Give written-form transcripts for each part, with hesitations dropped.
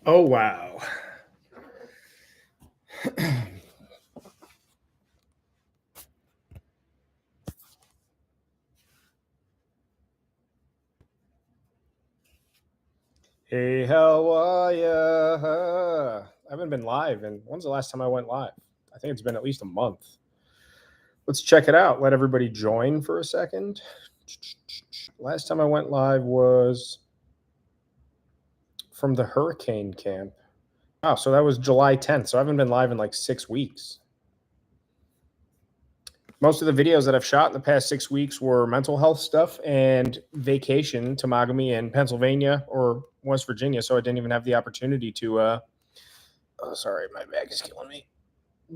Oh, wow. Hey, how are ya? I haven't been live, and when's the last time I went live? I think it's been at least a month. Let's check it out. Let everybody join for a second. Last time I went live was from the hurricane camp. Oh, so that was July 10th. So I haven't been live in like 6 weeks. Most of the videos that I've shot in the past 6 weeks were mental health stuff and vacation to Mogami in Pennsylvania or West Virginia. So I didn't even have the opportunity to, oh, sorry, my back is killing me.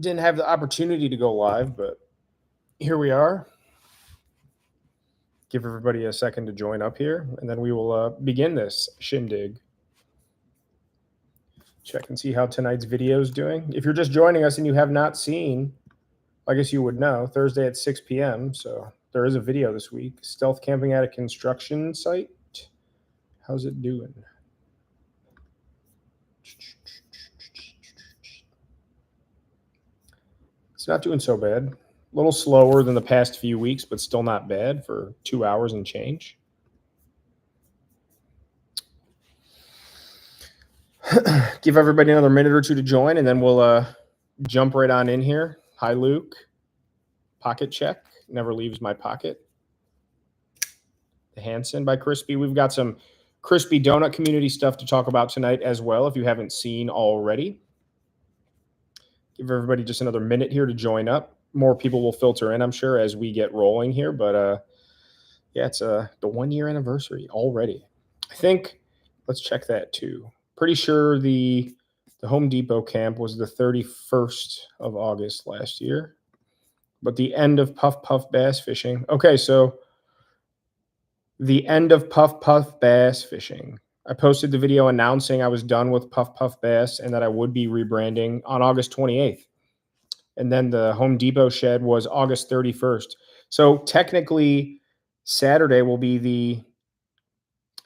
Didn't have the opportunity to go live, but here we are. Give everybody a second to join up here, and then we will begin this shindig. Check and see how tonight's video is doing. If you're just joining us and you have not seen, I guess you would know, Thursday at 6 p.m. So there is a video this week. Stealth camping at a construction site. How's it doing? It's not doing so bad. A little slower than the past few weeks, but still not bad for 2 hours and change. Give everybody another minute or two to join, and then we'll jump right on in here. Hi, Luke. Pocket check. Never leaves my pocket. The Hanson by Crispy. We've got some Crispy Donut community stuff to talk about tonight as well, if you haven't seen already. Give everybody just another minute here to join up. More people will filter in, I'm sure, as we get rolling here. But yeah, it's the 1 year anniversary already. I think, let's check that too. Pretty sure the Home Depot camp was the 31st of August last year. But the end of Puff Puff bass fishing. Okay, so the end of Puff Puff bass fishing. I posted the video announcing I was done with Puff Puff bass and that I would be rebranding on August 28th. And then the Home Depot shed was August 31st. So technically, Saturday will be the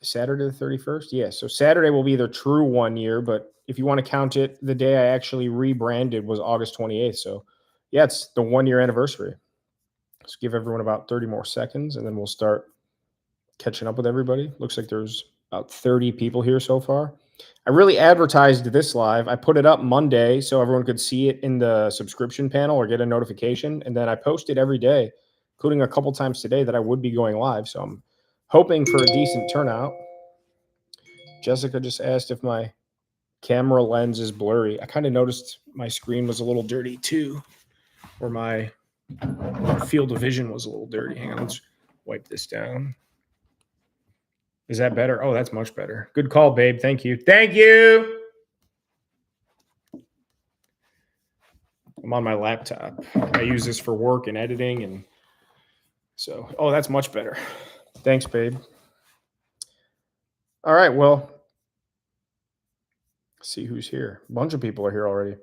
Saturday the 31st. Yeah, so Saturday will be the true 1 year, but if you want to count it, the day I actually rebranded was August 28th. So yeah, it's the 1 year anniversary. Let's give everyone about 30 more seconds, and then we'll start catching up with everybody. Looks like there's about 30 people here so far. I really advertised this live. I put it up Monday so everyone could see it in the subscription panel or get a notification. And then I posted every day, including a couple times today, that I would be going live. So I'm hoping for a decent turnout. Jessica just asked if my camera lens is blurry. I kind of noticed my screen was a little dirty too, or my field of vision was a little dirty. Hang on, let's wipe this down. Is that better? Oh, that's much better. Good call, babe. Thank you. Thank you. I'm on my laptop. I use this for work and editing, and so, oh, that's much better. Thanks, babe. All right, well, see who's here. A bunch of people are here already.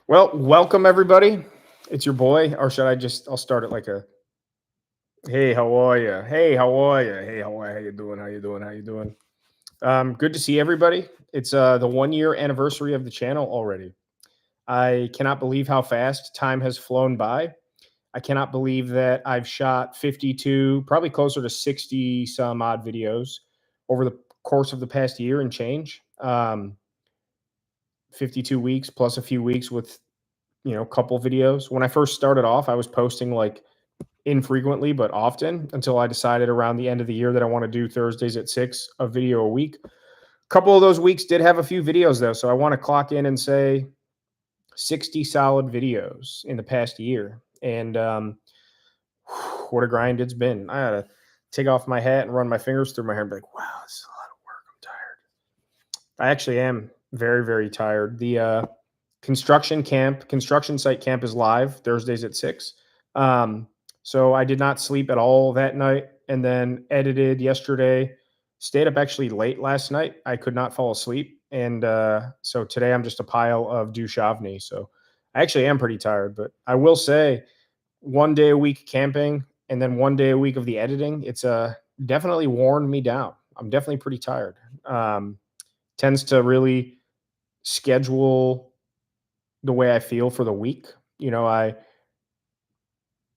Well, welcome everybody. It's your boy, or should I'll start it like a, hey, how are you? Hey, how are you? Hey, how are you? How you doing? How you doing? How you doing? Good to see everybody. It's the 1 year anniversary of the channel already. I cannot believe how fast time has flown by. I cannot believe that I've shot 52, probably closer to 60 some odd videos over the course of the past year and change. 52 weeks plus a few weeks with, a couple videos. When I first started off, I was posting like infrequently, but often, until I decided around the end of the year that I want to do Thursdays at 6, a video a week. A couple of those weeks did have a few videos though. So I want to clock in and say 60 solid videos in the past year. And what a grind it's been. I had to take off my hat and run my fingers through my hair and be like, wow, this is a lot of work. I'm tired. I actually am very, very tired. The construction site camp is live Thursdays at 6. So I did not sleep at all that night, and then edited yesterday. Stayed up actually late last night. I could not fall asleep. And so today I'm just a pile of Dushavny. So I actually am pretty tired, but I will say 1 day a week camping and then 1 day a week of the editing, it's definitely worn me down. I'm definitely pretty tired. Tends to really schedule the way I feel for the week. I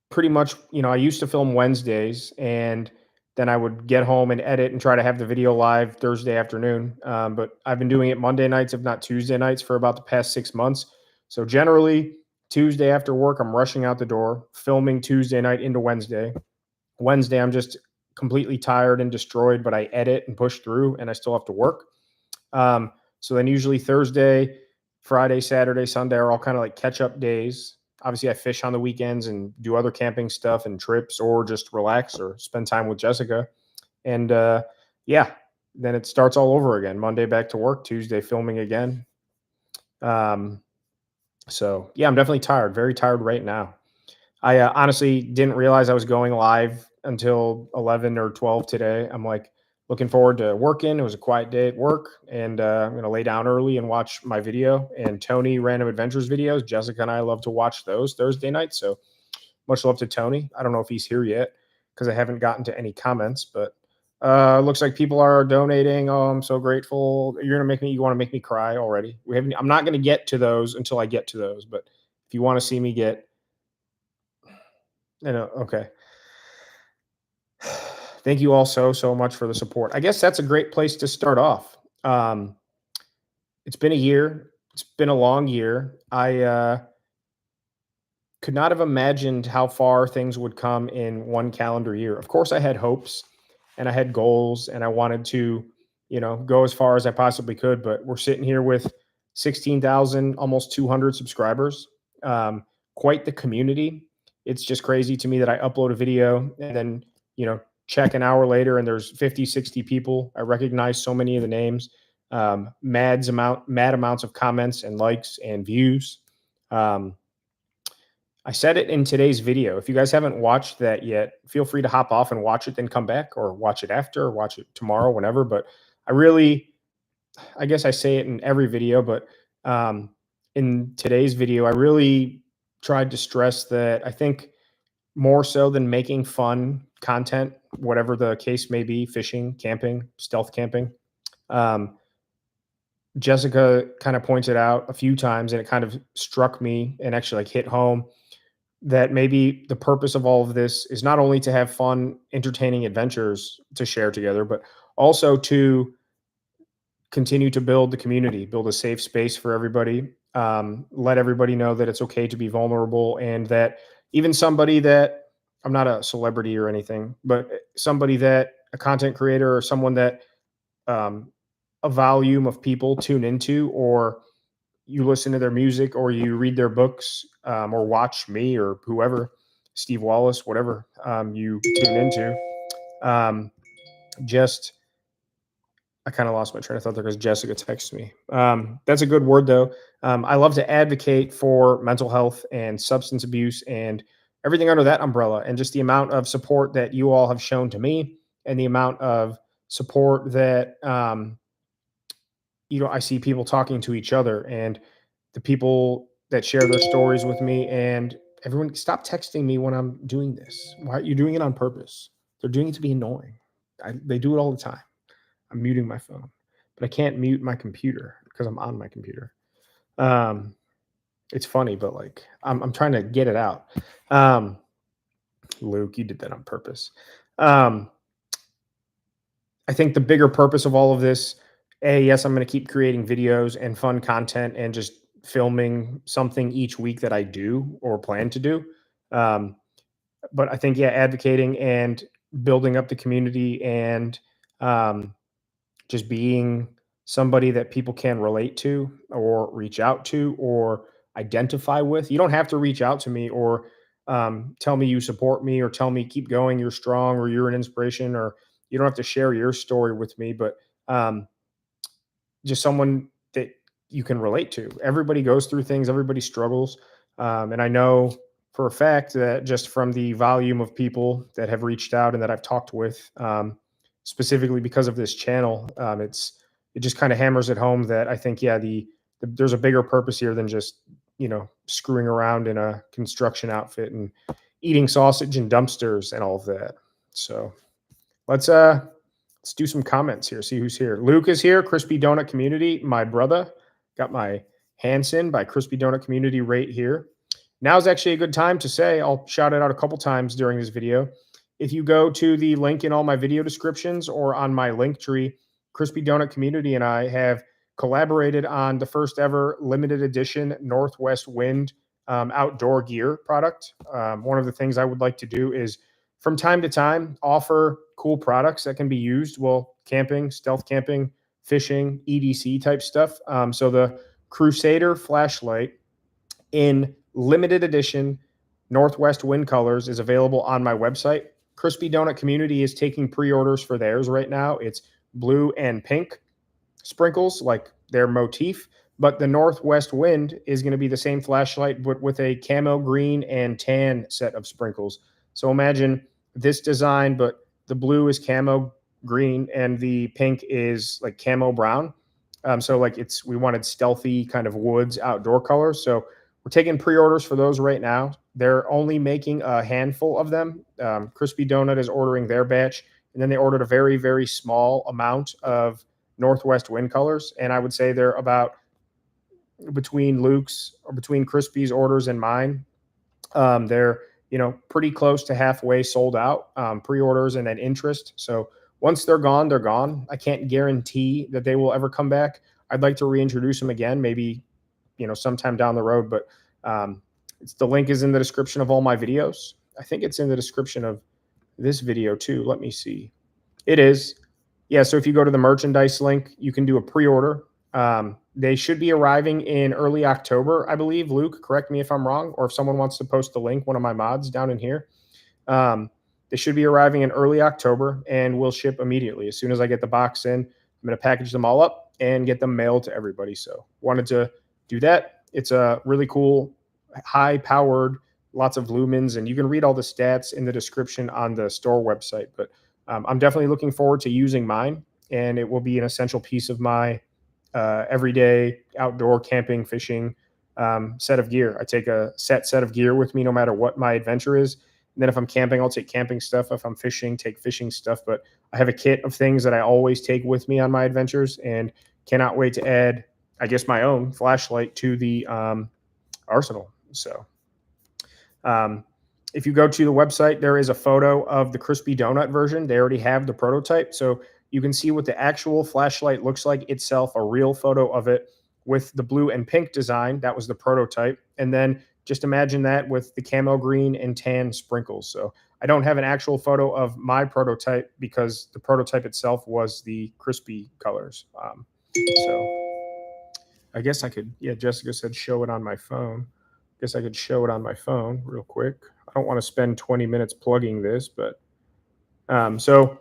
pretty much, I used to film Wednesdays, and then I would get home and edit and try to have the video live Thursday afternoon. But I've been doing it Monday nights, if not Tuesday nights, for about the past 6 months. So generally, Tuesday after work, I'm rushing out the door, filming Tuesday night into Wednesday. Wednesday, I'm just completely tired and destroyed, but I edit and push through, and I still have to work. So then usually Thursday, Friday, Saturday, Sunday are all kind of like catch up days. Obviously, I fish on the weekends and do other camping stuff and trips, or just relax or spend time with Jessica. And yeah, then it starts all over again. Monday back to work, Tuesday filming again. So yeah, I'm definitely tired, very tired right now. I honestly didn't realize I was going live until 11 or 12 today. I'm like looking forward to working. It was a quiet day at work, and I'm going to lay down early and watch my video and Tony Random Adventures videos. Jessica and I love to watch those Thursday nights. So much love to Tony. I don't know if he's here yet because I haven't gotten to any comments, but looks like people are donating. Oh, I'm so grateful. You want to make me cry already. I'm not going to get to those until I get to those, but if you want to see me get, okay. Thank you all so much for the support. I guess that's a great place to start off. It's been a year. It's been a long year. I could not have imagined how far things would come in one calendar year. Of course, I had hopes and I had goals, and I wanted to, go as far as I possibly could. But we're sitting here with 16,000, almost 200 subscribers. Quite the community. It's just crazy to me that I upload a video and then, check an hour later and there's 50, 60 people. I recognize so many of the names. Mad amounts of comments and likes and views. I said it in today's video. If you guys haven't watched that yet, feel free to hop off and watch it, then come back, or watch it after, or watch it tomorrow, whenever. But I guess I say it in every video, but in today's video, I really tried to stress that I think more so than making fun content, whatever the case may be, fishing, camping, stealth camping. Jessica kind of pointed out a few times, and it kind of struck me and actually hit home, that maybe the purpose of all of this is not only to have fun, entertaining adventures to share together, but also to continue to build the community, build a safe space for everybody, let everybody know that it's okay to be vulnerable, and that even somebody that, I'm not a celebrity or anything, but somebody that, a content creator or someone that a volume of people tune into, or you listen to their music, or you read their books, or watch me or whoever, Steve Wallace, whatever you tune into. I kind of lost my train of thought there because Jessica texted me. That's a good word, though. I love to advocate for mental health and substance abuse and everything under that umbrella, and just the amount of support that you all have shown to me, and the amount of support that I see people talking to each other, and the people that share their stories with me. And everyone, stop texting me when I'm doing this. Why are you doing it on purpose? They're doing it to be annoying. They do it all the time. I'm muting my phone, but I can't mute my computer because I'm on my computer. It's funny, but I'm trying to get it out. Luke, you did that on purpose. I think the bigger purpose of all of this, yes, I'm going to keep creating videos and fun content and just filming something each week that I do or plan to do. But I think, advocating and building up the community, and just being somebody that people can relate to, or reach out to, or identify with. You don't have to reach out to me or tell me you support me, or tell me keep going, you're strong, or you're an inspiration, or you don't have to share your story with me, but just someone that you can relate to. Everybody goes through things, everybody struggles. And I know for a fact that just from the volume of people that have reached out and that I've talked with, specifically because of this channel, it just kind of hammers it home that I think, there's a bigger purpose here than just, screwing around in a construction outfit and eating sausage in dumpsters and all of that. So let's do some comments here. See who's here. Luke is here. Crispy Donut Community, my brother. Got my Hanson by Crispy Donut Community right here. Now is actually a good time to say, I'll shout it out a couple times during this video. If you go to the link in all my video descriptions or on my link tree, Crispy Donut Community and I have collaborated on the first ever limited edition Northwest Wind outdoor gear product. One of the things I would like to do is from time to time offer cool products that can be used while camping, stealth camping, fishing, EDC type stuff. So the Crusader flashlight in limited edition Northwest Wind colors is available on my website. Crispy Donut Community is taking pre-orders for theirs right now. It's blue and pink sprinkles, like their motif, but the Northwest Wind is going to be the same flashlight, but with a camo green and tan set of sprinkles. So imagine this design, but the blue is camo green and the pink is like camo brown. So like we wanted stealthy kind of woods outdoor colors. So we're taking pre-orders for those right now. They're only making a handful of them. Crispy Donut is ordering their batch, and then they ordered a very, very small amount of Northwest Wind colors. And I would say they're about between Luke's or between Crispy's orders and mine. They're, pretty close to halfway sold out, pre-orders and then interest. So once they're gone, they're gone. I can't guarantee that they will ever come back. I'd like to reintroduce them again, maybe, sometime down the road, but the link is in the description of all my videos. I think it's in the description of this video too. Let me see. It is. Yeah, so if you go to the merchandise link, you can do a pre-order. They should be arriving in early October, I believe. Luke, correct me if I'm wrong, or if someone wants to post the link, one of my mods down in here. They should be arriving in early October and will ship immediately. As soon as I get the box in, I'm going to package them all up and get them mailed to everybody. So wanted to do that. It's a really cool, high-powered, lots of lumens, and you can read all the stats in the description on the store website. But I'm definitely looking forward to using mine, and it will be an essential piece of my everyday outdoor camping, fishing set of gear. I take a set of gear with me no matter what my adventure is. And then if I'm camping, I'll take camping stuff. If I'm fishing, take fishing stuff. But I have a kit of things that I always take with me on my adventures, and cannot wait to add, I guess, my own flashlight to the arsenal. So if you go to the website, there is a photo of the Crispy Donut version. They already have the prototype. So you can see what the actual flashlight looks like itself, a real photo of it with the blue and pink design. That was the prototype. And then just imagine that with the camo green and tan sprinkles. So I don't have an actual photo of my prototype because the prototype itself was the Crispy colors. So I guess I could, yeah, Jessica said show it on my phone. I guess I could show it on my phone real quick. I don't want to spend 20 minutes plugging this, but so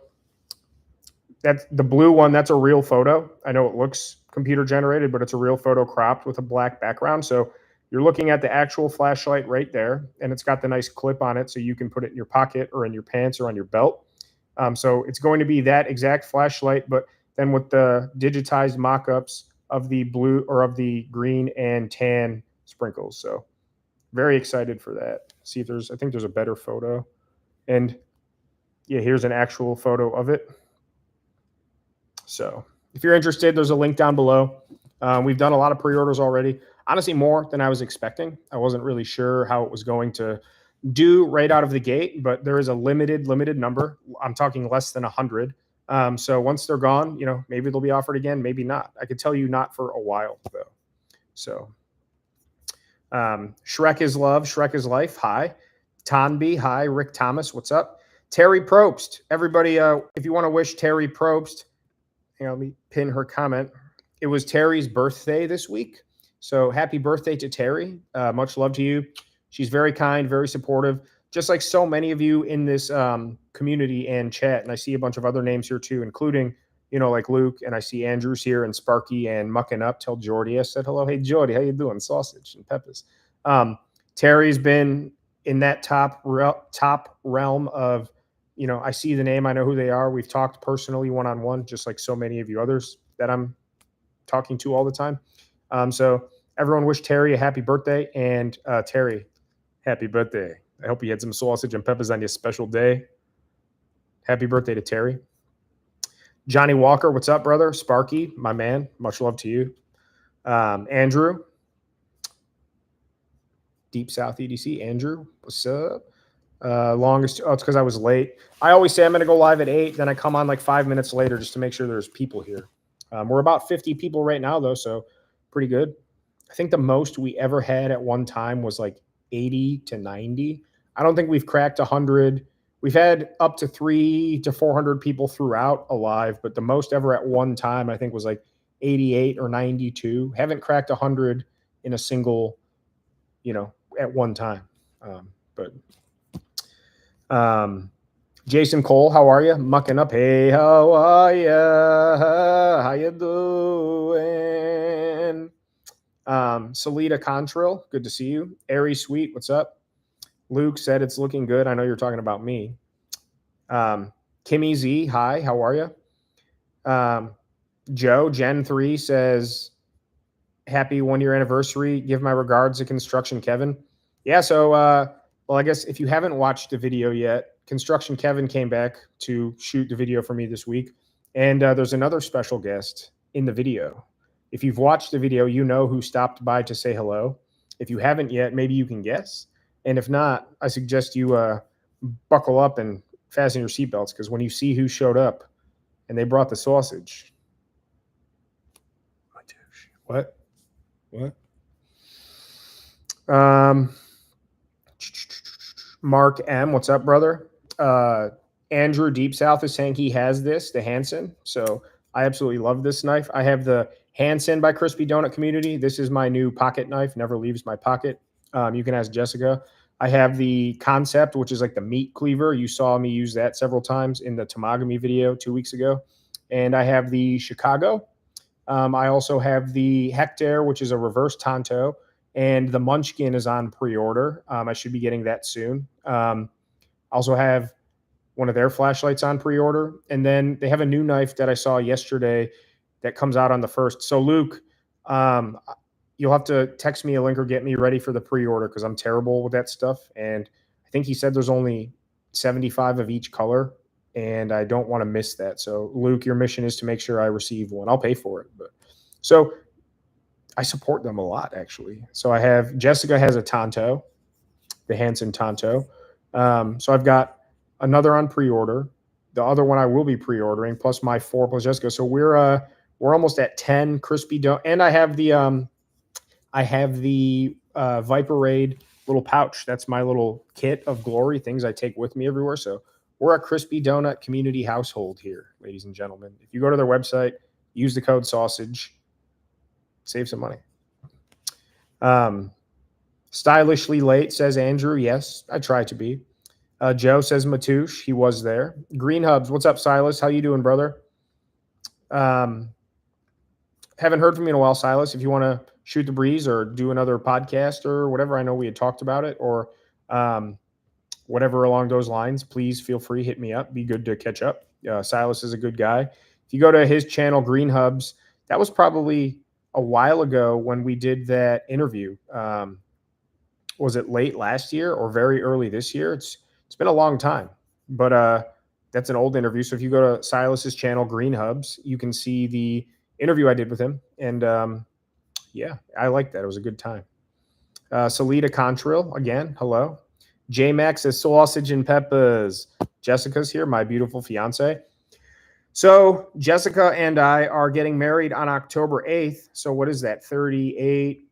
that's the blue one. That's a real photo. I know it looks computer generated, but it's a real photo cropped with a black background. So you're looking at the actual flashlight right there, and it's got the nice clip on it so you can put it in your pocket or in your pants or on your belt. So it's going to be that exact flashlight, but then with the digitized mock-ups of the blue or of the green and tan sprinkles. So very excited for that. See if I think there's a better photo. And yeah, here's an actual photo of it. So if you're interested, there's a link down below. We've done a lot of pre-orders already. Honestly, more than I was expecting. I wasn't really sure how it was going to do right out of the gate, but there is a limited number. I'm talking less than 100. So once they're gone, maybe they'll be offered again, maybe not. I could tell you not for a while though. So Shrek is love, Shrek is life. Hi. Tonby. Hi. Rick Thomas. What's up? Terry Probst. Everybody, if you want to wish Terry Probst, let me pin her comment. It was Terry's birthday this week. So happy birthday to Terry. Much love to you. She's very kind, very supportive, just like so many of you in this community and chat. And I see a bunch of other names here too, including, like Luke, and I see Andrews here and Sparky and Mucking Up. Tell Jordy I said hello. Hey, Jordy, how you doing? Sausage and peppers. Terry's been in that top realm of, I see the name. I know who they are. We've talked personally one-on-one, just like so many of you others that I'm talking to all the time. So everyone wish Terry a happy birthday. And Terry, happy birthday. I hope you had some sausage and peppers on your special day. Happy birthday to Terry. Johnny Walker, what's up, brother? Sparky, my man, much love to you. Andrew, Deep South EDC. Andrew, what's up? Longest. Oh, it's because I was late. I always say I'm going to go live at 8. Then I come on like 5 minutes later just to make sure there's people here. We're about 50 people right now, though, so pretty good. I think the most we ever had at one time was like 80 to 90. I don't think we've cracked 100. We've had up to 300 to 400 people throughout alive, but the most ever at one time I think was like 88 or 92. Haven't cracked 100 in a single, at one time. But Jason Cole, how are you? Mucking up. Hey, how are you? How you doing? Salita Contrail, good to see you. Airy Sweet, what's up? Luke said it's looking good. I know you're talking about me. Kimmy Z, hi, how are you? Joe, Gen 3 says, happy 1 year anniversary. Give my regards to Construction Kevin. Yeah, so, well, I guess if you haven't watched the video yet, Construction Kevin came back to shoot the video for me this week. And there's another special guest in the video. If you've watched the video, you know who stopped by to say hello. If you haven't yet, maybe you can guess. And if not, I suggest you buckle up and fasten your seatbelts, because when you see who showed up and they brought the sausage. What? Mark M, what's up, brother? Andrew Deep South is saying he has this, the Hansen. So I absolutely love this knife. I have the Hansen by Crispy Donut Community. This is my new pocket knife. Never leaves my pocket. You can ask Jessica. I have the Concept, which is like the meat cleaver. You saw me use that several times in the Tamagami video 2 weeks ago. And I have the Chicago. I also have the Hector, which is a reverse Tonto. And the Munchkin is on pre-order. I should be getting that soon. Also have one of their flashlights on pre-order. And then they have a new knife that I saw yesterday that comes out on the 1st. So Luke, you'll have to text me a link or get me ready for the pre-order, because I'm terrible with that stuff. And I think he said there's only 75 of each color, and I don't want to miss that. So Luke, your mission is to make sure I receive one. I'll pay for it. But so I support them a lot, actually. So I have, Jessica has a Tonto, the Hansen Tonto. So I've got another on pre-order. The other one I will be pre-ordering, plus my 4 plus Jessica. So we're almost at 10 crispy dough. And I have the Viper Raid little pouch. That's my little kit of glory, things I take with me everywhere. So we're a Crispy Donut community household here, ladies and gentlemen. If you go to their website, use the code sausage, save some money. Stylishly late, says Andrew. Yes, I try to be. Joe says Matouche. He was there. Green Hubs. What's up, Silas? How you doing, brother? Haven't heard from you in a while, Silas. If you want to shoot the breeze or do another podcast or whatever, I know we had talked about it, or whatever along those lines, please feel free, hit me up. Be good to catch up. Silas is a good guy. If you go to his channel, Green Hubs, that was probably a while ago when we did that interview. Was it late last year or very early this year? It's been a long time, but that's an old interview. So if you go to Silas's channel, Green Hubs, you can see the interview I did with him. And yeah, I liked that. It was a good time. Salita Contrail, again, hello. J-Max says sausage and peppers. Jessica's here, my beautiful fiance. So Jessica and I are getting married on October 8th. So what is that? 38,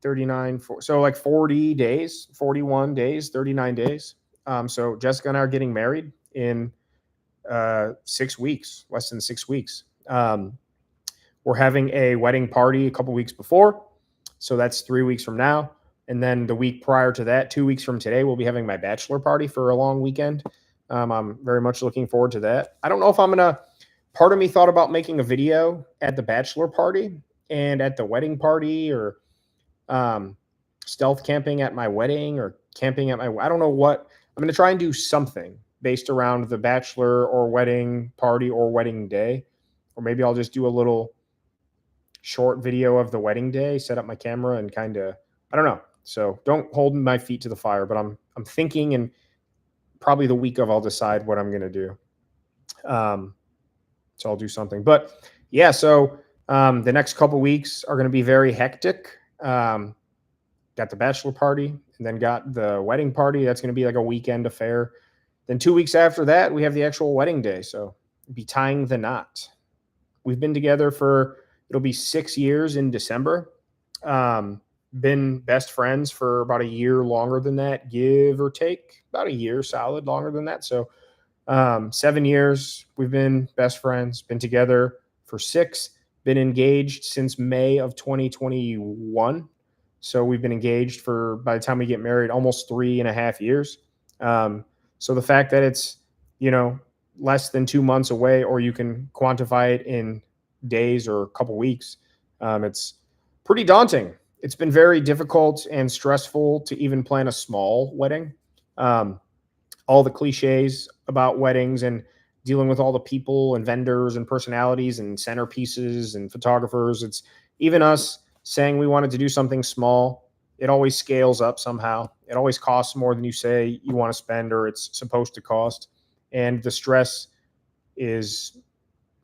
39, so like 40 days, 41 days, 39 days. So Jessica and I are getting married in 6 weeks, less than 6 weeks. We're having a wedding party a couple weeks before. So that's 3 weeks from now. And then the week prior to that, 2 weeks from today, we'll be having my bachelor party for a long weekend. I'm very much looking forward to that. I don't know if I'm going to, part of me thought about making a video at the bachelor party and at the wedding party, or stealth camping at my wedding, or camping at my, I don't know what. I'm going to try and do something based around the bachelor or wedding party or wedding day. Or maybe I'll just do a little short video of the wedding day, set up my camera and kind of, I don't know. So don't hold my feet to the fire, but I'm thinking, and probably the week of I'll decide what I'm going to do. So I'll do something. But yeah, so The next couple weeks are going to be very hectic. Got the bachelor party and then got the wedding party. That's going to be like a weekend affair. Then 2 weeks after that, we have the actual wedding day. So be tying the knot. We've been together for, it'll be 6 years in December. Been best friends for about a year longer than that, give or take, about a year solid longer than that. So 7 years we've been best friends, been together for 6, been engaged since May of 2021. So we've been engaged for, by the time we get married, almost 3.5 years. So the fact that it's, less than 2 months away, or you can quantify it in days or a couple weeks, it's pretty daunting. It's been very difficult and stressful to even plan a small wedding. All the cliches about weddings and dealing with all the people and vendors and personalities and centerpieces and photographers. It's even us saying we wanted to do something small. It always scales up somehow. It always costs more than you say you want to spend or it's supposed to cost. And the stress is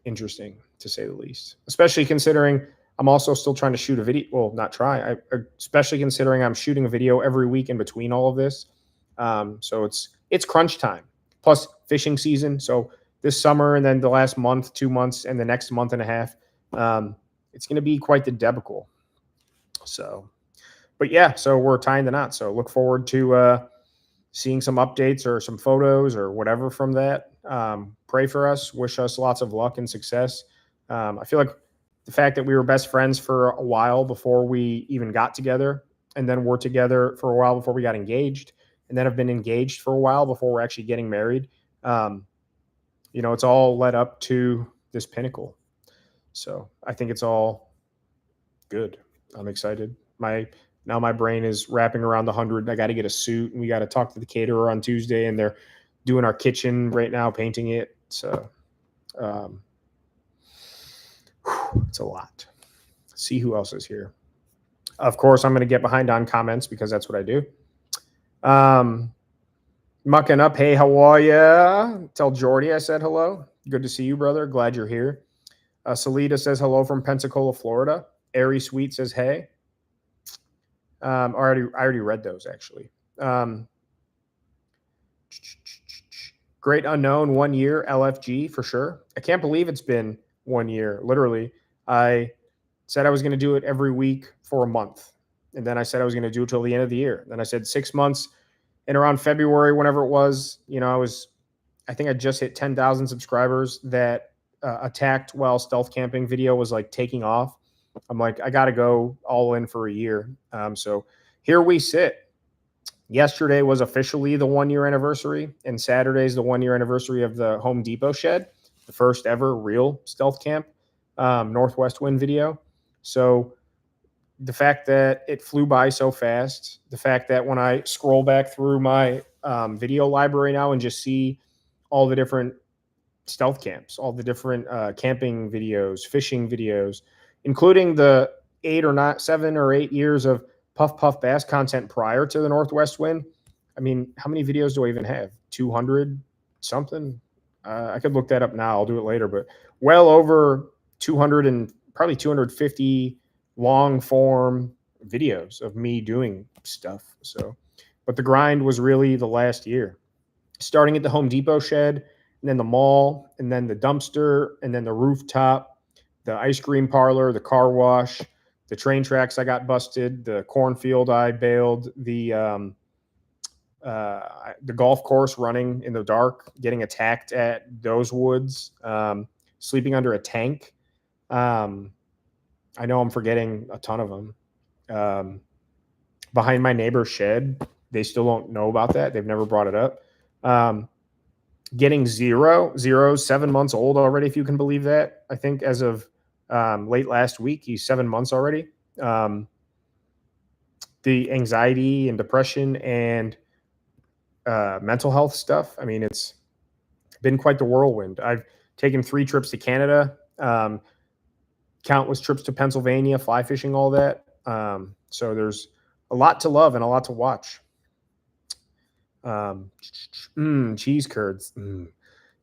interesting, to say the least, especially considering I'm also still trying to shoot a video. Well, not try, especially considering I'm shooting a video every week in between all of this. So it's crunch time, plus fishing season. So this summer and then the last month, 2 months, and the next month and a half, it's going to be quite the debacle. So, but yeah, so we're tying the knot. So look forward to seeing some updates or some photos or whatever from that. Pray for us, wish us lots of luck and success. I feel like the fact that we were best friends for a while before we even got together, and then we're together for a while before we got engaged, and then have been engaged for a while before we're actually getting married. It's all led up to this pinnacle. So I think it's all good. I'm excited. Now my brain is wrapping around the 100. I got to get a suit, and we got to talk to the caterer on Tuesday, and they're doing our kitchen right now, painting it. So it's a lot. See who else is here. Of course, I'm going to get behind on comments because that's what I do. Mucking up. Hey, how are ya? Tell Jordy I said hello. Good to see you, brother. Glad you're here. Salida says hello from Pensacola, Florida. Airy Sweet says hey. I already read those, actually. Great Unknown, 1 year, LFG for sure. I can't believe it's been 1 year. Literally, I said I was going to do it every week for a month. And then I said I was going to do it till the end of the year. Then I said 6 months. And around February, whenever it was, I think I just hit 10,000 subscribers. That attacked while stealth camping video was like taking off. I'm like, I got to go all in for a year. So here we sit. Yesterday was officially the 1 year anniversary, and Saturday's the 1 year anniversary of the Home Depot shed, the first ever real stealth camp Northwest Wind video. So the fact that it flew by so fast, the fact that when I scroll back through my video library now and just see all the different stealth camps, all the different camping videos, fishing videos, including the 7 or 8 years of Puff Puff Bass content prior to the Northwest Wind. I mean, how many videos do I even have? 200 something? I could look that up now. I'll do it later, but well over 200 and probably 250 long form videos of me doing stuff. So, but the grind was really the last year, starting at the Home Depot shed, and then the mall, and then the dumpster, and then the rooftop, the ice cream parlor, the car wash, the train tracks I got busted, the cornfield I bailed, the golf course running in the dark, getting attacked at those woods, sleeping under a tank. I know I'm forgetting a ton of them. Behind my neighbor's shed, they still don't know about that. They've never brought it up. Getting Zero's 7 months old already, if you can believe that. I think as of late last week, he's 7 months already. The anxiety and depression and mental health stuff. I mean, it's been quite the whirlwind. I've taken 3 trips to Canada, countless trips to Pennsylvania, fly fishing, all that. So there's a lot to love and a lot to watch. Cheese curds.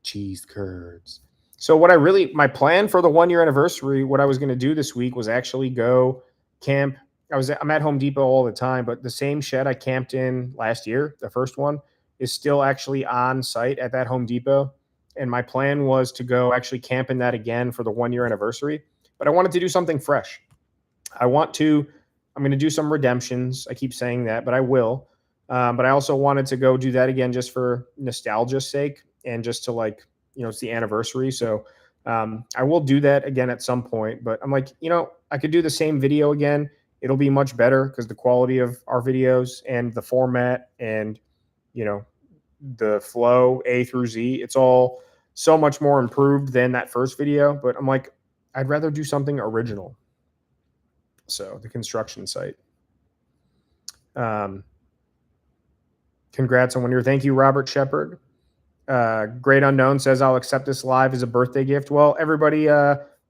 Cheese curds. So my plan for the 1 year anniversary, what I was going to do this week was actually go camp. I'm at Home Depot all the time, but the same shed I camped in last year, the first one, is still actually on site at that Home Depot. And my plan was to go actually camp in that again for the 1 year anniversary. But I wanted to do something fresh. I'm going to do some redemptions. I keep saying that, but I will. But I also wanted to go do that again just for nostalgia's sake and just to it's the anniversary. So I will do that again at some point. But I'm like, I could do the same video again. It'll be much better because the quality of our videos and the format and, the flow A through Z, it's all so much more improved than that first video. But I'm like, I'd rather do something original. So the construction site. Congrats on 1 year. Thank you, Robert Shepard. Great Unknown says, I'll accept this live as a birthday gift. Well, everybody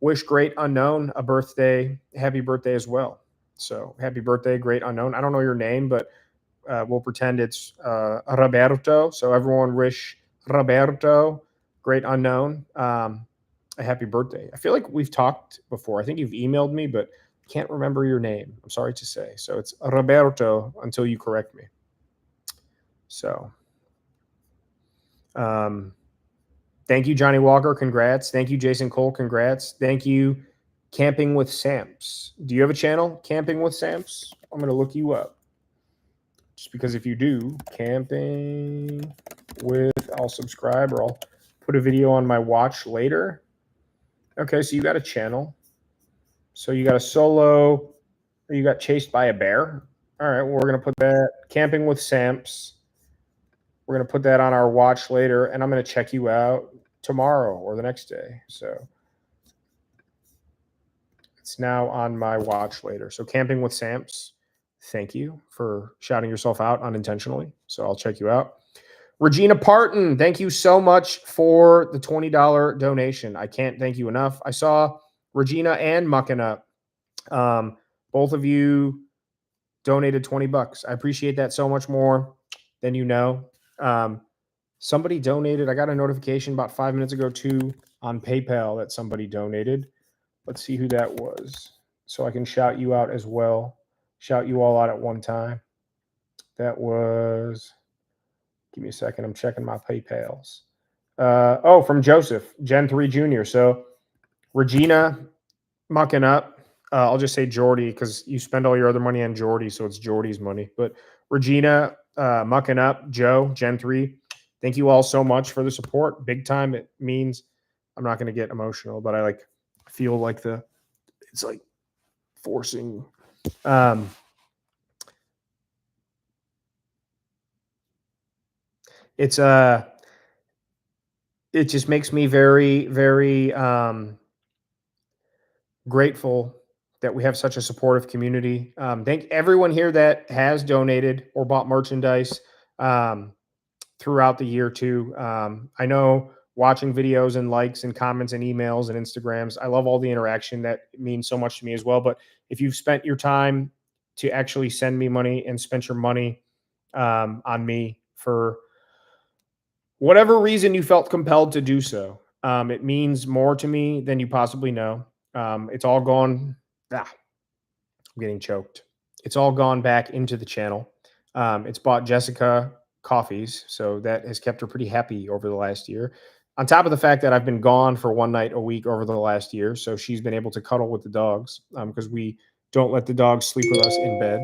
wish Great Unknown a happy birthday as well. So happy birthday, Great Unknown. I don't know your name, but we'll pretend it's Roberto. So everyone wish Roberto, Great Unknown, a happy birthday. I feel like we've talked before. I think you've emailed me, but can't remember your name. I'm sorry to say. So it's Roberto until you correct me. So thank you, Johnny Walker. Congrats. Thank you, Jason Cole. Congrats. Thank you, Camping with Samps. Do you have a channel, Camping with Samps? I'm going to look you up. Just because if you do, Camping with, I'll subscribe or I'll put a video on my watch later. Okay, so you got a channel. So you got a solo, or you got chased by a bear. All right, well, we're going to put that, Camping with Samps. We're going to put that on our watch later, and I'm going to check you out tomorrow or the next day. So it's now on my watch later. So Camping with Samps, thank you for shouting yourself out unintentionally. So I'll check you out. Regina Parton, thank you so much for the $20 donation. I can't thank you enough. I saw Regina and Mucking Up. Both of you donated $20. I appreciate that so much more than you know. Somebody donated. I got a notification about 5 minutes ago too on PayPal that somebody donated. Let's see who that was, so I can shout you out as well. Shout you all out at one time. That was, give me a second. I'm checking my PayPals. From Joseph, Gen 3 Jr. So Regina, Mucking Up. I'll just say Jordy because you spend all your other money on Jordy, so it's Jordy's money. But Regina, Mucking Up, Joe, Gen 3. Thank you all so much for the support. Big time. It means, I'm not going to get emotional, but I feel like it's like forcing. It just makes me very, very grateful that we have such a supportive community. Thank everyone here that has donated or bought merchandise throughout the year too. I know watching videos and likes and comments and emails and Instagrams, I love all the interaction. That means so much to me as well. But if you've spent your time to actually send me money and spent your money on me for whatever reason you felt compelled to do so, it means more to me than you possibly know. It's all gone. I'm getting choked. It's all gone back into the channel. It's bought Jessica coffees, so that has kept her pretty happy over the last year. On top of the fact that I've been gone for one night a week over the last year, so she's been able to cuddle with the dogs because we don't let the dogs sleep with us in bed.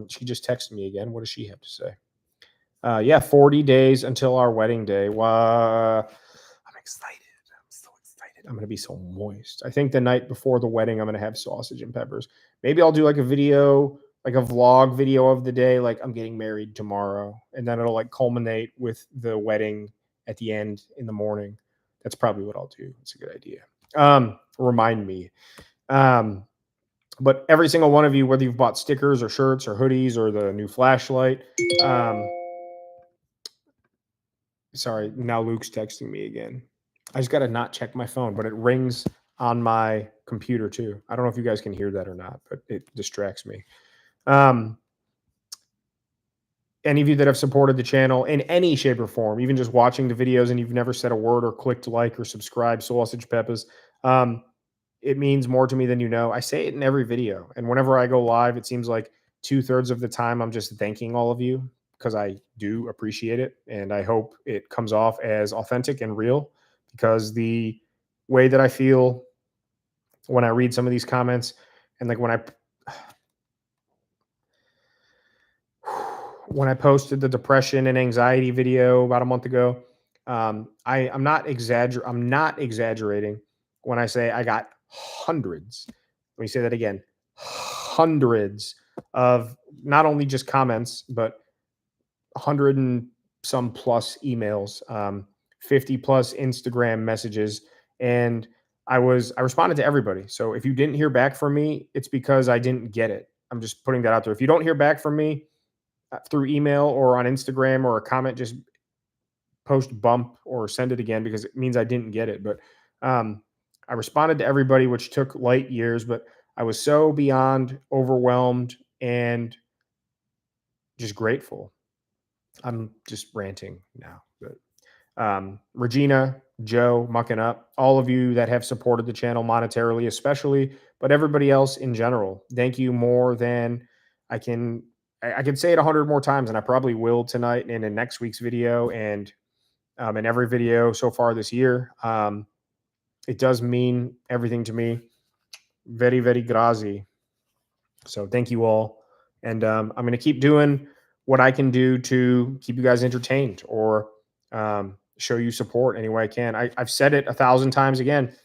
She just texted me again. What does she have to say? 40 days until our wedding day. Wow. I'm excited. I'm so excited. I'm going to be so moist. I think the night before the wedding, I'm going to have sausage and peppers. Maybe I'll do like a video, like a vlog video of the day, like I'm getting married tomorrow. And then it'll culminate with the wedding at the end in the morning. That's probably what I'll do. It's a good idea. Remind me. But every single one of you, whether you've bought stickers or shirts or hoodies or the new flashlight, sorry, now Luke's texting me again. I just got to not check my phone, but it rings on my computer too. I don't know if you guys can hear that or not, but it distracts me. any of you that have supported the channel in any shape or form, even just watching the videos and you've never said a word or clicked like or subscribe, Sausage Peppers, it means more to me than you know. I say it in every video. And whenever I go live, it seems like 2/3 of the time I'm just thanking all of you because I do appreciate it. And I hope it comes off as authentic and real, because the way that I feel when I read some of these comments, and like when I posted the depression and anxiety video about a month ago, I'm not exaggerating when I say I got hundreds. Let me say that again: hundreds of not only just comments, but 100 and some plus emails, 50 plus Instagram messages, and I responded to everybody. So if you didn't hear back from me, it's because I didn't get it. I'm just putting that out there. If you don't hear back from me through email or on Instagram or a comment, just post bump or send it again, because it means I didn't get it. But I responded to everybody, which took light years, but I was so beyond overwhelmed and just grateful. I'm just ranting now, but Regina, Joe, Mucking Up, all of you that have supported the channel monetarily, especially, but everybody else in general, thank you more than I can. I can say it 100 more times, and I probably will tonight and in next week's video, and in every video so far this year. It does mean everything to me. Very, very grazie. So thank you all. And I'm going to keep doing what I can do to keep you guys entertained, or show you support any way I can. I've said it 1,000 times again.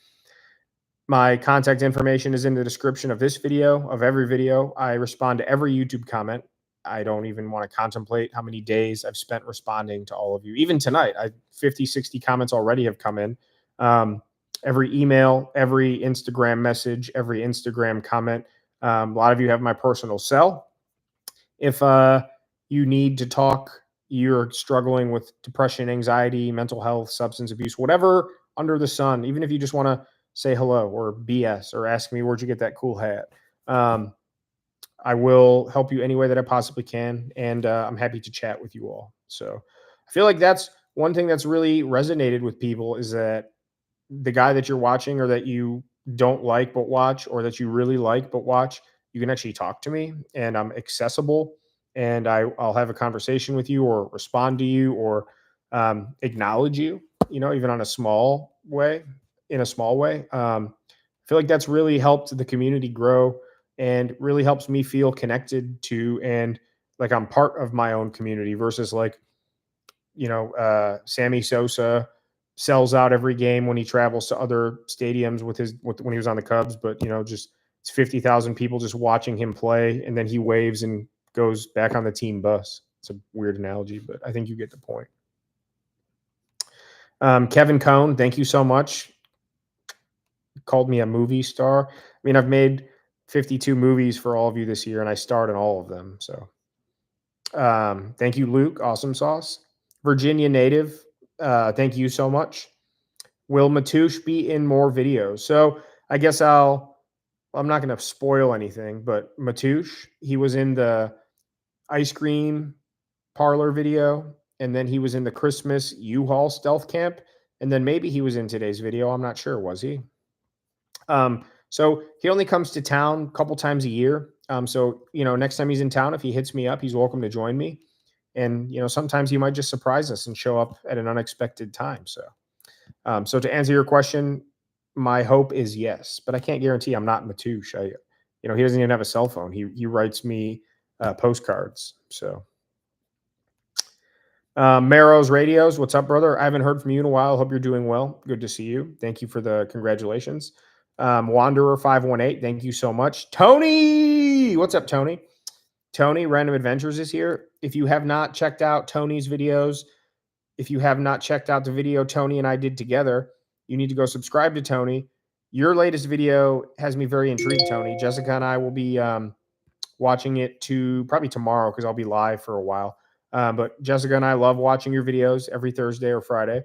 My contact information is in the description of this video, of every video. I respond to every YouTube comment. I don't even want to contemplate how many days I've spent responding to all of you. Even tonight, 50, 60 comments already have come in. Every email, every Instagram message, every Instagram comment. A lot of you have my personal cell. If you need to talk, you're struggling with depression, anxiety, mental health, substance abuse, whatever under the sun, even if you just want to say hello or BS or ask me, where'd you get that cool hat? I will help you any way that I possibly can. And I'm happy to chat with you all. So I feel like that's one thing that's really resonated with people, is that the guy that you're watching, or that you don't like but watch, or that you really like but watch, you can actually talk to me, and I'm accessible, and I'll have a conversation with you, or respond to you, or acknowledge you, even on a small way, in a small way. I feel like that's really helped the community grow, and really helps me feel connected to, and like I'm part of my own community, versus like, Sammy Sosa sells out every game when he travels to other stadiums when he was on the Cubs, but just it's 50,000 people just watching him play, and then he waves and goes back on the team bus. It's a weird analogy, but I think you get the point. Kevin Cohn, thank you so much. Called me a movie star. I mean, I've made 52 movies for all of you this year, and I starred in all of them. So thank you, Luke. Awesome sauce. Virginia native, thank you so much. Will Matoush be in more videos? So I guess I'm not going to spoil anything, but Matoush, he was in the ice cream parlor video, and then he was in the Christmas U-Haul stealth camp, and then maybe he was in today's video. I'm not sure. Was he? So he only comes to town a couple times a year. So, next time he's in town, if he hits me up, he's welcome to join me. And, sometimes he might just surprise us and show up at an unexpected time. So to answer your question, my hope is yes, but I can't guarantee. I'm not Matoush. He doesn't even have a cell phone. He writes me postcards. So Marrow's Radios, what's up, brother? I haven't heard from you in a while. Hope you're doing well. Good to see you. Thank you for the congratulations. Wanderer 518, thank you so much. Tony, what's up, Tony? Tony, Random Adventures is here. If you have not checked out Tony's videos, if you have not checked out the video Tony and I did together, you need to go subscribe to Tony. Your latest video has me very intrigued, Tony. Jessica and I will be watching it probably tomorrow, because I'll be live for a while. But Jessica and I love watching your videos every Thursday or Friday.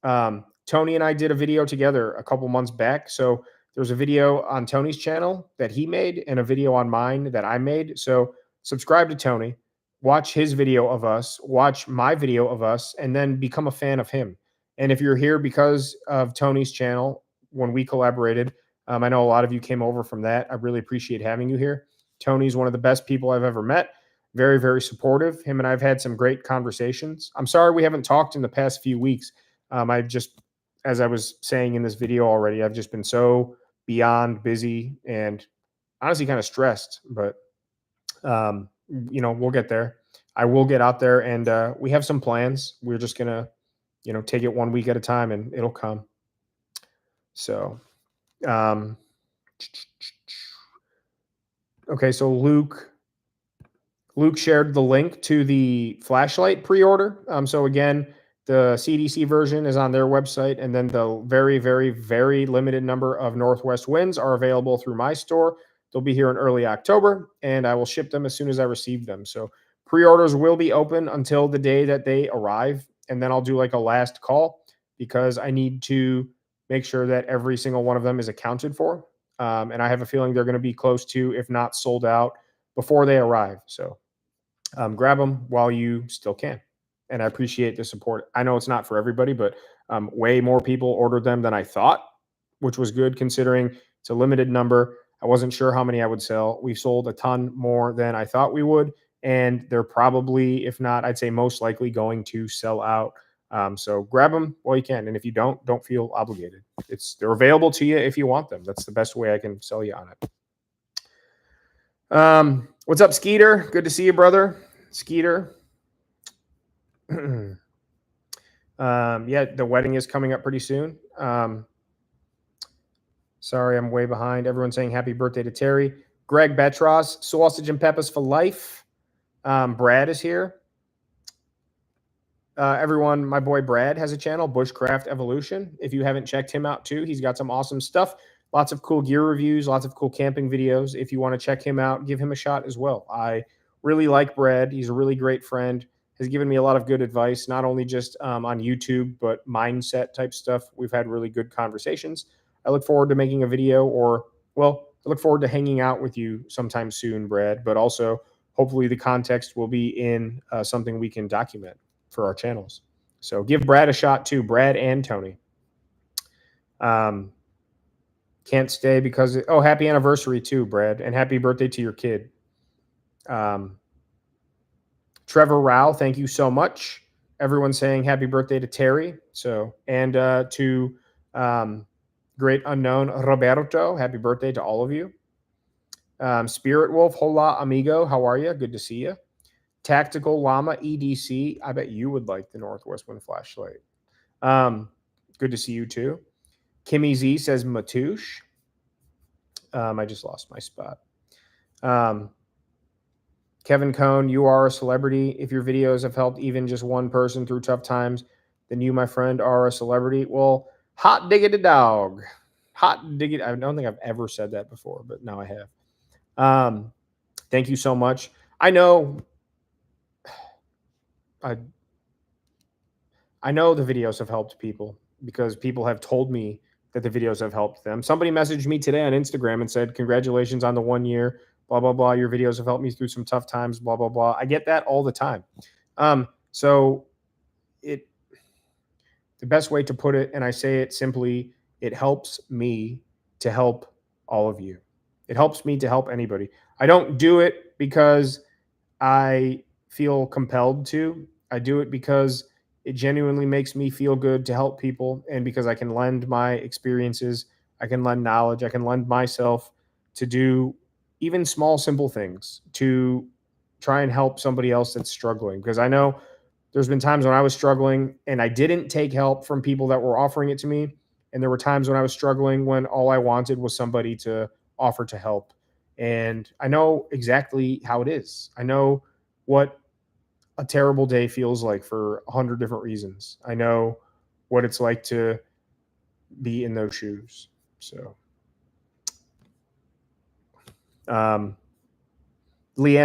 Tony and I did a video together a couple months back. So there's a video on Tony's channel that he made, and a video on mine that I made. So subscribe to Tony. watch his video of us, watch my video of us, and then become a fan of him. And if you're here because of Tony's channel, when we collaborated, I know a lot of you came over from that. I really appreciate having you here. Tony's one of the best people I've ever met. Very, very supportive. Him and I've had some great conversations. I'm sorry we haven't talked in the past few weeks. I've just, as I was saying in this video already, I've just been so beyond busy and honestly kind of stressed, but we'll get there. I will get out there, and we have some plans. We're just gonna, take it 1 week at a time, and it'll come. So, okay. So Luke shared the link to the flashlight pre-order. So again, the CDC version is on their website, and then the very, very, very limited number of Northwest Winds are available through my store. They'll be here in early October, and I will ship them as soon as I receive them. So pre-orders will be open until the day that they arrive, and then I'll do like a last call because I need to make sure that every single one of them is accounted for. And I have a feeling they're going to be close to, if not sold out, before they arrive. So grab them while you still can. And I appreciate the support. I know it's not for everybody, but way more people ordered them than I thought, which was good considering it's a limited number. I wasn't sure how many I would sell. We've sold a ton more than I thought we would. And they're probably, if not, I'd say most likely going to sell out. So grab them while you can. And if you don't feel obligated. They're available to you if you want them. That's the best way I can sell you on it. What's up, Skeeter? Good to see you, brother. Skeeter. Yeah, the wedding is coming up pretty soon. Sorry, I'm way behind. Everyone's saying happy birthday to Terry. Greg Betros, sausage and peppers for life. Brad is here. Everyone, my boy Brad has a channel, Bushcraft Evolution. If you haven't checked him out too, he's got some awesome stuff. Lots of cool gear reviews, lots of cool camping videos. If you want to check him out, give him a shot as well. I really like Brad. He's a really great friend. Has given me a lot of good advice, not only just on YouTube, but mindset type stuff. We've had really good conversations. I look forward to making a video I look forward to hanging out with you sometime soon, Brad, but also hopefully the context will be in something we can document for our channels. So give Brad a shot too, Brad and Tony. Can't stay because, happy anniversary too, Brad, and happy birthday to your kid. Trevor Rao, thank you so much. Everyone's saying happy birthday to Terry. So, and to Great Unknown Roberto, happy birthday to all of you. Spirit Wolf, hola amigo, how are you? Good to see you. Tactical Llama EDC, I bet you would like the Northwest Wind flashlight. Good to see you too. Kimmy Z says Matouche. I just lost my spot. Kevin Cohn, you are a celebrity. If your videos have helped even just one person through tough times, then you, my friend, are a celebrity. Well, hot diggity dog. Hot diggity. I don't think I've ever said that before, but now I have. Thank you so much. I know the videos have helped people because people have told me that the videos have helped them. Somebody messaged me today on Instagram and said, congratulations on the 1 year, blah, blah, blah. Your videos have helped me through some tough times, blah, blah, blah. I get that all the time. So the best way to put it, and I say it simply, it helps me to help all of you. It helps me to help anybody. I don't do it because I feel compelled to. I do it because it genuinely makes me feel good to help people, and because I can lend my experiences, I can lend knowledge, I can lend myself to do even small, simple things to try and help somebody else that's struggling. Because I know there's been times when I was struggling and I didn't take help from people that were offering it to me. And there were times when I was struggling when all I wanted was somebody to offer to help. And I know exactly how it is. I know what a terrible day feels like for 100 different reasons. I know what it's like to be in those shoes. So, Leanne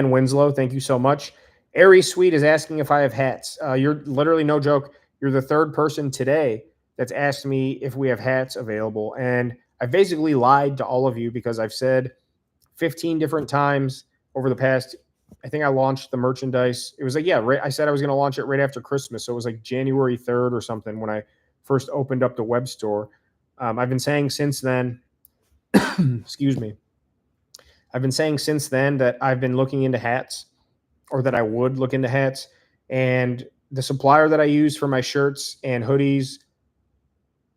Winslow, thank you so much. Aries Sweet is asking if I have hats. You're literally, no joke, you're the third person today that's asked me if we have hats available. And I've basically lied to all of you because I've said 15 different times over the past I think I launched the merchandise. It was like, yeah, right. I said I was going to launch it right after Christmas. So it was like January 3rd or something when I first opened up the web store. I've been saying since then, excuse me, I've been saying since then that I've been looking into hats, or that I would look into hats. And the supplier that I use for my shirts and hoodies,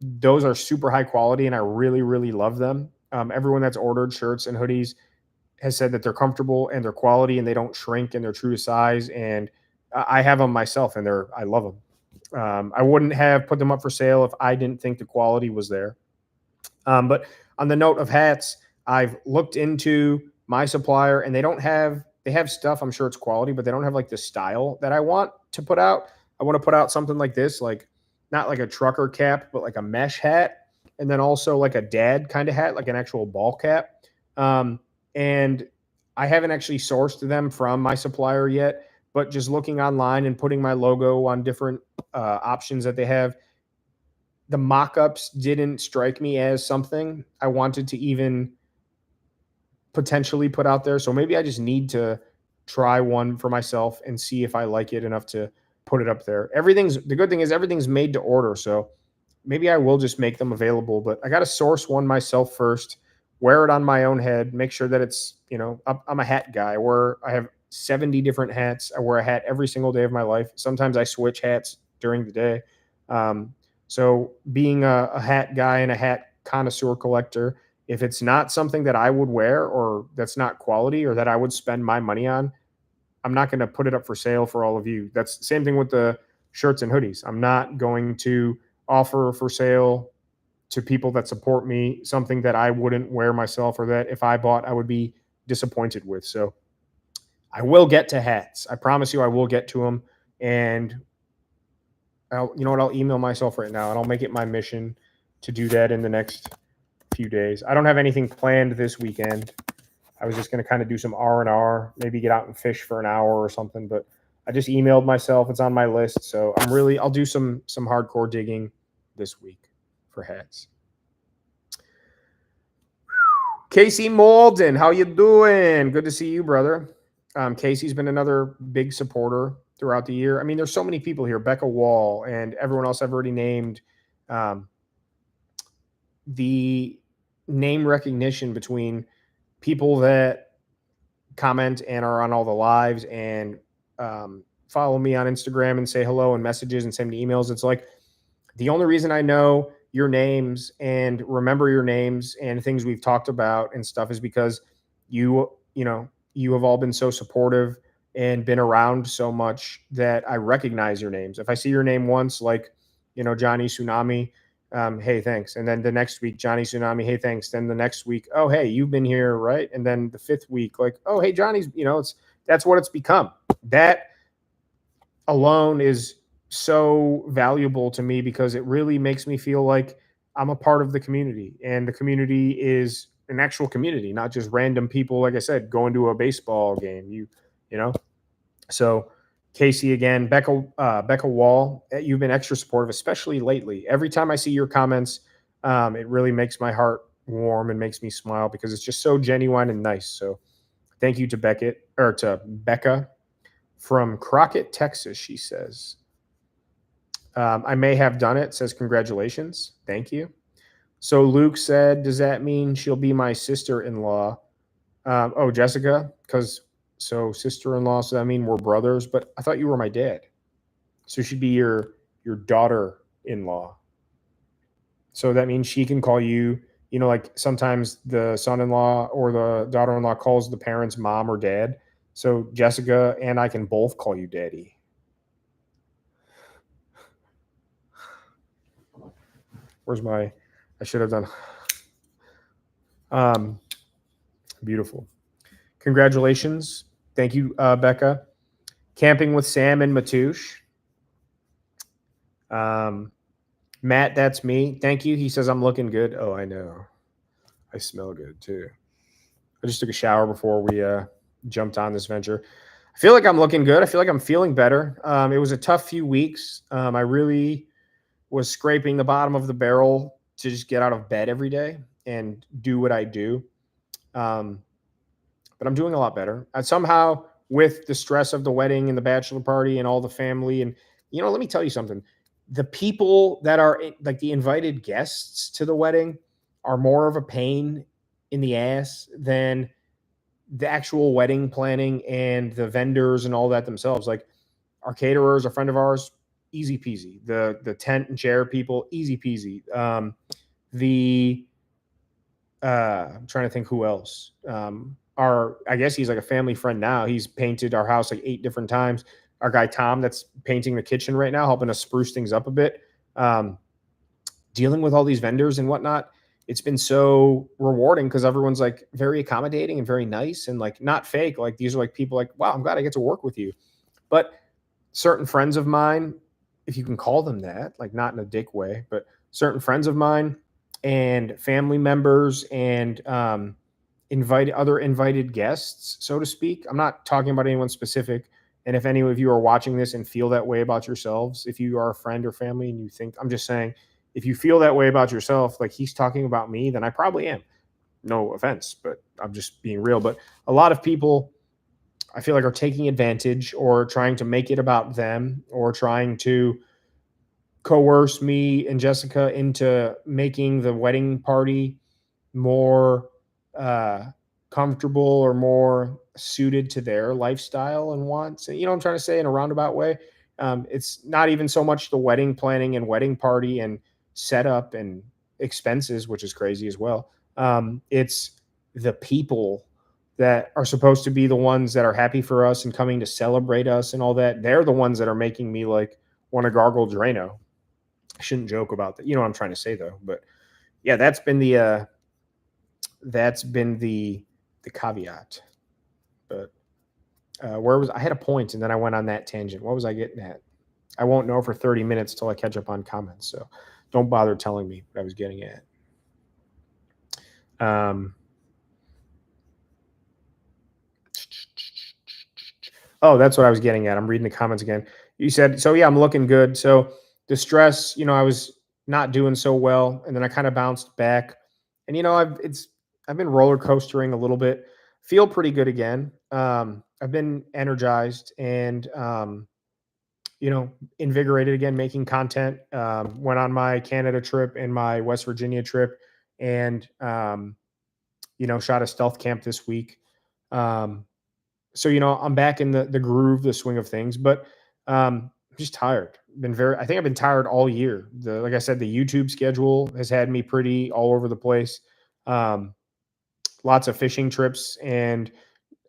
those are super high quality and I really, really love them. Everyone that's ordered shirts and hoodies has said that they're comfortable and they're quality and they don't shrink and they're true to size. And I have them myself and I love them. I wouldn't have put them up for sale if I didn't think the quality was there. But on the note of hats, I've looked into my supplier and they have stuff. I'm sure it's quality, but they don't have like the style that I want to put out. I want to put out something like this, like not like a trucker cap, but like a mesh hat. And then also like a dad kind of hat, like an actual ball cap. Um, and I haven't actually sourced them from my supplier yet, but just looking online and putting my logo on different options that they have, the mock-ups didn't strike me as something I wanted to even potentially put out there. So maybe I just need to try one for myself and see if I like it enough to put it up there. The good thing is everything's made to order. So maybe I will just make them available, but I got to source one myself first, wear it on my own head, make sure that it's, I'm a hat guy where I have 70 different hats. I wear a hat every single day of my life. Sometimes I switch hats during the day. So being a hat guy and a hat connoisseur collector, if it's not something that I would wear or that's not quality or that I would spend my money on, I'm not going to put it up for sale for all of you. That's the same thing with the shirts and hoodies. I'm not going to offer for sale to people that support me something that I wouldn't wear myself or that if I bought, I would be disappointed with. So I will get to hats. I promise you I will get to them. And you know what? I'll email myself right now and I'll make it my mission to do that in the next few days. I don't have anything planned this weekend. I was just going to kind of do some R&R, maybe get out and fish for an hour or something, but I just emailed myself. It's on my list. So I'll do some hardcore digging this week for hats. Casey Malden, how you doing? Good to see you, brother. Casey's been another big supporter throughout the year. I mean, there's so many people here. Becca Wall and everyone else I've already named. The name recognition between people that comment and are on all the lives and follow me on Instagram and say hello and messages and send me emails. It's like the only reason I know your names and remember your names and things we've talked about and stuff is because you have all been so supportive and been around so much that I recognize your names. If I see your name once, like, Johnny Tsunami, hey, thanks. And then the next week, Johnny Tsunami, hey, thanks. Then the next week, oh, hey, you've been here, right? And then the fifth week, like, oh, hey, Johnny's, that's what it's become. That alone is so valuable to me because it really makes me feel like I'm a part of the community, and the community is an actual community, not just random people, like I said, going to a baseball game. So Casey again, Becca Wall, you've been extra supportive, especially lately. Every time I see your comments, it really makes my heart warm and makes me smile because it's just so genuine and nice. So thank you to Becca from Crockett, Texas. She says, I may have done it. Says, congratulations. Thank you. So Luke said, does that mean she'll be my sister-in-law? Jessica, so sister-in-law, so that mean we're brothers, but I thought you were my dad. So she'd be your daughter-in-law. So that means she can call you, like sometimes the son-in-law or the daughter-in-law calls the parents mom or dad. So Jessica and I can both call you daddy. I should have done. Beautiful. Congratulations. Thank you, Becca. Camping with Sam and Matouche. Matt, that's me. Thank you. He says I'm looking good. Oh, I know. I smell good too. I just took a shower before we jumped on this venture. I feel like I'm looking good. I feel like I'm feeling better. It was a tough few weeks. I really was scraping the bottom of the barrel to just get out of bed every day and do what I do. But I'm doing a lot better. I somehow with the stress of the wedding and the bachelor party and all the family. And, let me tell you something. The people that are like the invited guests to the wedding are more of a pain in the ass than the actual wedding planning and the vendors and all that themselves. Like our caterers, a friend of ours, easy peasy. The tent and chair people, easy peasy. I'm trying to think who else. I guess he's like a family friend now. He's painted our house like 8 different times. Our guy Tom, that's painting the kitchen right now, helping us spruce things up a bit. Dealing with all these vendors and whatnot, it's been so rewarding because everyone's like very accommodating and very nice and like not fake. Like these are like people like, wow, I'm glad I get to work with you. But certain friends of mine, if you can call them that, like not in a dick way, but certain friends of mine and family members and invited guests, so to speak. I'm not talking about anyone specific. And if any of you are watching this and feel that way about yourselves, if you are a friend or family and you think, I'm just saying, if you feel that way about yourself, like he's talking about me, then I probably am. No offense, but I'm just being real. But a lot of people, I feel like, are taking advantage or trying to make it about them or trying to coerce me and Jessica into making the wedding party more comfortable or more suited to their lifestyle and wants. And, I'm trying to say in a roundabout way. It's not even so much the wedding planning and wedding party and setup and expenses, which is crazy as well. It's the people that are supposed to be the ones that are happy for us and coming to celebrate us and all that. They're the ones that are making me like want to gargle Drano. I shouldn't joke about that. You know what I'm trying to say though. But yeah, that's been the caveat. But where was I had a point and then I went on that tangent. What was I getting at? I won't know for 30 minutes till I catch up on comments. So don't bother telling me what I was getting at. Oh, that's what I was getting at. I'm reading the comments again. You said, so yeah, I'm looking good. So the stress, I was not doing so well. And then I kind of bounced back. And I've been roller coastering a little bit. Feel pretty good again. I've been energized and invigorated again, making content. Went on my Canada trip and my West Virginia trip and shot a stealth camp this week. So I'm back in the groove, the swing of things, but I'm just tired. I think I've been tired all year. Like I said, the YouTube schedule has had me pretty all over the place. Lots of fishing trips and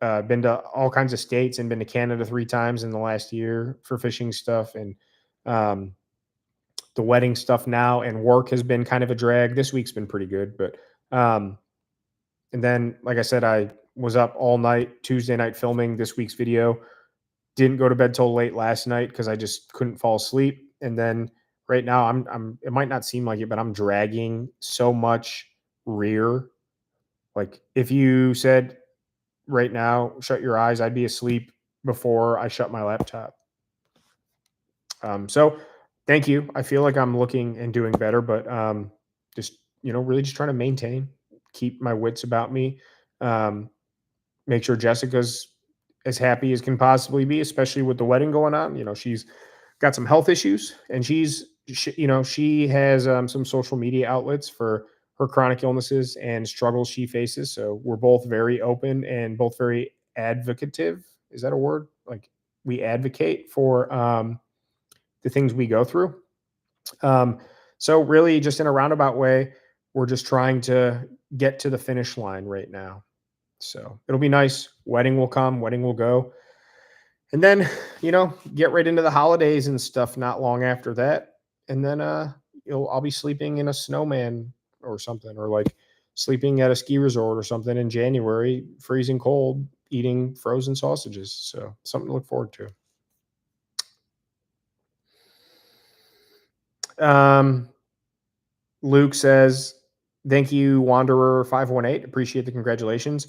been to all kinds of states and been to Canada 3 times in the last year for fishing stuff and the wedding stuff now, and work has been kind of a drag. This week's been pretty good, but and then like I said, I was up all night Tuesday night filming this week's video. Didn't go to bed till late last night because I just couldn't fall asleep. And then right now I'm it might not seem like it, but I'm dragging so much rear. Like if you said right now, shut your eyes, I'd be asleep before I shut my laptop. So thank you. I feel like I'm looking and doing better, but just, really just trying to maintain, keep my wits about me. Make sure Jessica's as happy as can possibly be, especially with the wedding going on. She's got some health issues and she has some social media outlets for her chronic illnesses and struggles she faces. So we're both very open and both very advocative. Is that a word? Like we advocate for the things we go through. So really just in a roundabout way, we're just trying to get to the finish line right now. So it'll be nice. Wedding will come, wedding will go. And then, get right into the holidays and stuff not long after that. And then I'll be sleeping in a snowman or something, or like sleeping at a ski resort or something in January, freezing cold, eating frozen sausages. So something to look forward to. Luke says, thank you, Wanderer 518. Appreciate the congratulations.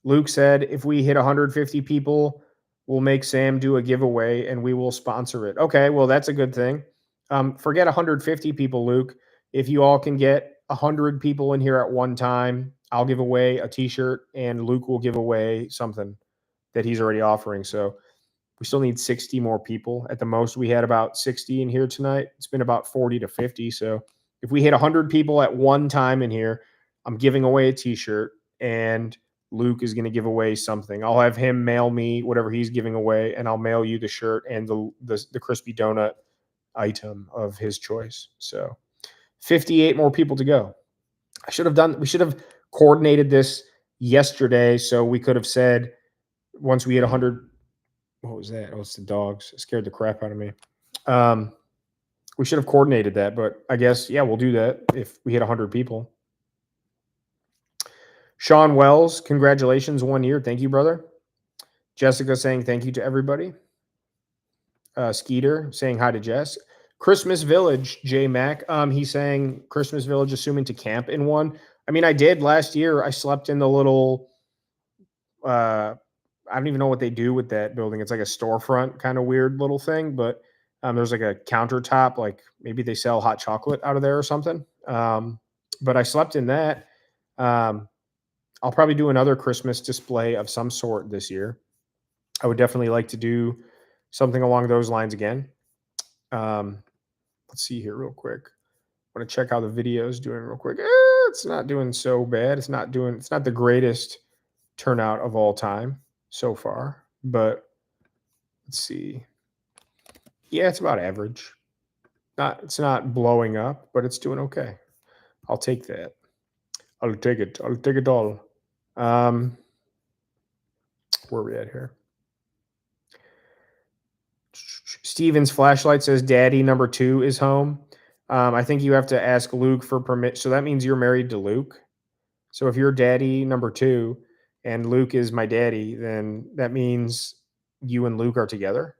Luke said, if we hit 150 people, we'll make Sam do a giveaway and we will sponsor it. Okay, well, that's a good thing. Forget 150 people, Luke. If you all can get 100 people in here at one time, I'll give away a t-shirt and Luke will give away something that he's already offering. So we still need 60 more people. At the most, we had about 60 in here tonight. It's been about 40 to 50. So if we hit 100 people at one time in here, I'm giving away a t-shirt, and Luke is going to give away something. I'll have him mail me whatever he's giving away, and I'll mail you the shirt and the crispy donut item of his choice. So 58 more people to go. We should have coordinated this yesterday, so we could have said once we hit 100. What was that? Oh, it's the dogs. It scared the crap out of me. We should have coordinated that, but I guess, yeah, we'll do that if we hit 100 people. Sean Wells, congratulations, 1 year. Thank you, brother. Jessica saying thank you to everybody. Skeeter saying hi to Jess. Christmas Village, J Mac. He's saying Christmas Village, assuming to camp in one. I mean, I did last year. I slept in the little, I don't even know what they do with that building. It's like a storefront kind of weird little thing, but there's like a countertop, like maybe they sell hot chocolate out of there or something. But I slept in that. I'll probably do another Christmas display of some sort this year. I would definitely like to do something along those lines again. Let's see here real quick. I want to check how the video is doing real quick. It's not doing so bad. It's not the greatest turnout of all time so far, but let's see. Yeah, it's about average. It's not blowing up, but it's doing okay. I'll take that. I'll take it. I'll take it all. Where are we at here? Steven's flashlight says daddy number 2 is home. I think you have to ask Luke for permit. So that means you're married to Luke. So if you're daddy number 2 and Luke is my daddy, then that means you and Luke are together.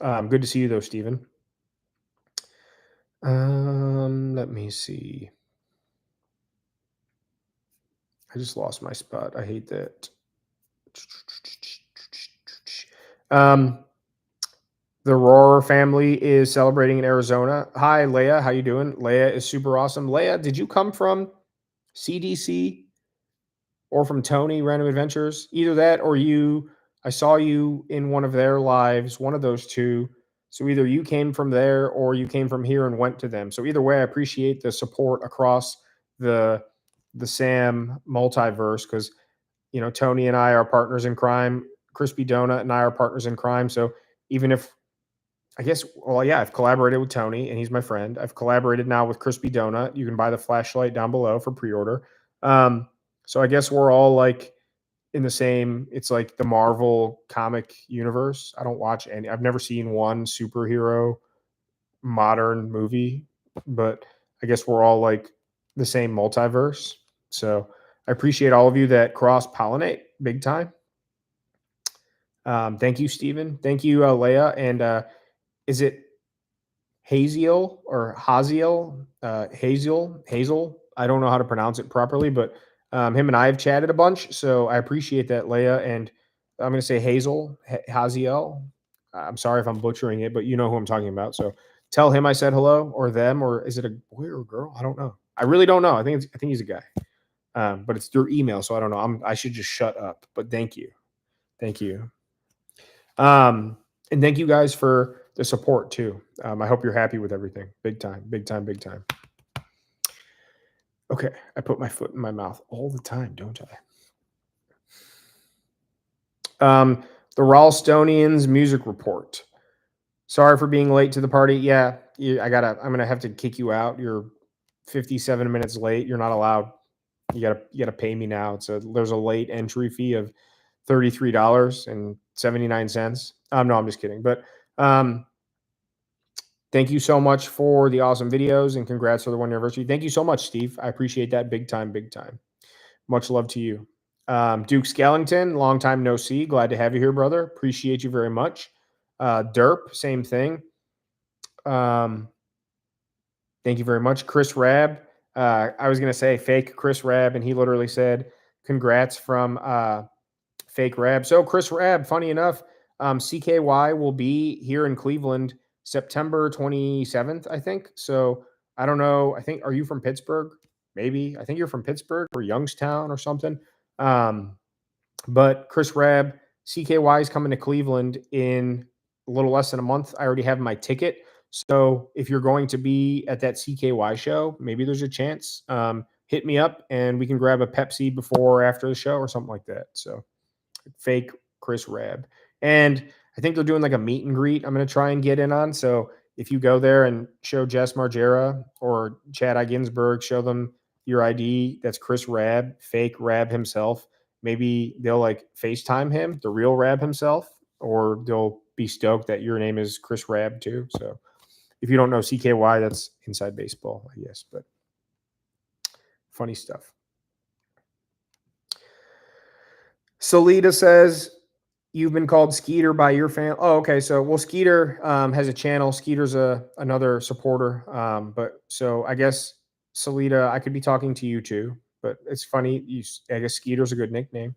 Good to see you though, Steven. Let me see. I just lost my spot. I hate that. The Rohrer family is celebrating in Arizona. Hi, Leia. How you doing? Leia is super awesome. Leia, did you come from CDC or from Tony Random Adventures? Either that or I saw you in one of their lives, one of those two. So either you came from there or you came from here and went to them. So either way, I appreciate the support across the Sam multiverse, because Tony and I are partners in crime. Crispy Donut and I are partners in crime. So even if I've collaborated with Tony and he's my friend. I've collaborated now with Crispy Donut. You can buy the flashlight down below for pre-order. So I guess we're all like in the same, it's like the Marvel comic universe. I don't watch any, I've never seen one superhero modern movie, but I guess we're all like the same multiverse. So I appreciate all of you that cross-pollinate big time. Thank you, Stephen. Thank you, Leia. And is it Haziel or Haziel? Hazel? I don't know how to pronounce it properly, but him and I have chatted a bunch, so I appreciate that, Leia. And I'm going to say Haziel. I'm sorry if I'm butchering it, but you know who I'm talking about. So tell him I said hello, or them, or is it a boy or a girl? I don't know. I really don't know. I think he's a guy, but it's through email, so I don't know. I should just shut up. But thank you. And thank you guys for the support too. I hope you're happy with everything. Big time. Okay, I put my foot in my mouth all the time, don't I? The Ralstonians music report. Sorry for being late to the party. Yeah, I'm gonna have to kick you out. You're 57 minutes late. You're not allowed. You gotta pay me now. There's a late entry fee of $33.79. No, I'm just kidding. But thank you so much for the awesome videos, and congrats for the 1 year anniversary. Thank you so much, Steve. I appreciate that big time. Much love to you. Duke Skellington, long time no see. Glad to have you here, brother. Appreciate you very much. Derp, same thing. Thank you very much. Chris Rab. I was going to say fake Chris Rab, and he literally said, congrats from fake Rab. So Chris Rab, funny enough, CKY will be here in Cleveland September 27th, I think. So I don't know. Are you from Pittsburgh? maybe. I think you're from Pittsburgh or Youngstown or something. But Chris Rabb, CKY is coming to Cleveland in a little less than a month. I already have my ticket. So if you're going to be at that CKY show, maybe there's a chance. Hit me up and we can grab a Pepsi before or after the show or something like that. So fake Chris Rabb. And I think they're doing like a meet and greet I'm going to try and get in on. So if you go there and show Jess Margera or Chad I. Ginsburg, show them your ID, that's Chris Rabb, fake Rabb himself. Maybe they'll like FaceTime him, the real Rabb himself, or they'll be stoked that your name is Chris Rabb too. So if you don't know CKY, that's inside baseball, I guess, but funny stuff. Salita says, you've been called Skeeter by your fan. Oh, okay. So, well, Skeeter has a channel. Skeeter's another supporter. But so I guess Salita, I could be talking to you too. But it's funny. I guess Skeeter's a good nickname.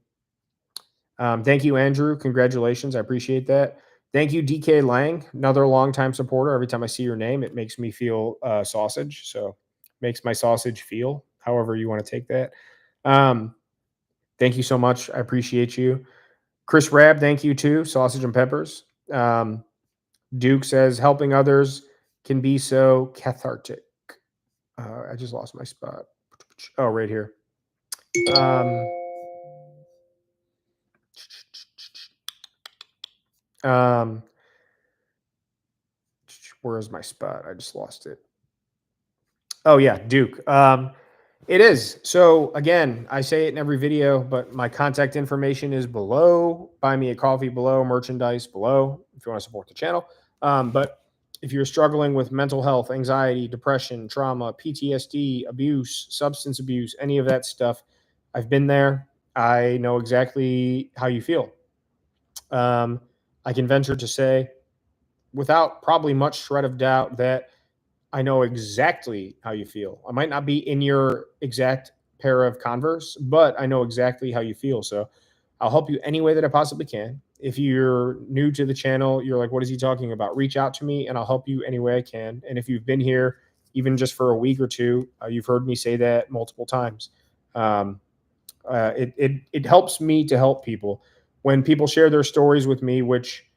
Thank you, Andrew. Congratulations. I appreciate that. Thank you, DK Lang, another longtime supporter. Every time I see your name, it makes me feel sausage. So makes my sausage feel, however you want to take that. Thank you so much. I appreciate you. Chris Rabb, thank you too. Sausage and peppers. Duke says helping others can be so cathartic. I just lost my spot. Oh, right here. Where is my spot? I just lost it. Oh yeah, Duke. It is. So again, I say it in every video, but my contact information is below. Buy me a coffee below, merchandise below if you want to support the channel. But if you're struggling with mental health, anxiety, depression, trauma, PTSD, abuse, substance abuse, any of that stuff, I've been there. I know exactly how you feel. I can venture to say, without probably much shred of doubt, that I know exactly how you feel. I might not be in your exact pair of Converse, but I know exactly how you feel. So I'll help you any way that I possibly can. If you're new to the channel, you're like, what is he talking about? Reach out to me and I'll help you any way I can. And if you've been here even just for a week or two, you've heard me say that multiple times. It helps me to help people. When people share their stories with me, which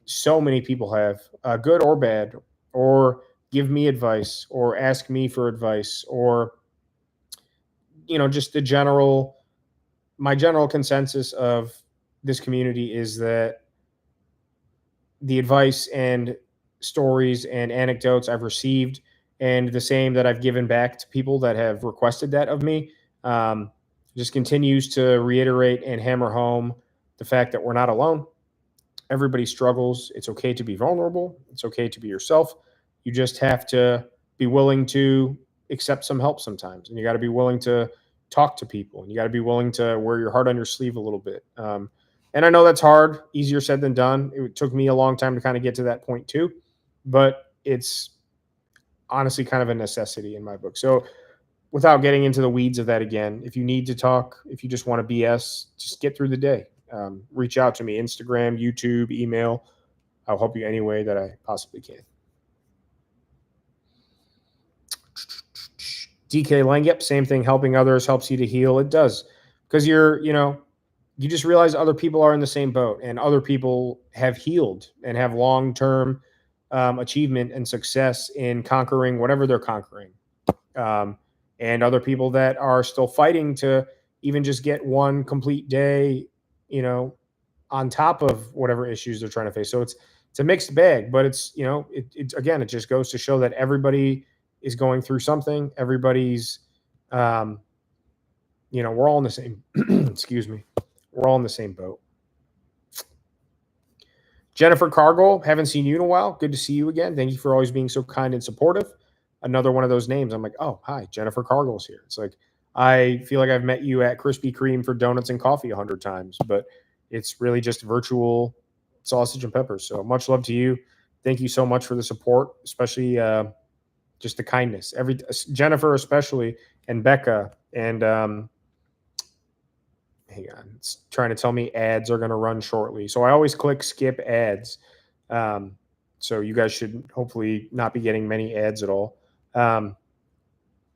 so many people have, good or bad, or give me advice or ask me for advice, or just my general consensus of this community is that the advice and stories and anecdotes I've received and the same that I've given back to people that have requested that of me, just continues to reiterate and hammer home the fact that we're not alone. Everybody struggles. It's okay to be vulnerable. It's okay to be yourself. You just have to be willing to accept some help sometimes. And you got to be willing to talk to people. And you got to be willing to wear your heart on your sleeve a little bit. And I know that's hard, easier said than done. It took me a long time to kind of get to that point too. But it's honestly kind of a necessity in my book. So without getting into the weeds of that again, if you need to talk, if you just want to BS, just get through the day. Reach out to me, Instagram, YouTube, email. I'll help you any way that I possibly can. DK Lang, yep, same thing. Helping others helps you to heal. It does. Because you just realize other people are in the same boat and other people have healed and have long-term achievement and success in conquering whatever they're conquering. And other people that are still fighting to even just get one complete day, on top of whatever issues they're trying to face. So it's a mixed bag, but it's, again, it just goes to show that everybody is going through something. Everybody's, we're all in the same, excuse me. We're all in the same boat. Jennifer Cargill, haven't seen you in a while. Good to see you again. Thank you for always being so kind and supportive. Another one of those names. I'm like, oh, hi, Jennifer Cargill's here. It's like, I feel like I've met you at Krispy Kreme for donuts and coffee 100 times, but it's really just virtual sausage and peppers. So much love to you. Thank you so much for the support, especially just the kindness. Jennifer especially, and Becca, and hang on, it's trying to tell me ads are going to run shortly. So I always click skip ads. So you guys should hopefully not be getting many ads at all.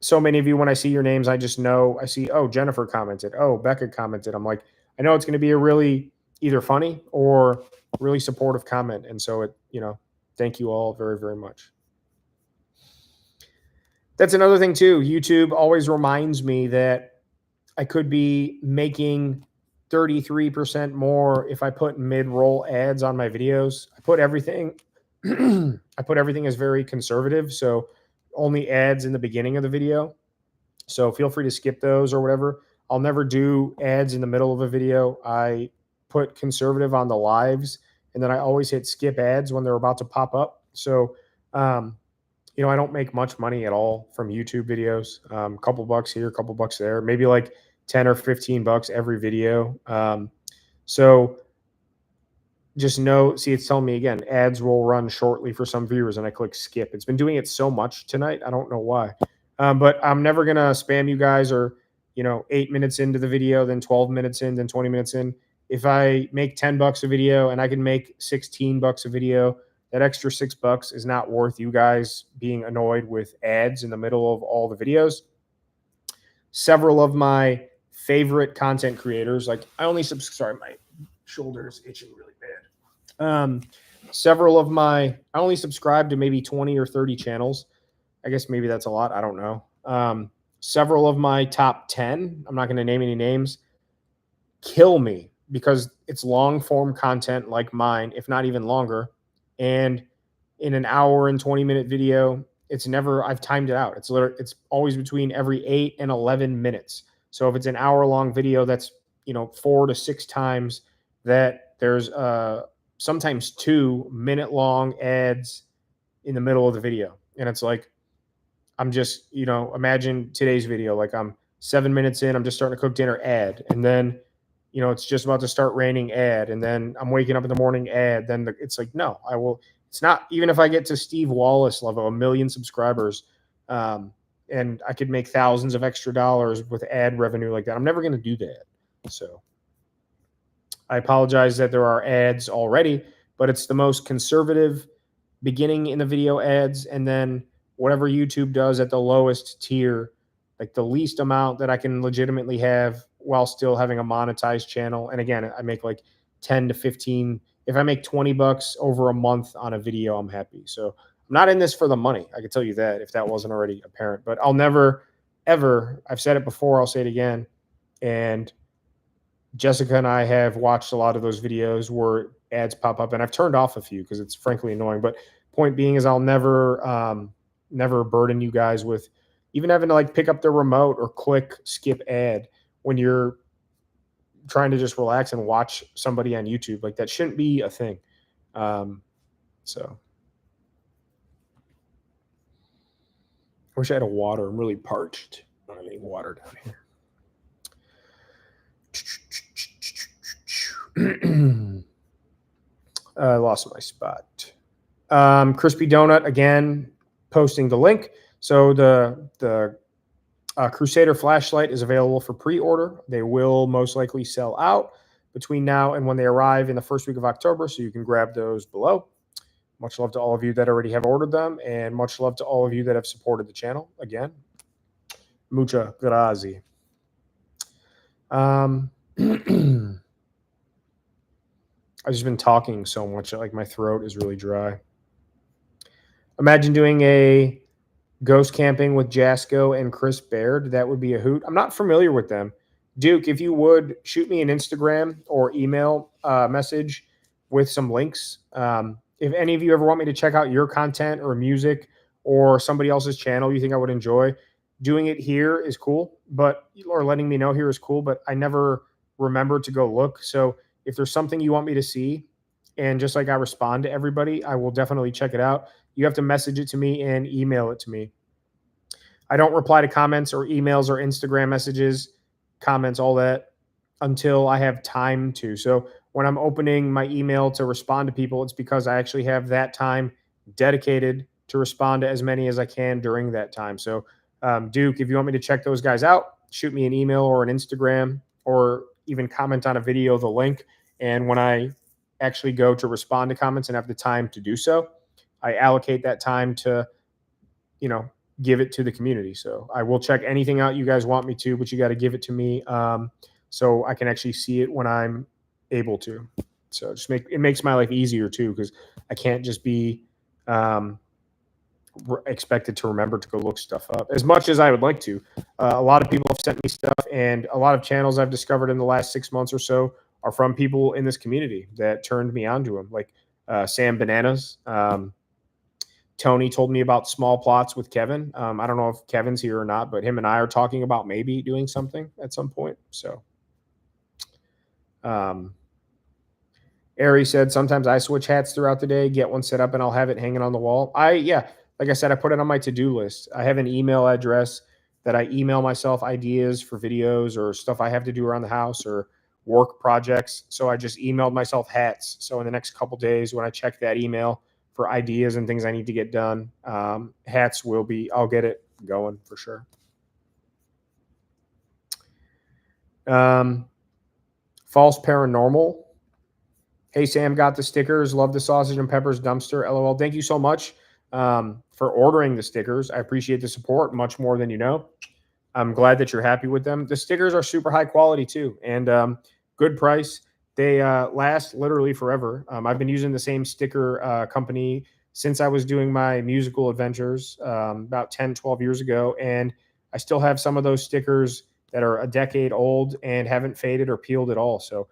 so many of you, when I see your names, I just know I see, oh, Jennifer commented, oh, Becca commented. I'm like, I know it's going to be a really either funny or really supportive comment. And so thank you all very, very much. That's another thing too. YouTube always reminds me that I could be making 33% more if I put mid-roll ads on my videos. I put everything as very conservative, so only ads in the beginning of the video. So feel free to skip those or whatever. I'll never do ads in the middle of a video. I put conservative on the lives, and then I always hit skip ads when they're about to pop up. So I don't make much money at all from YouTube videos. A couple bucks here, a couple bucks there, maybe like 10 or 15 bucks every video. So just know, see, it's telling me again, ads will run shortly for some viewers, and I click skip. It's been doing it so much tonight. I don't know why. But I'm never going to spam you guys or, 8 minutes into the video, then 12 minutes in, then 20 minutes in. If I make 10 bucks a video and I can make 16 bucks a video, that extra $6 is not worth you guys being annoyed with ads in the middle of all the videos. Several of my favorite content creators, like I only sorry, my shoulder is itching really bad. I only subscribe to maybe 20 or 30 channels. I guess maybe that's a lot. I don't know. Several of my top 10, I'm not going to name any names, kill me because it's long form content like mine, if not even longer. And in an hour and 20-minute video, I've timed it out. It's always between every 8 and 11 minutes. So if it's an hour long video, that's, 4 to 6 times that there's sometimes 2-minute long ads in the middle of the video. And it's like, I'm just, imagine today's video, like I'm 7 minutes in, I'm just starting to cook dinner, ad. And then, it's just about to start raining, ad. And then I'm waking up in the morning, ad. Then it's like, no, it's not, even if I get to Steve Wallace level, 1 million subscribers, and I could make thousands of extra dollars with ad revenue like that, I'm never going to do that. So I apologize that there are ads already, but it's the most conservative beginning in the video ads, and then whatever YouTube does at the lowest tier, like the least amount that I can legitimately have while still having a monetized channel. And again, I make like 10 to 15. If I make 20 bucks over a month on a video, I'm happy. So I'm not in this for the money. I can tell you that if that wasn't already apparent, but I'll never, ever, I've said it before, I'll say it again. And Jessica and I have watched a lot of those videos where ads pop up, and I've turned off a few because it's frankly annoying. But point being is I'll never burden you guys with even having to like pick up the remote or click skip ad when you're trying to just relax and watch somebody on YouTube. Like that shouldn't be a thing. So I wish I had a water. I'm really parched. I don't have any water down here. I lost my spot. Crispy Donut again posting the link. So the Crusader flashlight is available for pre-order. They will most likely sell out between now and when they arrive in the first week of October, so you can grab those below. Much love to all of you that already have ordered them, and much love to all of you that have supported the channel. Again, mucha grazie. I've just been talking so much, like my throat is really dry. Imagine doing a ghost camping with Jasco and Chris Baird. That would be a hoot. I'm not familiar with them. Duke, if you would, shoot me an Instagram or email message with some links. If any of you ever want me to check out your content or music or somebody else's channel you think I would enjoy, doing it here is cool, or letting me know here is cool, but I never remember to go look. So if there's something you want me to see, and just like I respond to everybody, I will definitely check it out. You have to message it to me and email it to me. I don't reply to comments or emails or Instagram messages, comments, all that, until I have time to. So when I'm opening my email to respond to people, it's because I actually have that time dedicated to respond to as many as I can during that time. So Duke, if you want me to check those guys out, shoot me an email or an Instagram, or even comment on a video, the link. And when I actually go to respond to comments and have the time to do so, I allocate that time to, give it to the community. So I will check anything out you guys want me to, but you got to give it to me so I can actually see it when I'm able to. So just makes my life easier too, because I can't just be um, expected to remember to go look stuff up as much as I would like to. A lot of people have sent me stuff, and a lot of channels I've discovered in the last 6 months or so are from people in this community that turned me on to them, like Sam Bananas. Tony told me about Small Plots with Kevin. I don't know if Kevin's here or not, but him and I are talking about maybe doing something at some point. So, Ari said, sometimes I switch hats throughout the day, get one set up, and I'll have it hanging on the wall. Like I said, I put it on my to-do list. I have an email address that I email myself ideas for videos or stuff I have to do around the house or work projects. So I just emailed myself hats. So in the next couple days, when I check that email for ideas and things I need to get done, hats I'll get it going for sure. False Paranormal. Hey, Sam, got the stickers. Love the sausage and peppers dumpster. LOL. Thank you so much for ordering the stickers. I appreciate the support much more than you know. I'm glad that you're happy with them. The stickers are super high quality too, and good price. They last literally forever. I've been using the same sticker company since I was doing my musical adventures about 10, 12 years ago, and I still have some of those stickers that are a decade old and haven't faded or peeled at all. So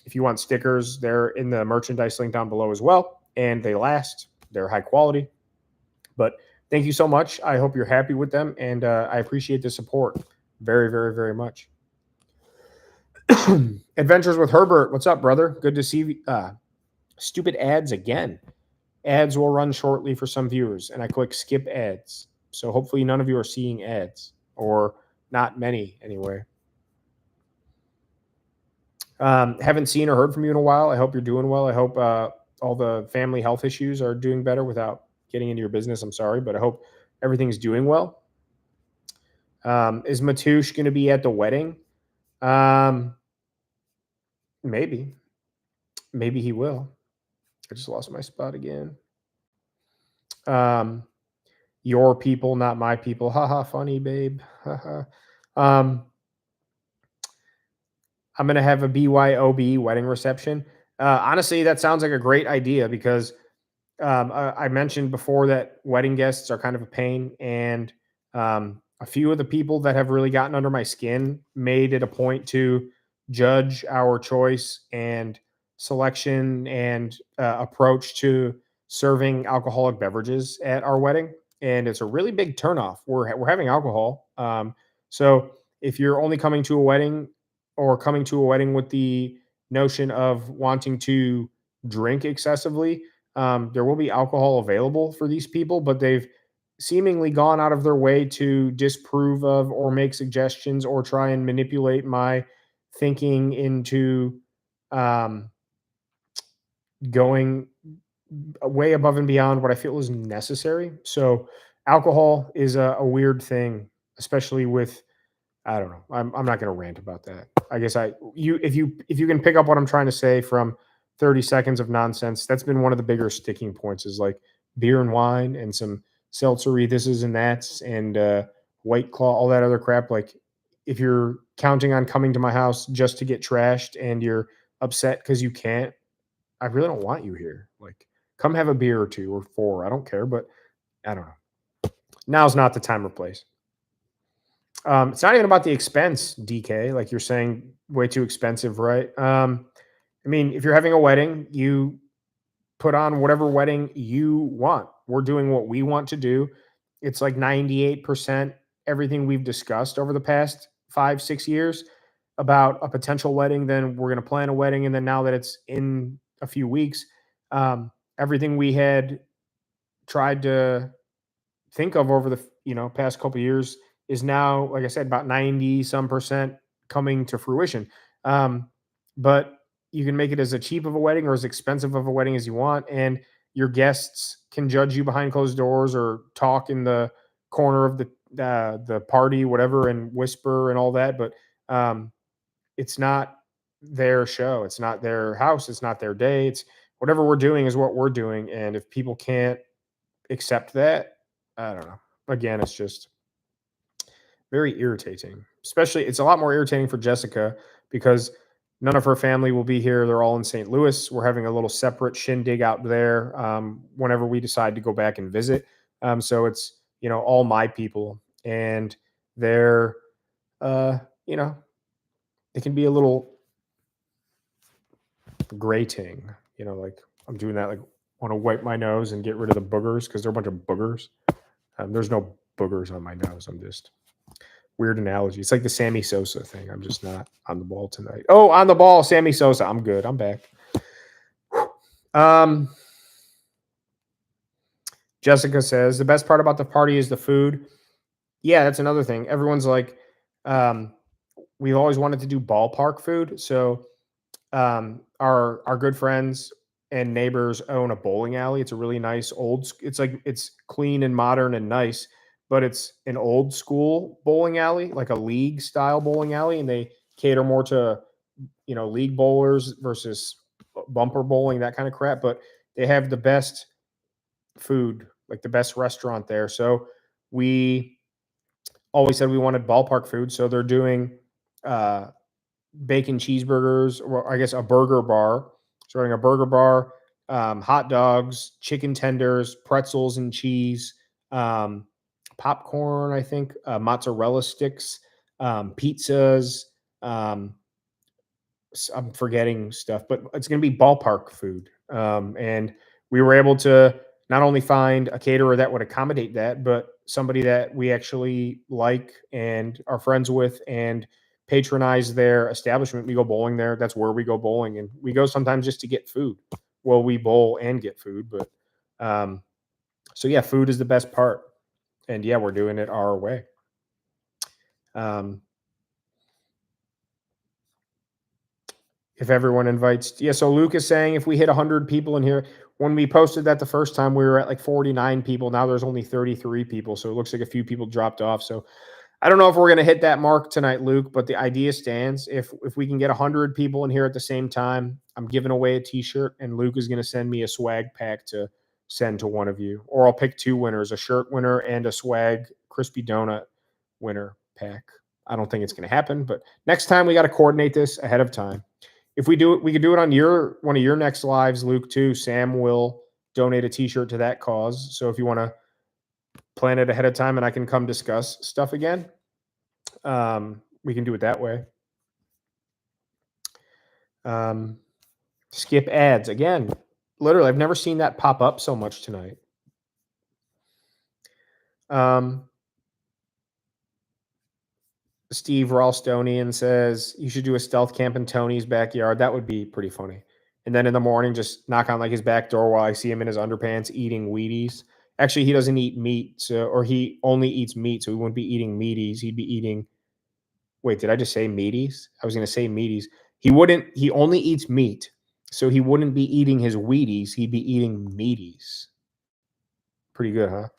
if you want stickers, they're in the merchandise link down below as well, and they last. They're high quality. But thank you so much. I hope you're happy with them, and I appreciate the support very, very, very much. Adventures with Herbert. What's up, brother? Good to see stupid ads again. Ads will run shortly for some viewers, and I click skip ads. So hopefully none of you are seeing ads, or not many anyway. Haven't seen or heard from you in a while. I hope you're doing well. I hope all the family health issues are doing better without getting into your business. I'm sorry, but I hope everything's doing well. Is Matoush going to be at the wedding? Maybe he will. I just lost my spot again. Your people, not my people. Haha, funny, babe. Haha. I'm going to have a BYOB wedding reception. Honestly, that sounds like a great idea because I mentioned before that wedding guests are kind of a pain. And a few of the people that have really gotten under my skin made it a point to judge our choice and selection and approach to serving alcoholic beverages at our wedding. And it's a really big turnoff. We're having alcohol. So if you're only coming to a wedding or coming to a wedding with the notion of wanting to drink excessively, there will be alcohol available for these people, but they've seemingly gone out of their way to disprove of or make suggestions or try and manipulate my thinking into going way above and beyond what I feel is necessary. So alcohol is a weird thing, especially with I don't know. I'm not going to rant about that. I guess if you can pick up what I'm trying to say from 30 seconds of nonsense, that's been one of the bigger sticking points is like beer and wine and some seltzery thises and that's and White Claw, all that other crap. Like if you're counting on coming to my house just to get trashed and you're upset because you can't, I really don't want you here. Like come have a beer or two or four. I don't care, but I don't know. Now's not the time or place. It's not even about the expense, DK. Like you're saying, way too expensive, right? I mean, if you're having a wedding, you put on whatever wedding you want. We're doing what we want to do. It's like 98% everything we've discussed over the past 5-6 years about a potential wedding. Then we're going to plan a wedding. And then now that it's in a few weeks, everything we had tried to think of over the past couple of years is now, like I said, about 90 some percent coming to fruition. But you can make it as a cheap of a wedding or as expensive of a wedding as you want. And your guests can judge you behind closed doors or talk in the corner of the party, whatever, and whisper and all that. But it's not their show. It's not their house. It's not their day. It's whatever we're doing is what we're doing. And if people can't accept that, I don't know. again, it's just very irritating. Especially, it's a lot more irritating for Jessica because none of her family will be here. They're all in St. Louis. We're having a little separate shindig out there whenever we decide to go back and visit. So it's, all my people, and they're, you know, it can be a little grating, like I'm doing that, like want to wipe my nose and get rid of the boogers because they're a bunch of boogers. There's no boogers on my nose. I'm just weird analogy. It's like the Sammy Sosa thing. I'm just not on the ball tonight. Oh, on the ball, Sammy Sosa. I'm good. I'm back. Jessica says the best part about the party is the food. Yeah, that's another thing. Everyone's like, we've always wanted to do ballpark food. So our good friends and neighbors own a bowling alley. It's a really nice it's clean and modern and nice, but it's an old school bowling alley, like a league style bowling alley, and they cater more to league bowlers versus bumper bowling, that kind of crap. But they have the best food, like the best restaurant there. So we always said we wanted ballpark food. So they're doing bacon cheeseburgers, or I guess a burger bar. Starting a burger bar, hot dogs, chicken tenders, pretzels and cheese, popcorn, I think, mozzarella sticks, pizzas. I'm forgetting stuff, but it's going to be ballpark food. And we were able to not only find a caterer that would accommodate that, but somebody that we actually like and are friends with and patronize their establishment. We go bowling there. That's where we go bowling. And we go sometimes just to get food. Well, we bowl and get food. But so, yeah, food is the best part. And yeah, we're doing it our way. If everyone invites, yeah. So Luke is saying if we hit 100 people in here, when we posted that the first time, we were at like 49 people. Now there's only 33 people. So it looks like a few people dropped off. So I don't know if we're going to hit that mark tonight, Luke, but the idea stands. If we can get 100 people in here at the same time, I'm giving away a t-shirt, and Luke is going to send me a swag pack to send to one of you. Or I'll pick two winners, a shirt winner and a swag crispy donut winner pack. I don't think it's going to happen, but next time we got to coordinate this ahead of time. If we do it, we could do it on one of your next lives, Luke, too. Sam will donate a t-shirt to that cause. So if you want to plan it ahead of time and I can come discuss stuff again, we can do it that way. Skip ads again. Literally, I've never seen that pop up so much tonight. Steve Ralstonian says you should do a stealth camp in Tony's backyard. That would be pretty funny. And then in the morning, just knock on like his back door while I see him in his underpants eating Wheaties. Actually, he doesn't eat meat, or he only eats meat, so he wouldn't be eating meaties. He'd be eating. Wait, did I just say meaties? I was going to say meaties. He wouldn't. He only eats meat, so he wouldn't be eating his Wheaties. He'd be eating meaties. Pretty good,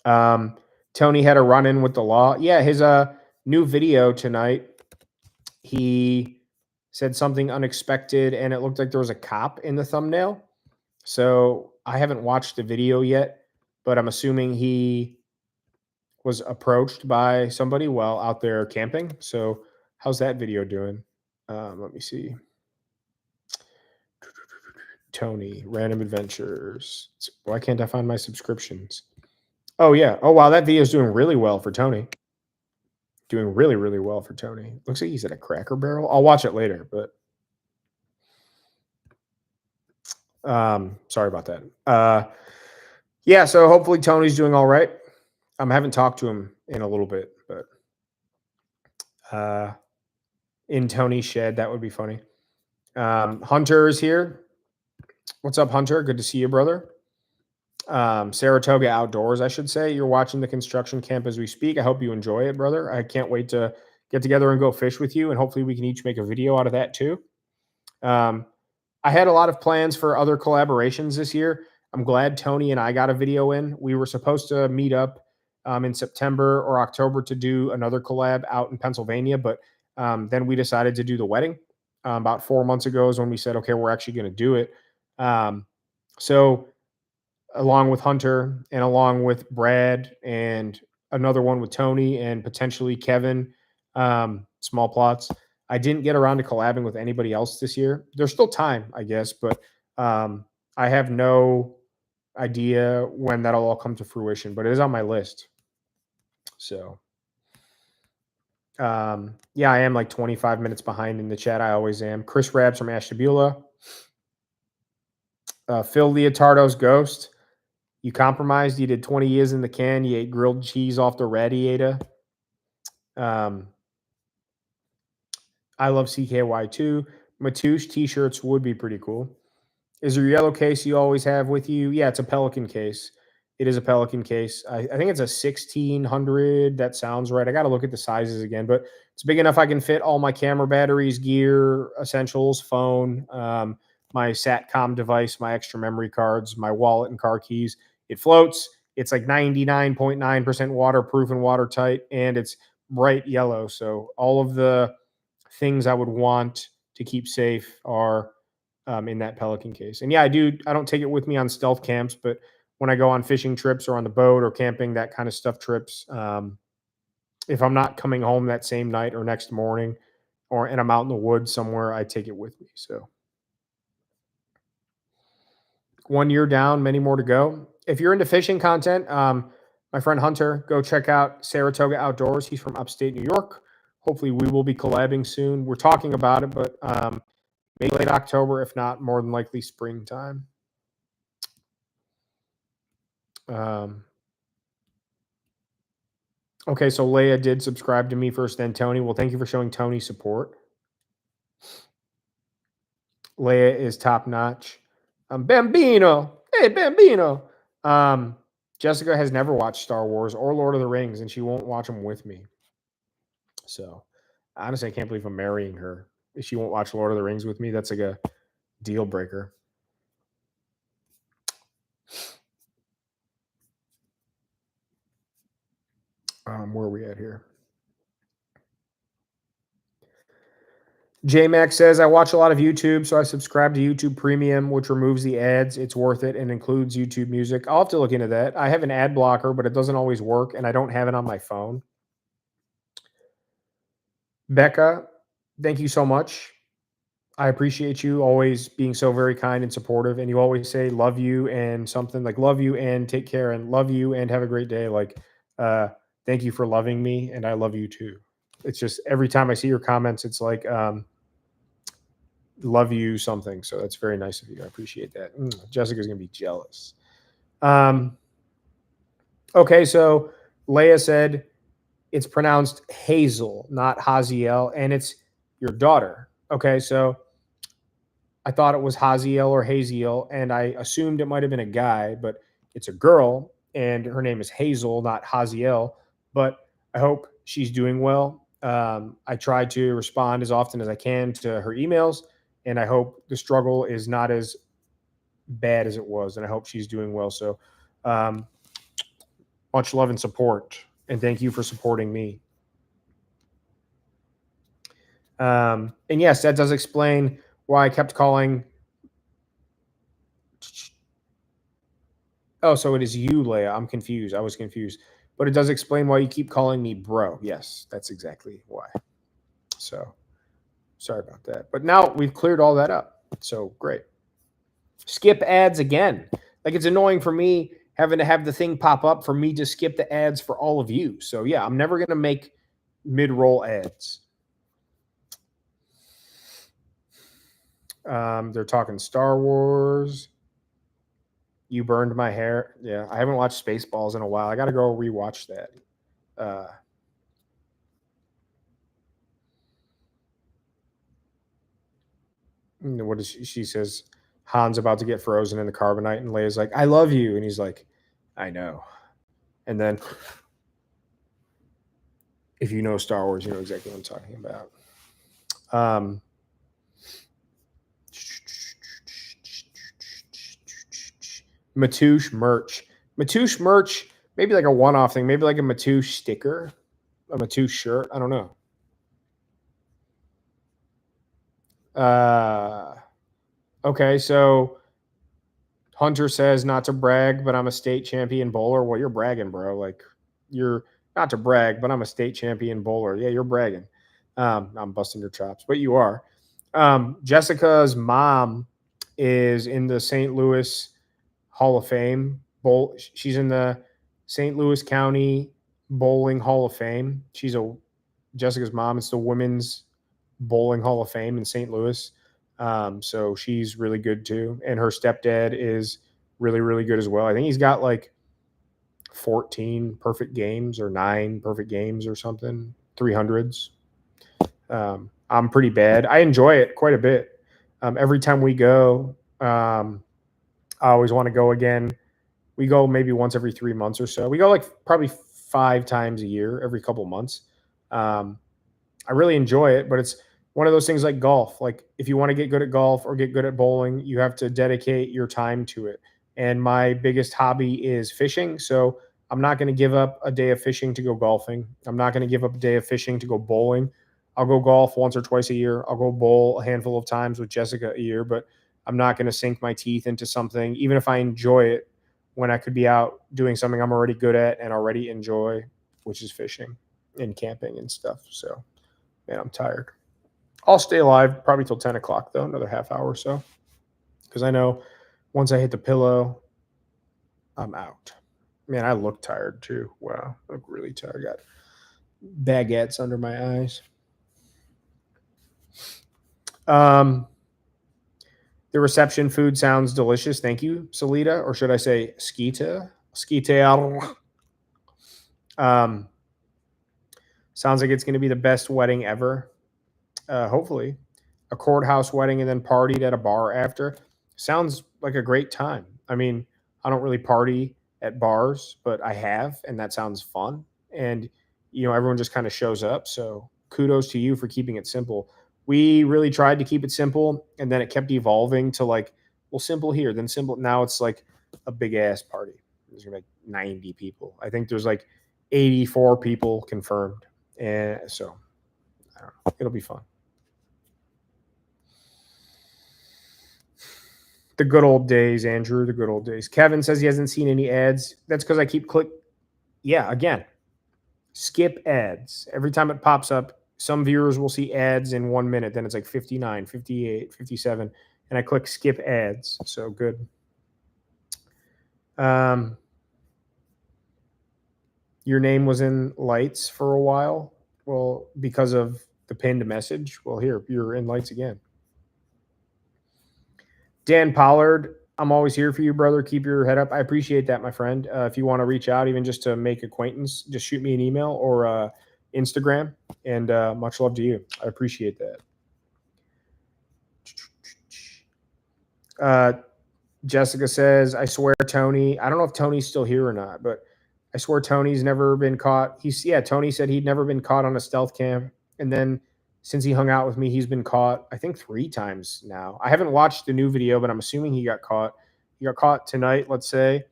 huh? Tony had a run-in with the law. Yeah, his new video tonight, he said something unexpected, and it looked like there was a cop in the thumbnail. So I haven't watched the video yet, but I'm assuming he was approached by somebody while out there camping. So how's that video doing? Let me see. Tony, Random Adventures. Why can't I find my subscriptions? Oh, yeah. Oh, wow. That video is doing really well for Tony. Doing really, really well for Tony. Looks like he's at a Cracker Barrel. I'll watch it later, but sorry about that. Yeah, so hopefully Tony's doing all right. I haven't talked to him in a little bit, but in Tony's shed, that would be funny. Hunter is here. What's up, Hunter? Good to see you, brother. Saratoga Outdoors, I should say. You're watching the construction camp as we speak. I hope you enjoy it, brother. I can't wait to get together and go fish with you, and hopefully we can each make a video out of that too. I had a lot of plans for other collaborations this year. I'm glad Tony and I got a video in. We were supposed to meet up in September or October to do another collab out in Pennsylvania, but then we decided to do the wedding. About 4 months ago is when we said, okay, we're actually going to do it. So along with Hunter and along with Brad and another one with Tony and potentially Kevin, small plots. I didn't get around to collabing with anybody else this year. There's still time, I guess, but I have no idea when that'll all come to fruition, but it is on my list. So, yeah, I am like 25 minutes behind in the chat. I always am. Chris Rabs from Ashtabula. Phil Leotardo's Ghost. You compromised. You did 20 years in the can. You ate grilled cheese off the radiator. I love CKY too. Matouche t-shirts would be pretty cool. Is there a yellow case you always have with you? Yeah, it's a Pelican case. It is a Pelican case. I think it's a 1600. That sounds right. I got to look at the sizes again, but it's big enough I can fit all my camera batteries, gear, essentials, phone, my SATCOM device, my extra memory cards, my wallet and car keys. It floats. It's like 99.9% waterproof and watertight, and it's bright yellow. So all of the things I would want to keep safe are in that Pelican case. And yeah, I don't take it with me on stealth camps, but when I go on fishing trips or on the boat or camping, that kind of stuff trips, if I'm not coming home that same night or next morning and I'm out in the woods somewhere, I take it with me. So 1 year down, many more to go. If you're into fishing content, my friend Hunter, go check out Saratoga Outdoors. He's from upstate New York. Hopefully we will be collabing soon. We're talking about it, but maybe late October, if not more than likely springtime. Okay, so Leia did subscribe to me first, then Tony. Well, thank you for showing Tony support. Leia is top notch. Bambino. Hey, Bambino. Jessica has never watched Star Wars or Lord of the Rings, and she won't watch them with me. So, honestly, I can't believe I'm marrying her. If she won't watch Lord of the Rings with me, that's like a deal breaker. Where are we at here? JMax says, I watch a lot of YouTube, so I subscribe to YouTube Premium, which removes the ads. It's worth it and includes YouTube Music. I'll have to look into that. I have an ad blocker, but it doesn't always work, and I don't have it on my phone. Becca, thank you so much. I appreciate you always being so very kind and supportive, and you always say love you and something like love you and take care and love you and have a great day. Like, thank you for loving me, and I love you too. It's just every time I see your comments, it's like, love you something. So that's very nice of you. I appreciate that. Jessica's going to be jealous. Okay, so Leia said it's pronounced Hazel, not Haziel, and it's your daughter. Okay, so I thought it was Haziel or Haziel, and I assumed it might have been a guy, but it's a girl, and her name is Hazel, not Haziel. But I hope she's doing well. I try to respond as often as I can to her emails, and I hope the struggle is not as bad as it was, and I hope she's doing well. So much love and support, and thank you for supporting me. And yes, that does explain why I kept calling. Oh, so it is you, Leia. I'm confused. I was confused. But it does explain why you keep calling me bro. Yes, that's exactly why. So sorry about that. But now we've cleared all that up. So great. Skip ads again. Like, it's annoying for me having to have the thing pop up for me to skip the ads for all of you. So yeah, I'm never going to make mid-roll ads. They're talking Star Wars. You burned my hair. Yeah, I haven't watched Spaceballs in a while. I got to go rewatch that. What is she says? Han's about to get frozen in the carbonite, and Leia's like, "I love you," and he's like, "I know." And then, if you know Star Wars, you know exactly what I'm talking about. Matouche merch. Matouche merch, maybe like a one-off thing, maybe like a Matouche sticker, a Matouche shirt. I don't know. Okay, so Hunter says, not to brag, but I'm a state champion bowler. Well, you're bragging, bro. Like, you're not to brag, but I'm a state champion bowler. Yeah, you're bragging. I'm busting your chops, but you are. Jessica's mom is in the St. Louis Hall of Fame. She's in the St. Louis County Bowling Hall of Fame. Jessica's mom. It's the Women's Bowling Hall of Fame in St. Louis. So she's really good too. And her stepdad is really, really good as well. I think he's got like 14 perfect games or 9 perfect games or something, 300s. I'm pretty bad. I enjoy it quite a bit. Every time we go, I always want to go again. We go maybe once every 3 months or so. We go like probably 5 times a year, every couple months. I really enjoy it, but it's one of those things like golf. Like if you want to get good at golf or get good at bowling, you have to dedicate your time to it. And my biggest hobby is fishing. So I'm not going to give up a day of fishing to go golfing. I'm not going to give up a day of fishing to go bowling. I'll go golf once or twice a year. I'll go bowl a handful of times with Jessica a year, but I'm not going to sink my teeth into something, even if I enjoy it, when I could be out doing something I'm already good at and already enjoy, which is fishing and camping and stuff. So, man, I'm tired. I'll stay alive probably till 10 o'clock, though, another half hour or so. Because I know once I hit the pillow, I'm out. Man, I look tired too. Wow, I look really tired. I got baguettes under my eyes. The reception food sounds delicious. Thank you, Salita. Or should I say Skeeta? Skeeta. Sounds like it's going to be the best wedding ever. Hopefully. A courthouse wedding and then partied at a bar after. Sounds like a great time. I mean, I don't really party at bars, but I have, and that sounds fun. And, everyone just kind of shows up. So kudos to you for keeping it simple. We really tried to keep it simple, and then it kept evolving to like, well, simple here, then simple. Now it's like a big ass party. There's like 90 people. I think there's like 84 people confirmed. And so I don't know. It'll be fun. The good old days, Andrew. The good old days. Kevin says he hasn't seen any ads. That's because I keep Yeah, again, skip ads. Every time it pops up, some viewers will see ads in 1 minute. Then it's like 59, 58, 57. And I click skip ads. So good. Your name was in lights for a while. Well, because of the pinned message. Well, here, you're in lights again. Dan Pollard, I'm always here for you, brother. Keep your head up. I appreciate that, my friend. If you want to reach out, even just to make acquaintance, just shoot me an email or Instagram. And much love to you. I appreciate that. Jessica says, I swear, Tony. I don't know if Tony's still here or not, but I swear Tony's never been caught. Tony said he'd never been caught on a stealth cam. And then since he hung out with me, he's been caught, I think 3 times now. I haven't watched the new video, but I'm assuming he got caught. He got caught tonight, let's say.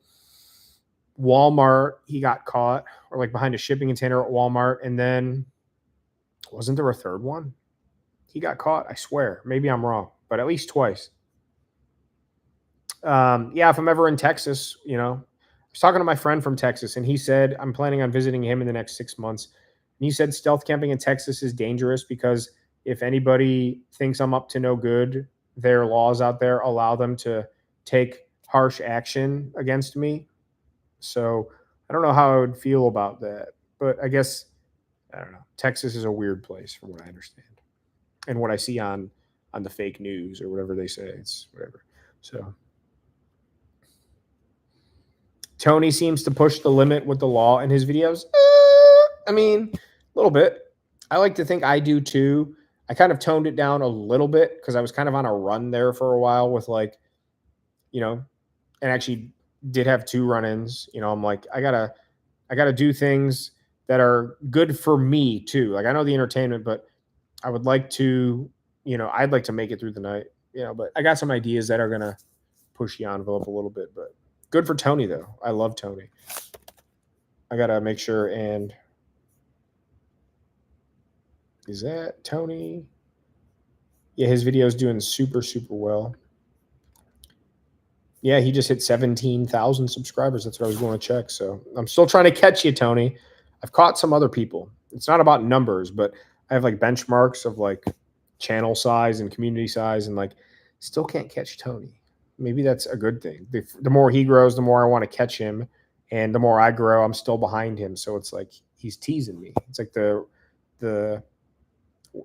Walmart, he got caught, or like behind a shipping container at Walmart. And then wasn't there a third one? He got caught, I swear. Maybe I'm wrong, but at least twice. If I'm ever in Texas, I was talking to my friend from Texas, and he said, I'm planning on visiting him in the next 6 months. And he said stealth camping in Texas is dangerous because if anybody thinks I'm up to no good, their laws out there allow them to take harsh action against me. So I don't know how I would feel about that, but I guess, I don't know. Texas is a weird place from what I understand and what I see on the fake news or whatever they say. It's whatever. So Tony seems to push the limit with the law in his videos. I mean, a little bit. I like to think I do too. I kind of toned it down a little bit because I was kind of on a run there for a while with and actually did have 2 run-ins. I'm like, I gotta do things that are good for me too. Like I know the entertainment, but I would like to, I'd like to make it through the night, but I got some ideas that are gonna push the envelope a little bit, but good for Tony, though. I love Tony. I got to make sure. And is that Tony? Yeah, his video is doing super, super well. Yeah, he just hit 17,000 subscribers. That's what I was going to check. So I'm still trying to catch you, Tony. I've caught some other people. It's not about numbers, but I have like benchmarks of like channel size and community size, and like still can't catch Tony. Maybe that's a good thing. The more he grows, the more I want to catch him, and the more I grow, I'm still behind him. So it's like he's teasing me. It's like the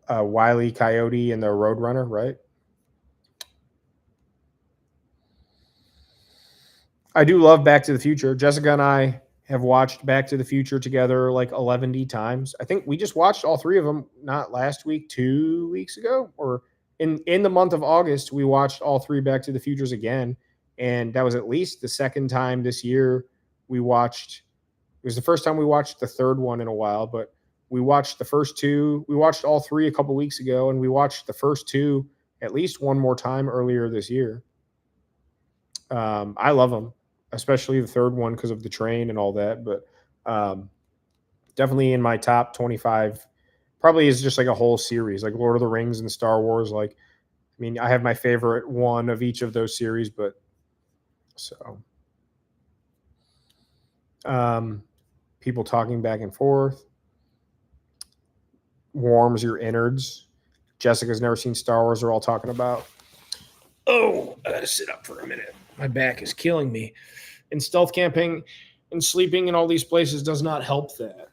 Wile E. Coyote and the Roadrunner, right? I do love Back to the Future. Jessica and I have watched Back to the Future together like 11 times. I think we just watched all three of them not last week, 2 weeks ago, or in the month of August. We watched all three Back to the Futures again, and that was at least the second time this year we watched. It was the first time we watched the third one in a while, but we watched the first two. We watched all three a couple weeks ago, and we watched the first two at least one more time earlier this year. I love them, especially the third one because of the train and all that. But definitely in my top 25, probably is just like a whole series, like Lord of the Rings and Star Wars. Like, I mean, I have my favorite one of each of those series, but so people talking back and forth warms your innards. Jessica's never seen Star Wars. They're all talking about. Oh, I gotta sit up for a minute. My back is killing me. And stealth camping and sleeping in all these places does not help that.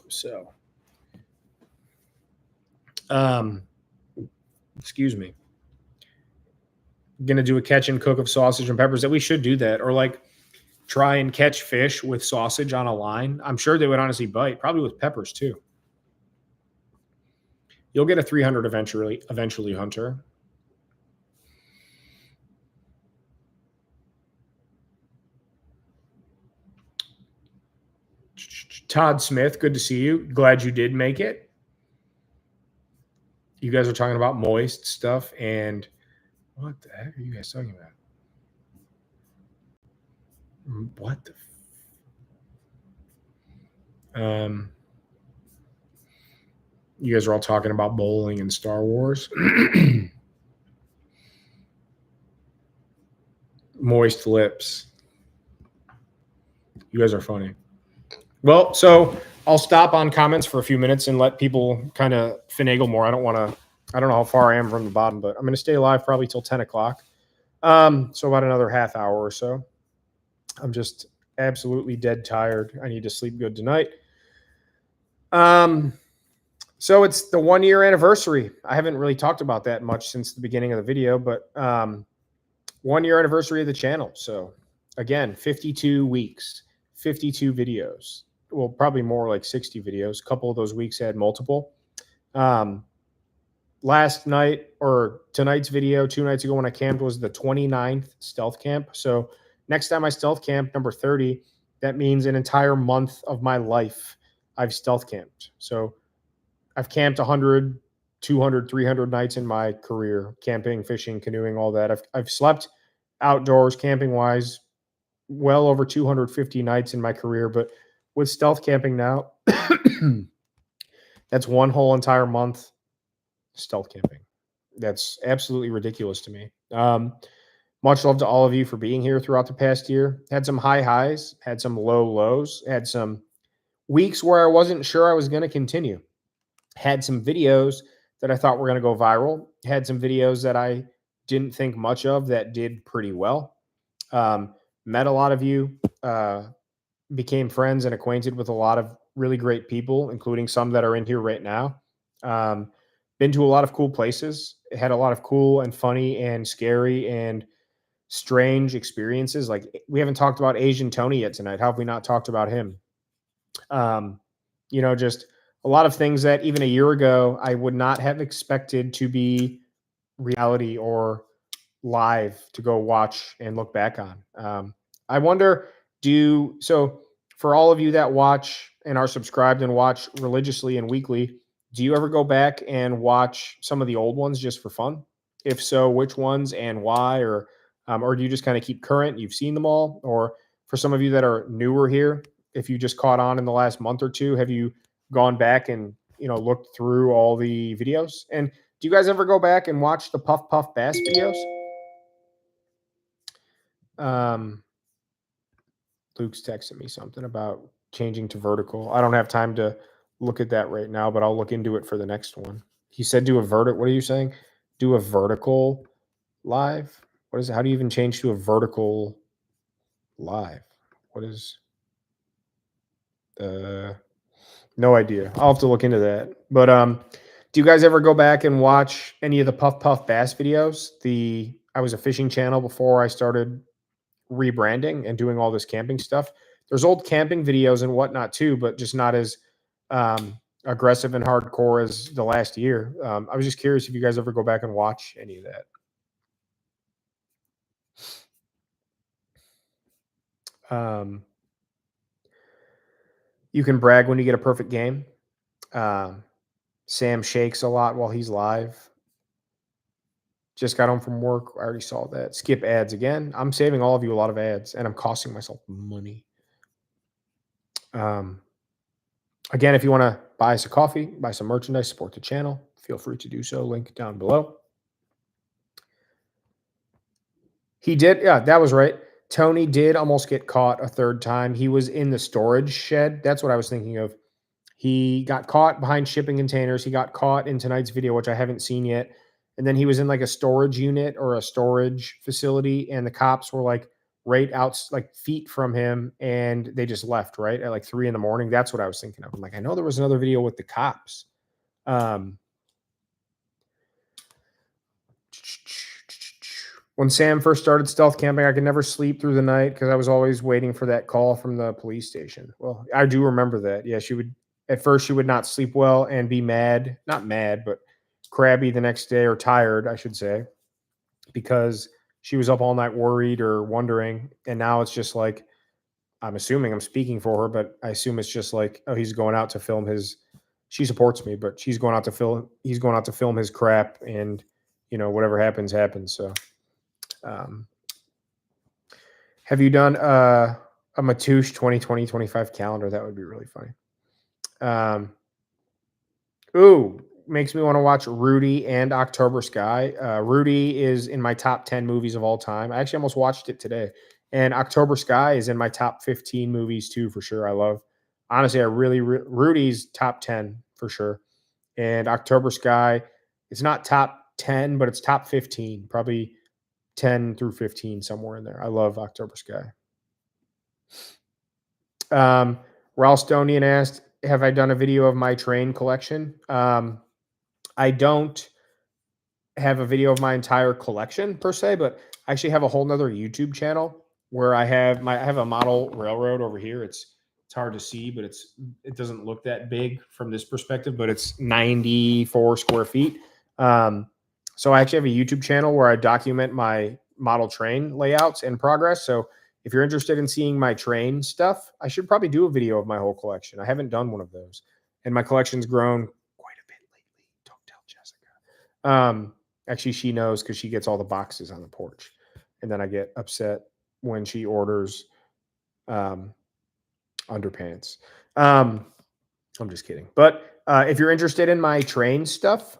So, excuse me. I'm gonna do a catch and cook of sausage and peppers. That we should do that, or like try and catch fish with sausage on a line. I'm sure they would honestly bite, probably with peppers too. You'll get a 300 eventually, Hunter. Todd Smith, good to see you. Glad you did make it. You guys are talking about moist stuff, and what the heck are you guys talking about? What the? You guys are all talking about bowling and Star Wars. Moist lips. You guys are funny. Well, so I'll stop on comments for a few minutes and let people kind of finagle more. I don't know how far I am from the bottom, but I'm going to stay live probably till 10 o'clock. So about another half hour or so. I'm just absolutely dead tired. I need to sleep good tonight. So it's the 1 year anniversary. I haven't really talked about that much since the beginning of the video, but 1 year anniversary of the channel. So again, 52 weeks, 52 videos. Well, probably more like 60 videos. A couple of those weeks had multiple. Last night or tonight's video, 2 nights ago when I camped, was the 29th stealth camp. So next time I stealth camp, number 30, that means an entire month of my life I've stealth camped. So I've camped 100, 200, 300 nights in my career, camping, fishing, canoeing, all that. I've slept outdoors camping wise well over 250 nights in my career, but with stealth camping now, that's one whole entire month stealth camping. That's absolutely ridiculous to me. Much love to all of you for being here throughout the past year. Had some high highs, had some low lows, had some weeks where I wasn't sure I was going to continue. Had some videos that I thought were going to go viral. Had some videos that I didn't think much of that did pretty well. Met a lot of you, became friends and acquainted with a lot of really great people, including some that are in here right now. Been to a lot of cool places. Had a lot of cool and funny and scary and strange experiences. Like, we haven't talked about Asian Tony yet tonight. How have we not talked about him? Just a lot of things that even a year ago I would not have expected to be reality or live to go watch and look back on. I wonder, for all of you that watch and are subscribed and watch religiously and weekly, do you ever go back and watch some of the old ones just for fun? If so, which ones and why? Or do you just kind of keep current? You've seen them all? Or for some of you that are newer here, if you just caught on in the last month or two, have you gone back and looked through all the videos? And do you guys ever go back and watch the Puff Puff Bass videos? Luke's texting me something about changing to vertical. I don't have time to look at that right now, but I'll look into it for the next one. He said do a vertical. What are you saying? Do a vertical live? What is it? How do you even change to a vertical live? What is no idea. I'll have to look into that. But do you guys ever go back and watch any of the Puff Puff Bass videos? I was a fishing channel before I started rebranding and doing all this camping stuff. There's old camping videos and whatnot too, but just not as aggressive and hardcore as the last year. I was just curious if you guys ever go back and watch any of that. You can brag when you get a perfect game. Sam shakes a lot while he's live. Just got home from work. I already saw that. Skip ads again. I'm saving all of you a lot of ads, and I'm costing myself money. Again, if you want to buy us a coffee, buy some merchandise, support the channel, feel free to do so. Link down below. He did. Yeah, that was right. Tony did almost get caught a third time. He was in the storage shed. That's what I was thinking of. He got caught behind shipping containers. He got caught in tonight's video, which I haven't seen yet. And then he was in like a storage unit or a storage facility, and the cops were like right out, like feet from him, and they just left right at like 3 a.m. That's what I was thinking of. I'm like, I know there was another video with the cops. When Sam first started stealth camping, I could never sleep through the night because I was always waiting for that call from the police station. Well, I do remember that. Yeah, at first she would not sleep well and be mad, not mad, but crabby the next day, or tired, I should say, because she was up all night worried or wondering. And now it's just like, I'm assuming, I'm speaking for her, but I assume it's just like, oh, he's going out to film she supports me, but he's going out to film his crap, and whatever happens. So have you done a Matouche 2020-25 calendar? That would be really funny. Makes me want to watch Rudy and October Sky. Rudy is in my top 10 movies of all time. I actually almost watched it today. And October Sky is in my top 15 movies too, for sure. Honestly, Rudy's top 10 for sure. And October Sky, it's not top 10, but it's top 15, probably 10 through 15, somewhere in there. I love October Sky. Ralstonian asked, have I done a video of my train collection? I don't have a video of my entire collection per se, but I actually have a whole nother YouTube channel where I have a model railroad over here. It's hard to see, but it doesn't look that big from this perspective, but it's 94 square feet. So I actually have a YouTube channel where I document my model train layouts and progress. So if you're interested in seeing my train stuff, I should probably do a video of my whole collection. I haven't done one of those, and my collection's grown quite a bit lately. Don't tell Jessica. Actually, she knows because she gets all the boxes on the porch, and then I get upset when she orders underpants. I'm just kidding. But if you're interested in my train stuff,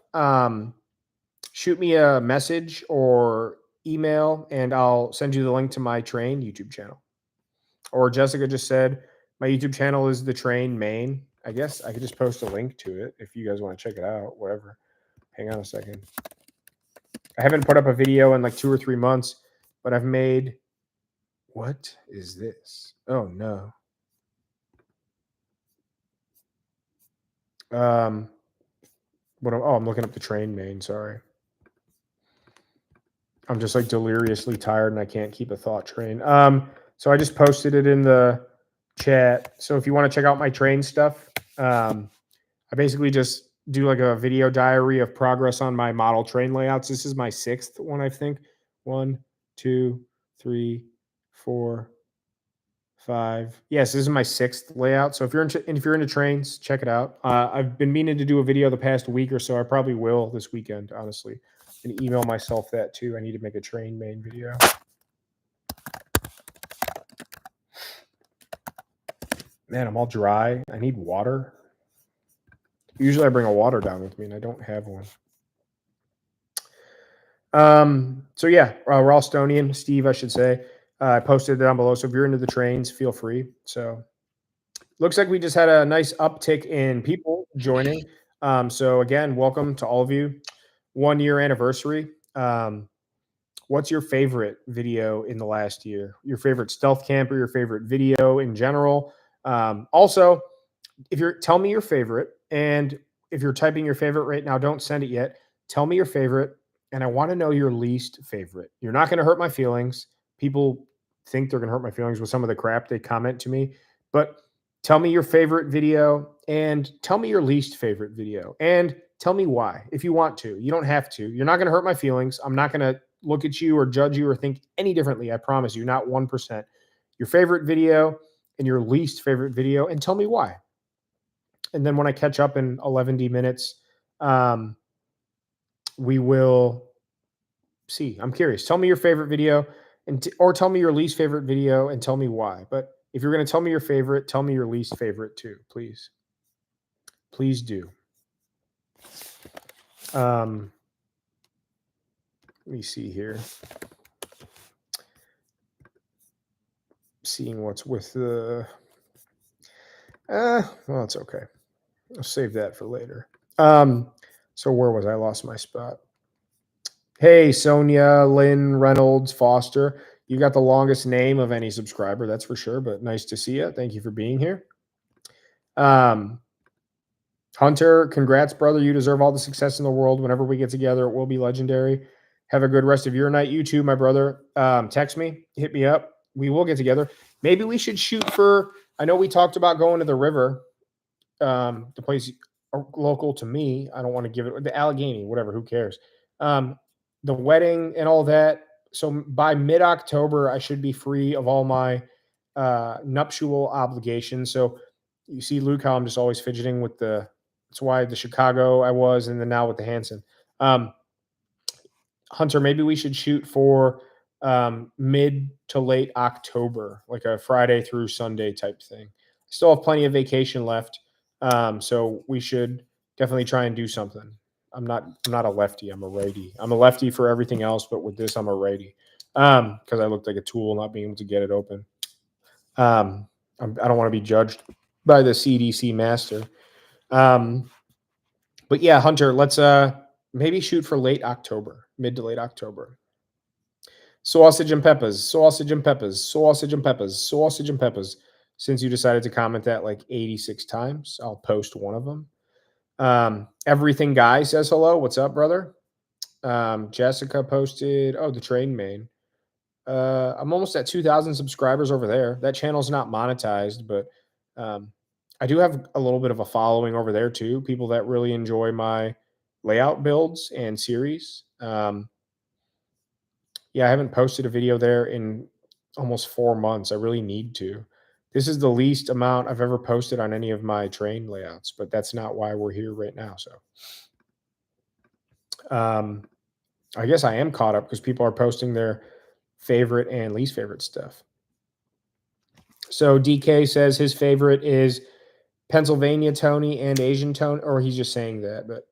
shoot me a message or email, and I'll send you the link to my train YouTube channel. Or Jessica just said my YouTube channel is the Train Main. I guess I could just post a link to it if you guys want to check it out. Whatever. Hang on a second. I haven't put up a video in like 2 or 3 months, but I've made. What is this? Oh no. I'm looking up the Train Main. Sorry. I'm just like deliriously tired and I can't keep a thought train. So I just posted it in the chat. So if you want to check out my train stuff, I basically just do like a video diary of progress on my model train layouts. This is my 6th one, I think. 1, 2, 3, 4, 5. Yes, this is my 6th layout. So if you're into trains, check it out. I've been meaning to do a video the past week or so. I probably will this weekend, honestly. And email myself that too. I need to make a Train Main video. Man, I'm all dry. I need water. Usually I bring a water down with me, and I don't have one. So yeah, Ralstonian, Steve, I should say. I posted it down below. So if you're into the trains, feel free. So looks like we just had a nice uptick in people joining. So again, welcome to all of you. 1 year anniversary. What's your favorite video in the last year? Your favorite stealth camper, your favorite video in general. Also, tell me your favorite, and if you're typing your favorite right now, don't send it yet. Tell me your favorite, and I want to know your least favorite. You're not going to hurt my feelings. People think they're going to hurt my feelings with some of the crap they comment to me, but tell me your favorite video and tell me your least favorite video and tell me why if you want to. You don't have to. You're not going to hurt my feelings. I'm not going to look at you or judge you or think any differently. I promise you, not 1%. Your favorite video and your least favorite video, and tell me why. And then when I catch up in 11 minutes, we will see. I'm curious. Tell me your favorite video or tell me your least favorite video and tell me why. But if you're going to tell me your favorite, tell me your least favorite too, please. Please do. Let me see here. Seeing what's with the... well, it's okay. I'll save that for later. So where was I? Lost my spot. Hey, Sonia, Lynn, Reynolds, Foster. You got the longest name of any subscriber, that's for sure, but nice to see you. Thank you for being here. Hunter, congrats, brother. You deserve all the success in the world. Whenever we get together, it will be legendary. Have a good rest of your night. You too, my brother. Text me, hit me up. We will get together. Maybe we should shoot for, I know we talked about going to the river, the place local to me. I don't want to give it, the Allegheny, whatever, who cares? The wedding and all that. So by mid-October, I should be free of all my nuptial obligations. So you see, Luke, how I'm just always fidgeting with that's why the Chicago I was, and then now with the Hanson. Hunter, maybe we should shoot for mid to late October, like a Friday through Sunday type thing. I still have plenty of vacation left. So we should definitely try and do something. I'm not a lefty. I'm a righty. I'm a lefty for everything else, but with this, I'm a righty. Because I looked like a tool not being able to get it open. I don't want to be judged by the CDC master. But yeah, Hunter, let's maybe shoot for late October, mid to late October. Sausage and peppers, sausage and peppers, sausage and peppers, sausage and peppers. Since you decided to comment that like 86 times, I'll post one of them. Everything Guy says hello. What's up, brother? Jessica posted, the train main. I'm almost at 2,000 subscribers over there. That channel's not monetized, but I do have a little bit of a following over there too. People that really enjoy my layout builds and series. Yeah, I haven't posted a video there in almost 4 months. I really need to. This is the least amount I've ever posted on any of my train layouts, but that's not why we're here right now. So I guess I am caught up because people are posting their favorite and least favorite stuff. So DK says his favorite is Pennsylvania Tony and Asian Tony, or he's just saying that, but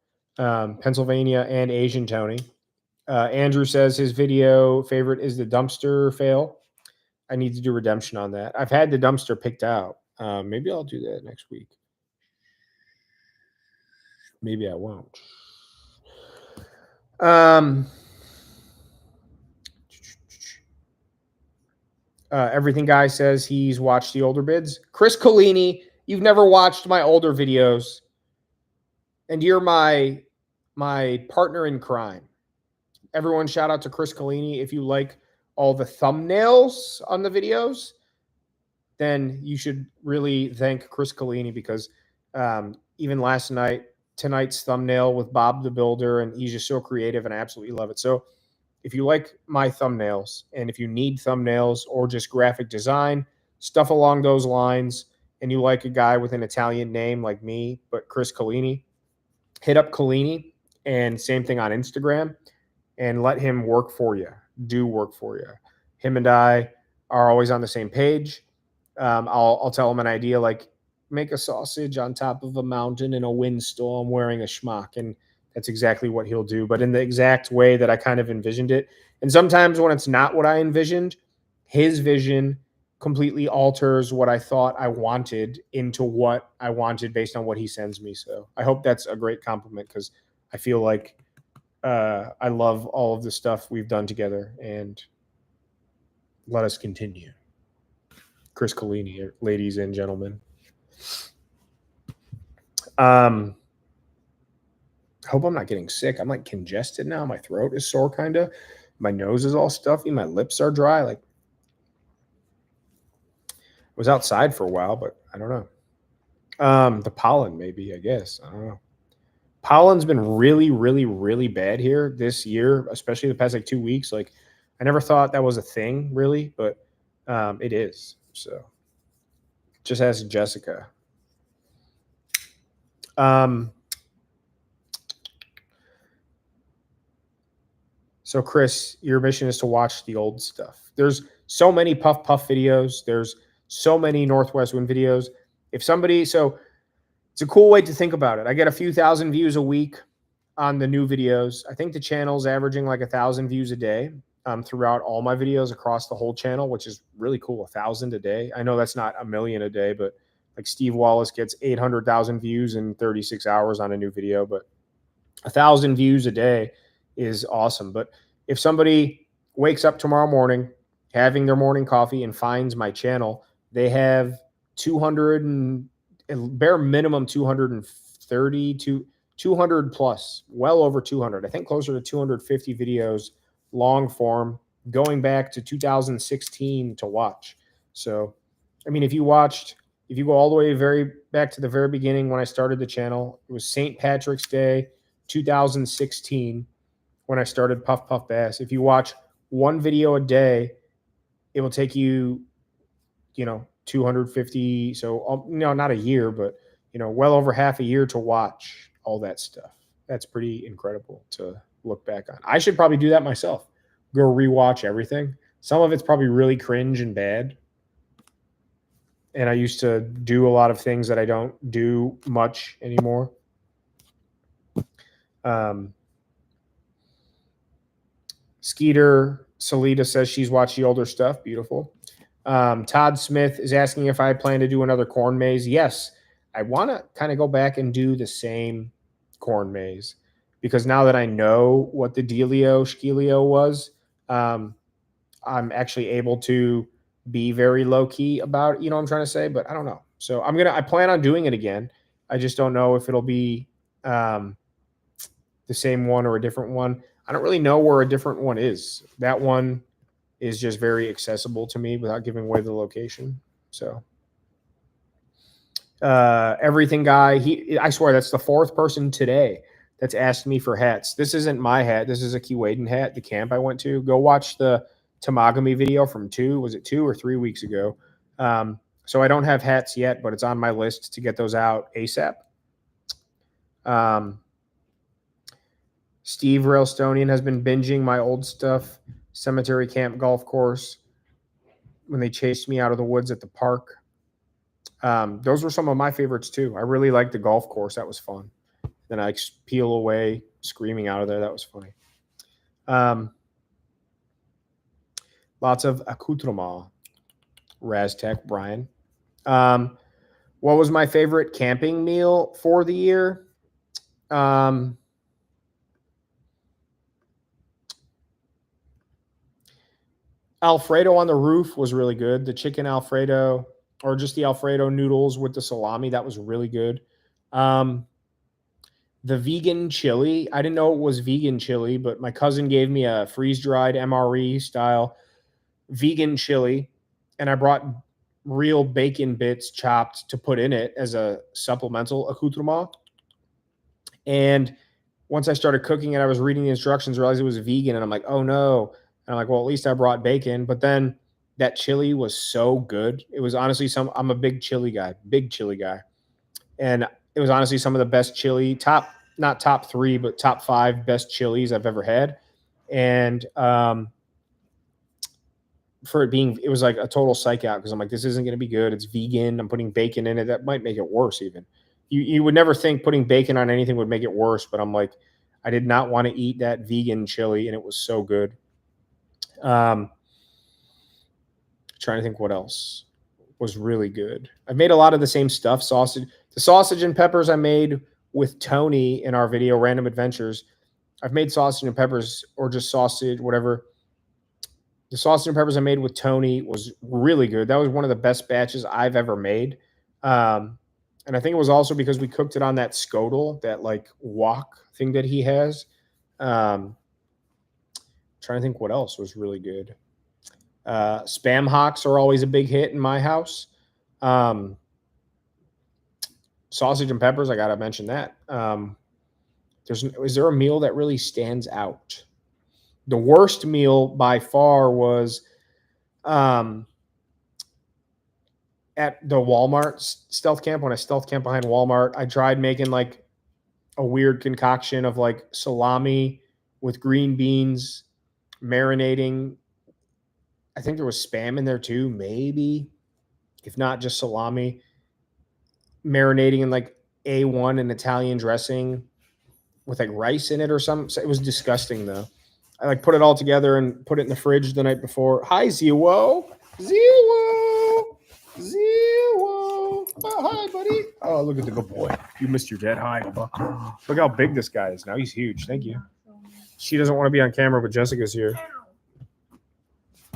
Pennsylvania and Asian Tony. Andrew says his video favorite is the dumpster fail. I need to do redemption on that. I've had the dumpster picked out. Maybe I'll do that next week. Maybe I won't. Everything Guy says he's watched the older bids. Chris Collini, you've never watched my older videos, and you're my partner in crime. Everyone shout out to Chris Collini. If you like all the thumbnails on the videos, then you should really thank Chris Collini because even tonight's thumbnail with Bob the Builder, and he's just so creative and I absolutely love it. So if you like my thumbnails and if you need thumbnails or just graphic design, stuff along those lines, and you like a guy with an Italian name like me, but Chris Collini, hit up Collini, and same thing on Instagram, and let him work for you, do work for you. Him and I are always on the same page. I'll tell him an idea like make a sausage on top of a mountain in a windstorm wearing a schmuck, and that's exactly what he'll do, but in the exact way that I kind of envisioned it. And sometimes when it's not what I envisioned, his vision completely alters what I thought I wanted into what I wanted based on what he sends me. So I hope that's a great compliment, because I feel like I love all of the stuff we've done together, and let us continue. Chris Collini, ladies and gentlemen. I hope I'm not getting sick. I'm like congested now. My throat is sore, kind of. My nose is all stuffy. My lips are dry. Like, I was outside for a while, but I don't know. The pollen, maybe, I guess. I don't know. Pollen's been really, really, really bad here this year, especially the past like 2 weeks. Like, I never thought that was a thing, really, but it is. So, just ask Jessica. So, Chris, your mission is to watch the old stuff. There's so many Puff Puff videos. There's so many Northwest Wind videos. If somebody, so it's a cool way to think about it. I get a few thousand views a week on the new videos. I think the channel's averaging like 1,000 views a day throughout all my videos across the whole channel, which is really cool. 1,000 a day. I know that's not a million a day, but like Steve Wallace gets 800,000 views in 36 hours on a new video, but 1,000 views a day is awesome. But if somebody wakes up tomorrow morning having their morning coffee and finds my channel, they have 200 and bare minimum 230 to 200 plus, well over 200. I think closer to 250 videos, long form, going back to 2016 to watch. So, I mean, if you go all the way back to the very beginning when I started the channel, it was St. Patrick's Day, 2016, when I started Puff Puff Bass. If you watch one video a day, it will take you, 250. So, not a year, but, well over half a year to watch all that stuff. That's pretty incredible to look back on. I should probably do that myself. Go rewatch everything. Some of it's probably really cringe and bad. And I used to do a lot of things that I don't do much anymore. Skeeter Salita says she's watched the older stuff. Beautiful. Todd Smith is asking if I plan to do another corn maze. Yes, I want to kind of go back and do the same corn maze, because now that I know what the dealio schemio was, I'm actually able to be very low key about it. You know what I'm trying to say? But I don't know. So I plan on doing it again. I just don't know if it'll be the same one or a different one. I don't really know where a different one is. That one is just very accessible to me without giving away the location. So everything guy, I swear that's the fourth person today that's asked me for hats. This isn't my hat. This is a Keewaydin hat, the camp I went to. Go watch the Temagami video from 2 or 3 weeks ago. So I don't have hats yet, but it's on my list to get those out ASAP. Steve Railstonian has been binging my old stuff. Cemetery Camp Golf Course, when they chased me out of the woods at the park. Those were some of my favorites too. I really liked the golf course. That was fun. Then I peel away screaming out of there. That was funny. Lots of accoutrement. Raztech, Brian. What was my favorite camping meal for the year? Alfredo on the roof was really good. The chicken Alfredo, or just the Alfredo noodles with the salami, that was really good. The vegan chili, I didn't know it was vegan chili, but my cousin gave me a freeze-dried MRE style vegan chili, and I brought real bacon bits chopped to put in it as a supplemental accoutrement. And once I started cooking it, I was reading the instructions, realized it was vegan, and I'm like, oh no. And I'm like, well, at least I brought bacon. But then that chili was so good. It was honestly I'm a big chili guy. And it was honestly some of the best chili, not top 3, but top 5 best chilies I've ever had. And for it was like a total psych out, because I'm like, this isn't going to be good. It's vegan. I'm putting bacon in it. That might make it worse even. You would never think putting bacon on anything would make it worse, but I'm like, I did not want to eat that vegan chili, and it was so good. Trying to think what else was really good. I've made a lot of the same stuff. The sausage and peppers I made with Tony in our video, Random Adventures. I've made sausage and peppers or just sausage, whatever. The sausage and peppers I made with Tony was really good. That was one of the best batches I've ever made. And I think it was also because we cooked it on that Skodal, that like wok thing that he has. Trying to think what else was really good. Spam hocks are always a big hit in my house. Sausage and peppers, I gotta mention that. Is there a meal that really stands out? The worst meal by far was at the Walmart stealth camp. When I stealth camp behind Walmart, I tried making like a weird concoction of like salami with green beans, marinating. I think there was Spam in there too, maybe. If not, just salami. Marinating in like A1 and Italian dressing with like rice in it or something. It was disgusting though. I like put it all together and put it in the fridge the night before. Hi, Zero. Zero. Zero. Oh, hi, buddy. Oh, look at the good boy. You missed your dad. Hi, Buck. Look how big this guy is now. He's huge. Thank you. She doesn't want to be on camera, but Jessica's here.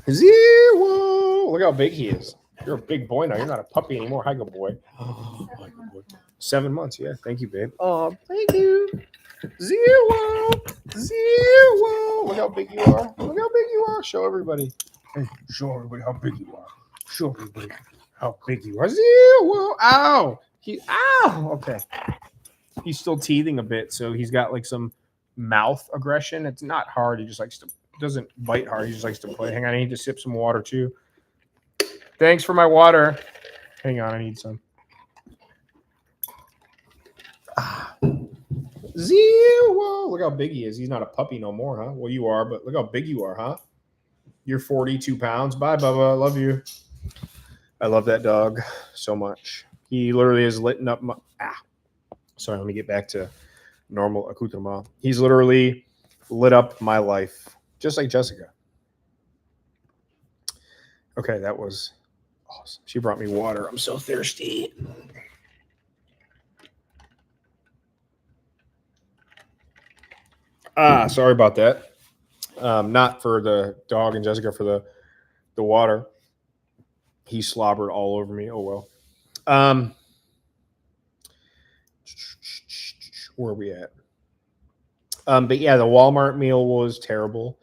Zero. Look how big he is. You're a big boy now. You're not a puppy anymore. Hi, good boy. Oh, hi, good boy. 7 months. Yeah. Thank you, babe. Oh, thank you. Zero. Zero. Look how big you are. Look how big you are. Show everybody. Hey, show everybody how big you are. Show everybody how big you are. Zero. Ow. Ow. Okay. He's still teething a bit, so he's got like some mouth aggression. It's not hard. He just likes to, doesn't bite hard. He just likes to play. Hang on. I need to sip some water too. Thanks for my water. Hang on. I need some. Zero. Look how big he is. He's not a puppy no more, huh? Well, you are, but look how big you are, huh? You're 42 pounds. Bye, Bubba. I love you. I love that dog so much. He literally is lighting up my... Sorry, let me get back to normal accoutrement. He's literally lit up my life, just like Jessica. Okay, that was awesome. She brought me water. I'm so thirsty. Sorry about that. Not for the dog and Jessica, for the water. He slobbered all over me. Oh, well. Where are we at? But yeah, the Walmart meal was terrible.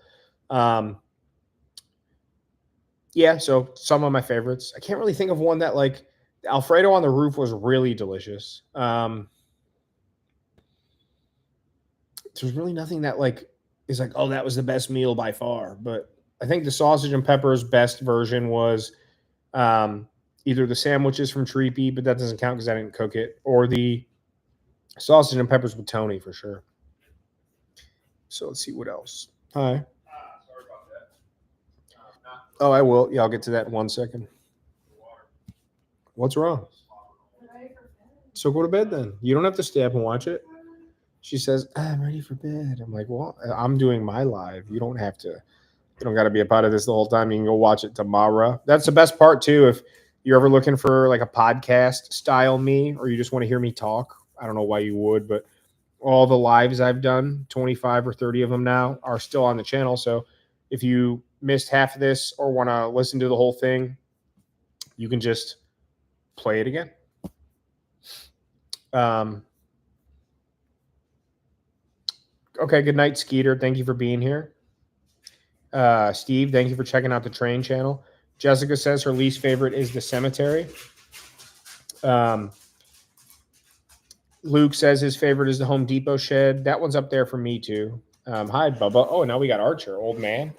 Yeah, so some of my favorites. I can't really think of one that like Alfredo on the roof was really delicious. There's really nothing that like is like, oh, that was the best meal by far. But I think the sausage and peppers best version was either the sandwiches from Treepy, but that doesn't count because I didn't cook it, or the sausage and peppers with Tony for sure. So let's see what else. Hi. Sorry about that. Oh, I will. Yeah, I'll get to that in 1 second. What's wrong? So go to bed then. You don't have to stay up and watch it. She says, I'm ready for bed. I'm like, well, I'm doing my live. You don't have to. You don't got to be a part of this the whole time. You can go watch it tomorrow. That's the best part too. If you're ever looking for like a podcast style me, or you just want to hear me talk, I don't know why you would, but all the lives I've done, 25 or 30 of them now, are still on the channel. So if you missed half of this or want to listen to the whole thing, you can just play it again. Okay, good night, Skeeter. Thank you for being here. Steve, thank you for checking out the train channel. Jessica says her least favorite is the cemetery. Luke says his favorite is the Home Depot shed. That one's up there for me too. Hi, Bubba. Oh, now we got Archer, old man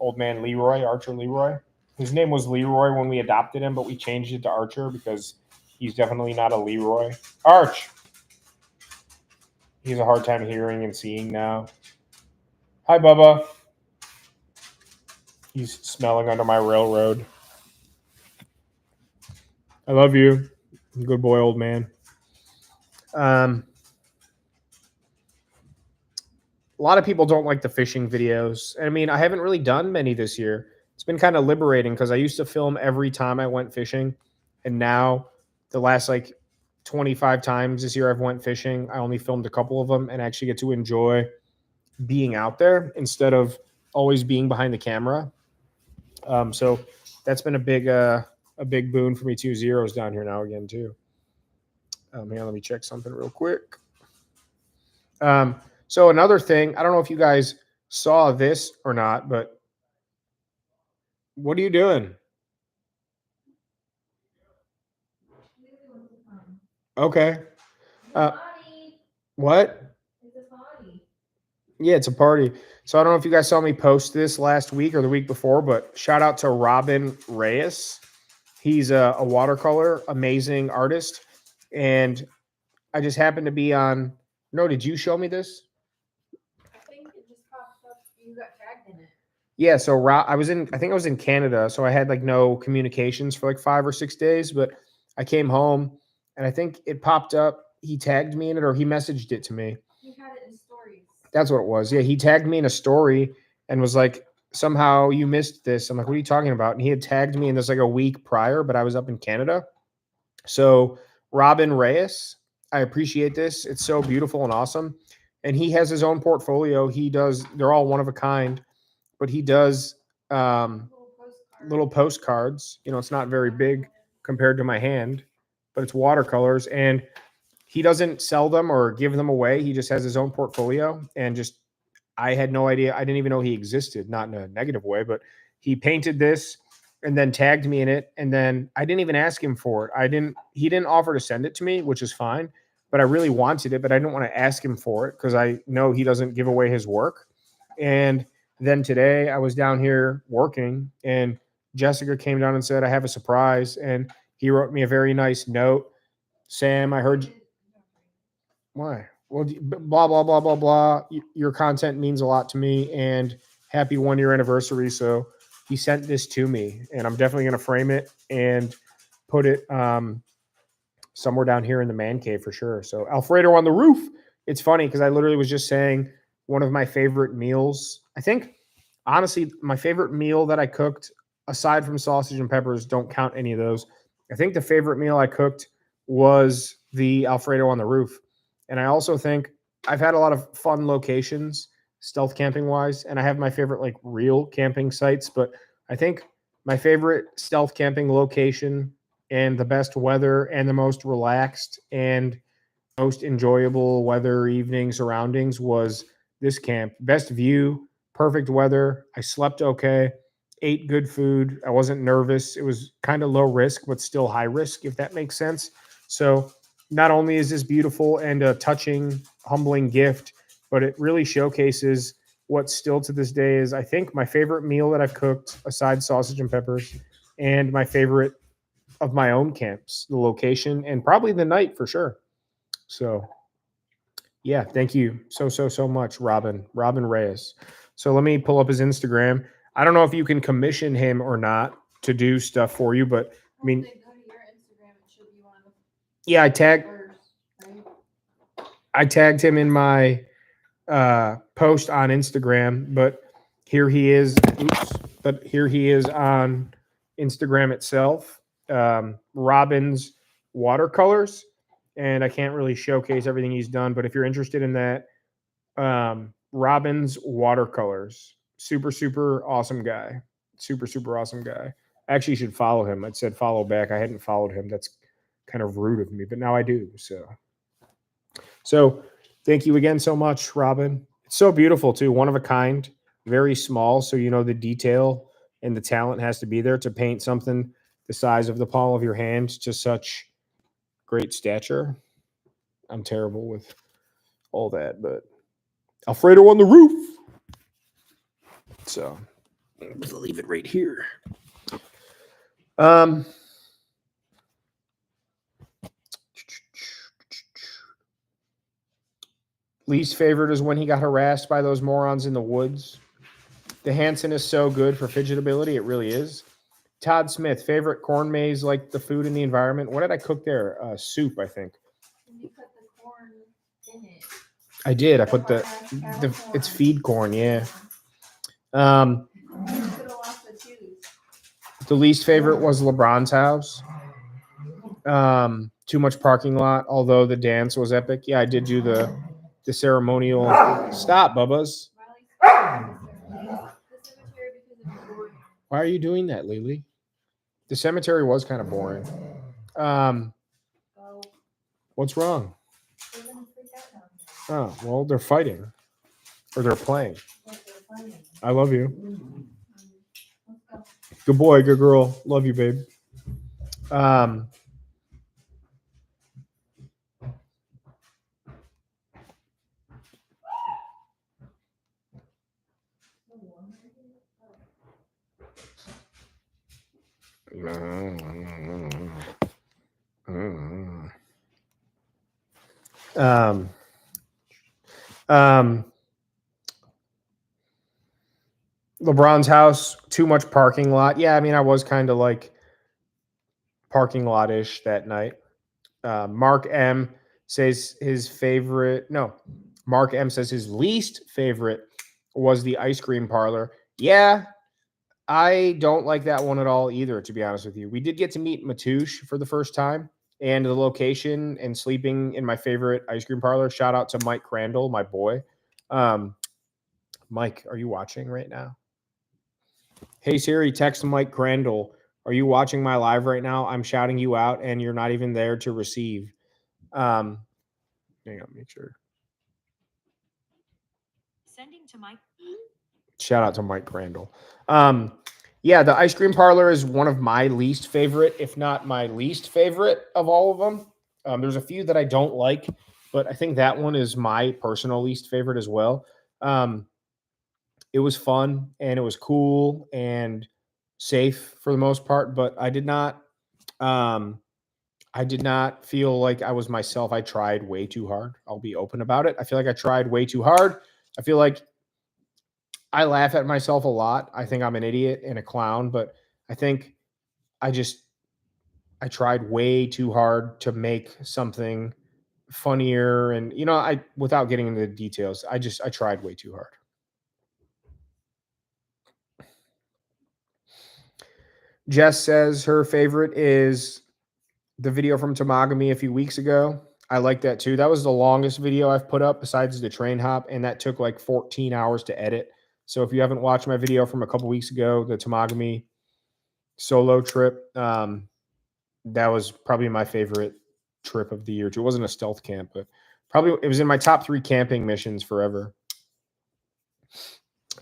Leroy, Archer Leroy. His name was Leroy when we adopted him, but we changed it to Archer because he's definitely not a Leroy. Arch. He has a hard time hearing and seeing now. Hi, Bubba. He's smelling under my railroad. I love you. Good boy, old man. A lot of people don't like the fishing videos. I mean, I haven't really done many this year. it's been kind of liberating because I used to film every time I went fishing, and now the last like 25 times this year I've went fishing, I only filmed a couple of them and actually get to enjoy being out there instead of always being behind the camera. So that's been a big boon for me too. Zero's down here now again too. Man, let me check something real quick. So another thing, I don't know if you guys saw this or not, but what are you doing? Okay. What? Yeah, it's a party. So I don't know if you guys saw me post this last week or the week before, but shout out to Robin Reyes. He's a watercolor, amazing artist. And I just happened to be on. No, did you show me this? I think it just popped up. You got tagged in it. Yeah, so I think I was in Canada, so I had like no communications for like 5 or 6 days, but I came home and I think it popped up. He tagged me in it or he messaged it to me. He had it in stories. That's what it was. Yeah, he tagged me in a story and was like, somehow you missed this. I'm like, what are you talking about? And he had tagged me in this like a week prior, but I was up in Canada. So Robin Reyes, I appreciate this. It's so beautiful and awesome. And he has his own portfolio. They're all one of a kind, but he does little postcards. You know, it's not very big compared to my hand, but it's watercolors. And he doesn't sell them or give them away. He just has his own portfolio. And just, I had no idea. I didn't even know he existed, not in a negative way, but he painted this and then tagged me in it. And then I didn't even ask him for it. He didn't offer to send it to me, which is fine, but I really wanted it, but I didn't want to ask him for it because I know he doesn't give away his work. And then today I was down here working and Jessica came down and said, I have a surprise. And he wrote me a very nice note. Sam, I heard. Why? Well, blah, blah, blah, blah, blah. Your content means a lot to me and happy 1 year anniversary. So he sent this to me and I'm definitely going to frame it and put it somewhere down here in the man cave for sure. So Alfredo on the roof. It's funny because I literally was just saying one of my favorite meals. I think, honestly, my favorite meal that I cooked, aside from sausage and peppers, don't count any of those. I think the favorite meal I cooked was the Alfredo on the roof. And I also think I've had a lot of fun locations, stealth camping wise, and I have my favorite like real camping sites. But I think my favorite stealth camping location and the best weather and the most relaxed and most enjoyable weather evening surroundings was this camp. Best view, perfect weather. I slept okay, ate good food. I wasn't nervous. It was kind of low risk, but still high risk, if that makes sense. So not only is this beautiful and a touching, humbling gift, but it really showcases what still to this day is, I think, my favorite meal that I've cooked aside sausage and peppers and my favorite of my own camps, the location and probably the night for sure. So yeah, thank you so much, Robin Reyes. So let me pull up his Instagram. I don't know if you can commission him or not to do stuff for you, but I mean, Go to your Instagram. It should be one of the yeah, first, right? I tagged him in my post on Instagram, but here he is. Oops, but here he is on Instagram itself. Robin's watercolors, and I can't really showcase everything he's done, but if you're interested in that, Robin's watercolors, super awesome guy, super awesome guy. I actually should follow him. It said follow back. I hadn't followed him. That's kind of rude of me, but now I do. So thank you again so much, Robin. It's so beautiful too, one of a kind, very small. So you know the detail and the talent has to be there to paint something the size of the palm of your hand to such great stature. I'm terrible with all that, but Alfredo on the roof. So let's leave it right here. Least favorite is when he got harassed by those morons in the woods. The Hanson is so good for fidgetability. It really is. Todd Smith, favorite corn maze, like the food and the environment. What did I cook there? Soup, I think. You put the corn in it. I did. I put it's feed corn, yeah. You put a lot of cheese. The least favorite was LeBron's house. Too much parking lot, although the dance was epic. Yeah, I did do the ceremonial. Stop, Bubba's. The cemetery because it's boring. Why are you doing that, Lily? The cemetery was kind of boring. Go. What's wrong? They're gonna freak out down here. Oh, well, they're fighting. Or they're playing. Yes, they're fighting. I love you. Let's go. Good boy, good girl. Love you, babe. LeBron's house, too much parking lot. Yeah, I mean, I was kind of like parking lot-ish that night. Mark M says his favorite. No, Mark M says his least favorite was the ice cream parlor. Yeah, I don't like that one at all either, to be honest with you. We did get to meet Matouche for the first time, and the location and sleeping in my favorite ice cream parlor. Shout out to Mike Crandall, my boy. Mike, are you watching right now? Hey Siri, text Mike Crandall. Are you watching my live right now? I'm shouting you out, and you're not even there to receive. Hang on, make sure. Sending to Mike. Shout out to Mike Crandall. Yeah, the ice cream parlor is one of my least favorite, if not my least favorite of all of them. There's a few that I don't like, but I think that one is my personal least favorite as well. It was fun and it was cool and safe for the most part, but I did not feel like I was myself. I tried way too hard. I'll be open about it. I feel like I tried way too hard. I feel like I laugh at myself a lot. I think I'm an idiot and a clown, but I think I tried way too hard to make something funnier. And, without getting into the details, I tried way too hard. Jess says her favorite is the video from Tamagami a few weeks ago. I like that too. That was the longest video I've put up besides the train hop, and that took like 14 hours to edit. So if you haven't watched my video from a couple weeks ago, the Tamagami solo trip, that was probably my favorite trip of the year. It wasn't a stealth camp, but probably it was in my top 3 camping missions forever.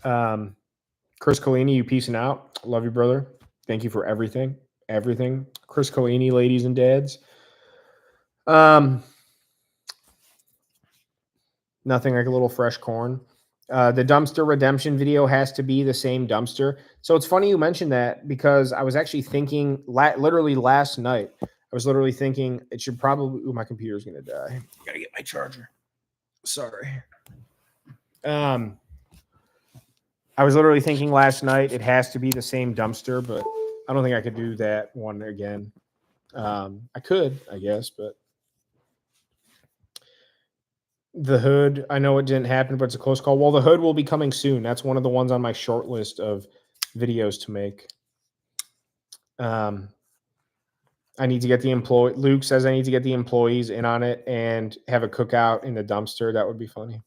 Chris Collini, you peacing out. Love you, brother. Thank you for everything. Everything. Chris Collini, ladies and dads. Nothing like a little fresh corn. The dumpster redemption video has to be the same dumpster. So it's funny you mentioned that because I was actually thinking literally last night, I was literally thinking it should probably, my computer's going to die. Got to get my charger. Sorry. I was literally thinking last night it has to be the same dumpster, but I don't think I could do that one again. I could, I guess, but the hood, I know it didn't happen, but it's a close call. Well, the hood will be coming soon. That's one of the ones on my short list of videos to make. I need to get the employee. Luke says I need to get the employees in on it and have a cookout in the dumpster. That would be funny.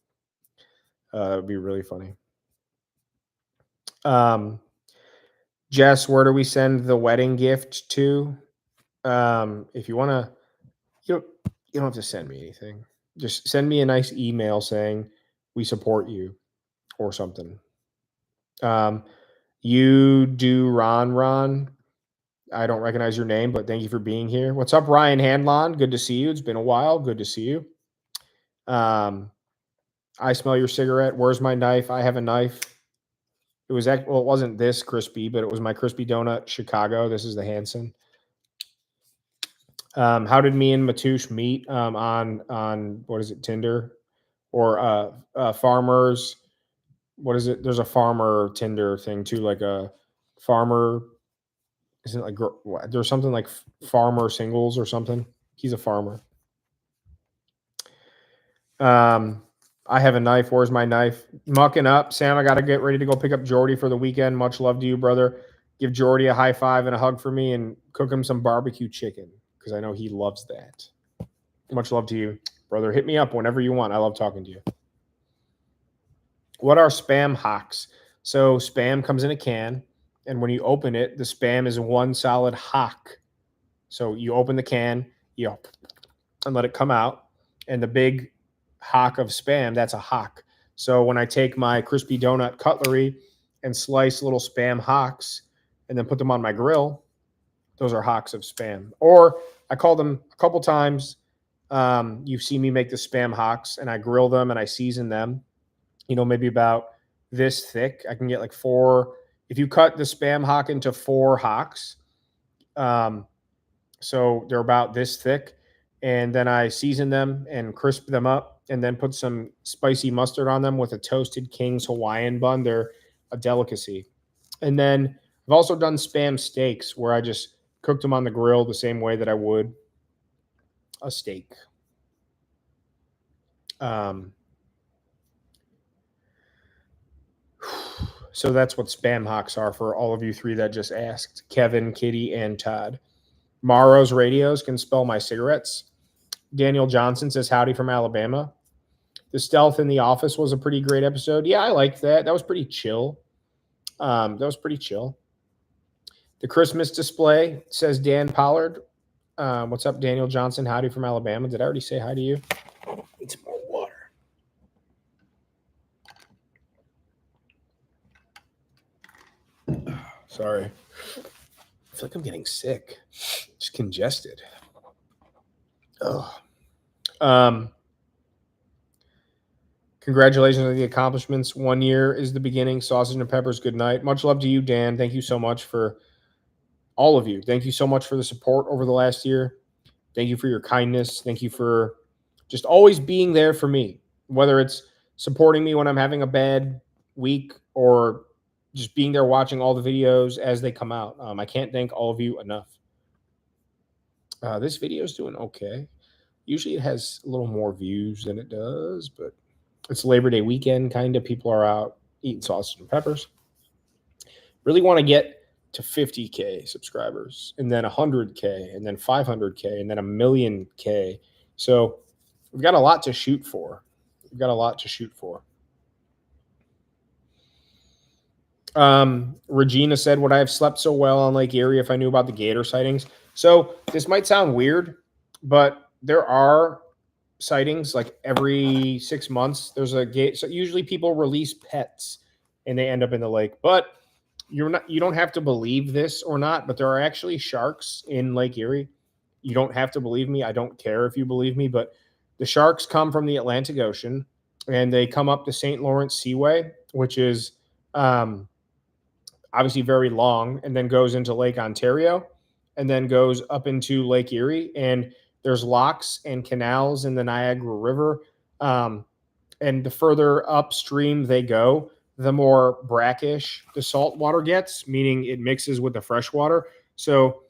That would be really funny. Jess, where do we send the wedding gift to? If you want to, you don't have to send me anything. Just send me a nice email saying we support you or something. You do Ron. I don't recognize your name, but thank you for being here. What's up, Ryan Handlon? Good to see you. It's been a while. Good to see you. I smell your cigarette. Where's my knife? I have a knife. It wasn't this crispy, but it was my crispy donut Chicago. This is the Hanson. How did me and Matouche meet on what is it, Tinder or farmers? What is it? There's a farmer Tinder thing too, like a farmer. Isn't it like there's something like farmer singles or something? He's a farmer. I have a knife. Where's my knife? Mucking up. Sam, I got to get ready to go pick up Jordy for the weekend. Much love to you, brother. give Jordy a high five and a hug for me and cook him some barbecue chicken because I know he loves that. Much love to you, brother. Hit me up whenever you want. I love talking to you. What are Spam hocks? So Spam comes in a can, and when you open it, the Spam is one solid hock. So you open the can, and let it come out, and the big hock of Spam, that's a hock. So when I take my crispy donut cutlery and slice little Spam hocks and then put them on my grill, those are hocks of Spam. Or I call them a couple times. You've seen me make the Spam hocks, and I grill them and I season them, maybe about this thick. I can get like 4. If you cut the Spam hock into 4 hocks, so they're about this thick, and then I season them and crisp them up and then put some spicy mustard on them with a toasted King's Hawaiian bun. They're a delicacy. And then I've also done Spam steaks where I just cooked them on the grill the same way that I would a steak. So that's what Spam hocks are for all of you 3 that just asked: Kevin, Kitty, and Todd. Maro's Radios can spell my cigarettes. Daniel Johnson says howdy from Alabama. The Stealth in the Office was a pretty great episode. Yeah, I liked that. That was pretty chill. The Christmas display, says Dan Pollard. What's up, Daniel Johnson? Howdy from Alabama. Did I already say hi to you? Need some more water. Sorry. I feel like I'm getting sick. Just congested. Oh. Congratulations on the accomplishments. 1 year is the beginning. Sausage and Peppers, good night. Much love to you, Dan. Thank you so much for all of you. Thank you so much for the support over the last year. Thank you for your kindness. Thank you for just always being there for me, whether it's supporting me when I'm having a bad week or just being there watching all the videos as they come out. I can't thank all of you enough. This video is doing okay. Usually it has a little more views than it does, but it's Labor Day weekend, kind of. People are out eating sausage and peppers. Really want to get to 50K subscribers, and then 100K, and then 500K, and then 1,000,000K. So we've got a lot to shoot for. Regina said, would I have slept so well on Lake Erie if I knew about the gator sightings? So this might sound weird, but there are sightings like every 6 months. There's a gator. So usually people release pets and they end up in the lake, but you don't have to believe this or not, but there are actually sharks in Lake Erie. You don't have to believe me. I don't care if you believe me, but the sharks come from the Atlantic Ocean and they come up the St. Lawrence Seaway, which is obviously very long, and then goes into Lake Ontario and then goes up into Lake Erie. And there's locks and canals in the Niagara River. And the further upstream they go, the more brackish the salt water gets, meaning it mixes with the fresh water. So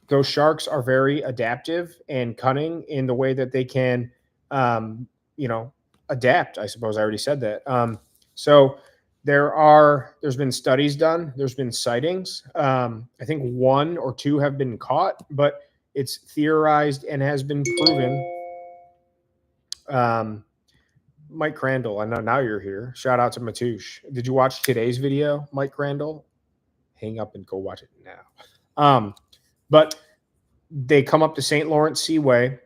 those sharks are very adaptive and cunning in the way that they can, adapt. I suppose I already said that. So there's been studies done. There's been sightings. I think 1 or 2 have been caught, but it's theorized and has been proven. Mike Crandall, I know now you're here. Shout out to Matouche. Did you watch today's video, Mike Crandall? Hang up and go watch it now. But they come up the St. Lawrence Seaway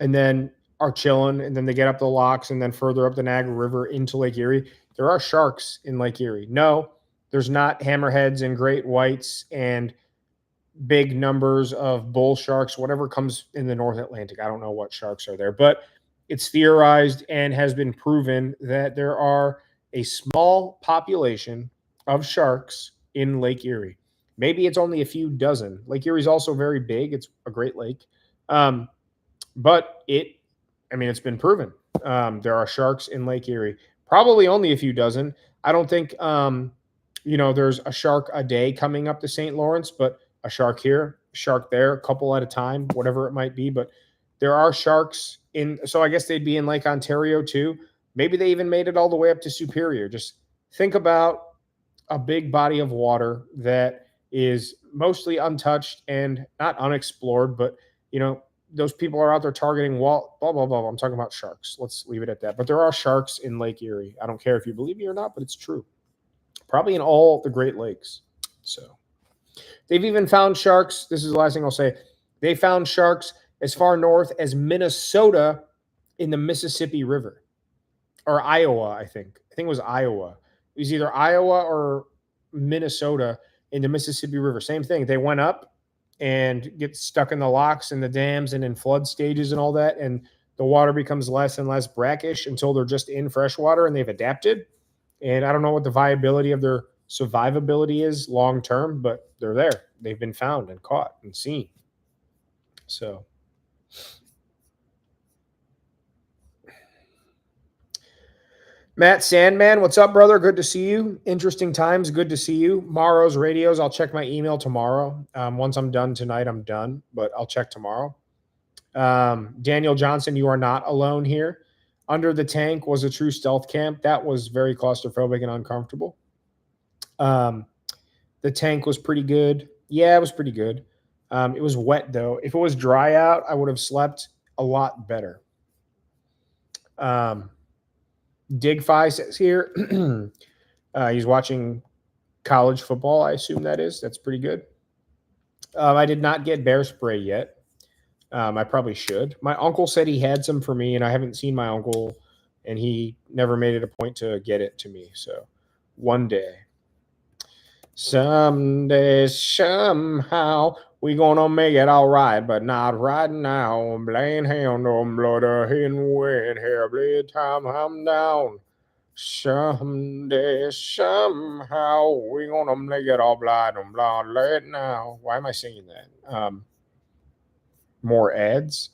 and then are chilling, and then they get up the locks and then further up the Niagara River into Lake Erie. There are sharks in Lake Erie. No, there's not hammerheads and great whites and big numbers of bull sharks, whatever comes in the North Atlantic. I don't know what sharks are there, but it's theorized and has been proven that there are a small population of sharks in Lake Erie. Maybe it's only a few dozen. Lake Erie is also very big. It's a great lake. But it's been proven. There are sharks in Lake Erie. Probably only a few dozen. I don't think, there's a shark a day coming up to St. Lawrence, but a shark here, a shark there, a couple at a time, whatever it might be. But there are sharks so I guess they'd be in Lake Ontario too. Maybe they even made it all the way up to Superior. Just think about a big body of water that is mostly untouched and not unexplored, but those people are out there targeting blah blah blah. I'm talking about sharks. Let's leave it at that. But there are sharks in Lake Erie. I don't care if you believe me or not, but it's true. Probably in all the Great Lakes. So they've even found sharks. This is the last thing I'll say. They found sharks as far north as Minnesota in the Mississippi River, or Iowa. I think it was Iowa. It was either Iowa or Minnesota in the Mississippi River. Same thing. They went up and get stuck in the locks and the dams and in flood stages and all that. And the water becomes less and less brackish until they're just in fresh water and they've adapted. And I don't know what the viability of their survivability is long term, but they're there. They've been found and caught and seen. So Matt Sandman, what's up, brother? Good to see you. Interesting times. Good to see you. Morrow's Radios. I'll check my email tomorrow. Once I'm done tonight, I'm done, but I'll check tomorrow. Daniel Johnson, you are not alone here. Under the Tank was a true stealth camp. That was very claustrophobic and uncomfortable. The tank was pretty good. Yeah, it was pretty good. It was wet, though. If it was dry out, I would have slept a lot better. Digfi says here he's watching college football. I assume that is. That's pretty good. I did not get bear spray yet. I probably should. My uncle said he had some for me, and I haven't seen my uncle, and he never made it a point to get it to me. So one day, someday, somehow, we gonna make it all right, but not right now. I'm laying hand on blood, hidden wind, hair bleed time, I'm down. Someday, somehow, we gonna make it all blind and blonde late now. Why am I singing that? More ads.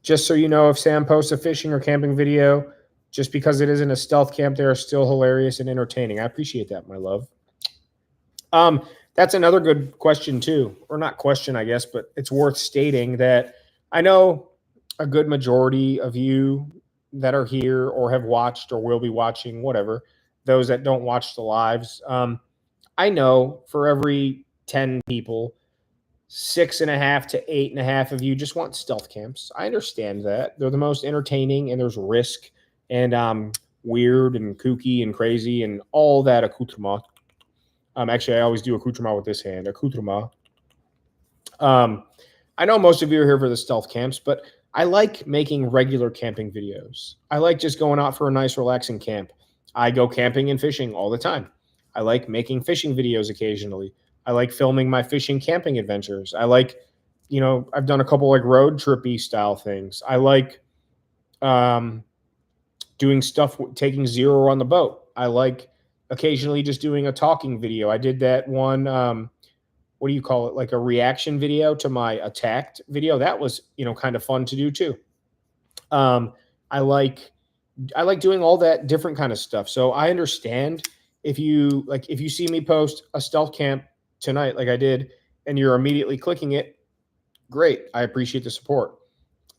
Just so you know, if Sam posts a fishing or camping video, just because it isn't a stealth camp, they are still hilarious and entertaining. I appreciate that, my love. That's another good question too, or not question, I guess, but it's worth stating that I know a good majority of you that are here or have watched or will be watching, whatever, those that don't watch the lives. I know for every 10 people, 6.5 to 8.5 of you just want stealth camps. I understand that. They're the most entertaining and there's risk and weird and kooky and crazy and all that accoutrement. Actually, I always do accoutrement with this hand. Accoutrement. I know most of you are here for the stealth camps, but I like making regular camping videos. I like just going out for a nice, relaxing camp. I go camping and fishing all the time. I like making fishing videos occasionally. I like filming my fishing camping adventures. I like, I've done a couple like road trippy style things. I like doing stuff, taking zero on the boat. I like occasionally just doing a talking video. I did that one, what do you call it? Like a reaction video to my attacked video. That was, kind of fun to do too. I like doing all that different kind of stuff. So I understand if you see me post a stealth camp tonight, like I did, and you're immediately clicking it, great. I appreciate the support.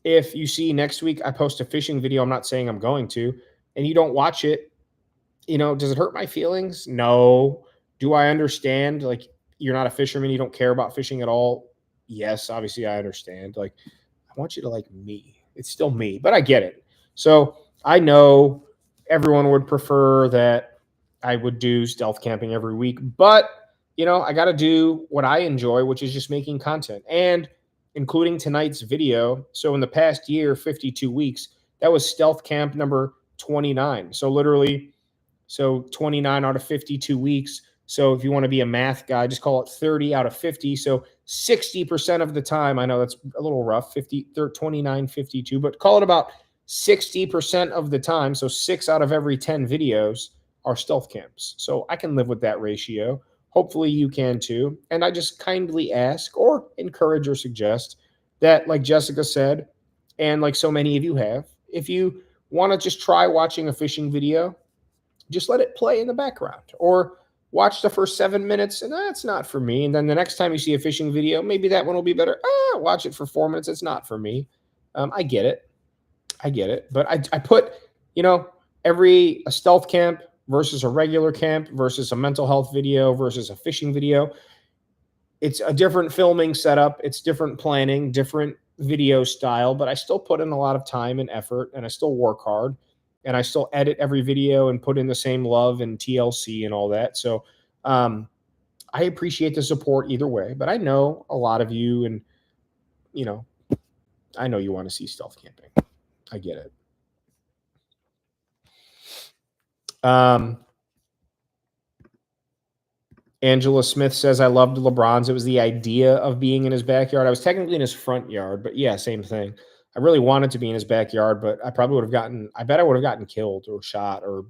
If you see next week I post a fishing video, I'm not saying I'm going to, and you don't watch it, does it hurt my feelings? No. Do I understand? Like, you're not a fisherman, you don't care about fishing at all? Yes, obviously I understand. Like, I want you to like me. It's still me, but I get it. So I know everyone would prefer that I would do stealth camping every week, but I got to do what I enjoy, which is just making content and including tonight's video. So in the past year, 52 weeks, that was stealth camp number 29. So literally, 29 out of 52 weeks. So if you want to be a math guy, just call it 30 out of 50. So 60% of the time, I know that's a little rough, 29, 52, but call it about 60% of the time. So 6 out of every 10 videos are stealth camps. So I can live with that ratio. Hopefully you can too. And I just kindly ask or encourage or suggest that, like Jessica said, and like so many of you have, if you want to just try watching a fishing video, just let it play in the background or watch the first 7 minutes and that's not for me. And then the next time you see a fishing video, maybe that one will be better. Watch it for 4 minutes. It's not for me. I get it. But I put, a stealth camp versus a regular camp versus a mental health video versus a fishing video. It's a different filming setup. It's different planning, different video style, but I still put in a lot of time and effort, and I still work hard, and I still edit every video and put in the same love and TLC and all that. So I appreciate the support either way, but I know a lot of you, and I know you want to see stealth camping. I get it. Angela Smith says, I loved LeBron's. It was the idea of being in his backyard. I was technically in his front yard, but yeah, same thing. I really wanted to be in his backyard, but I probably would have I bet I would have gotten killed or shot or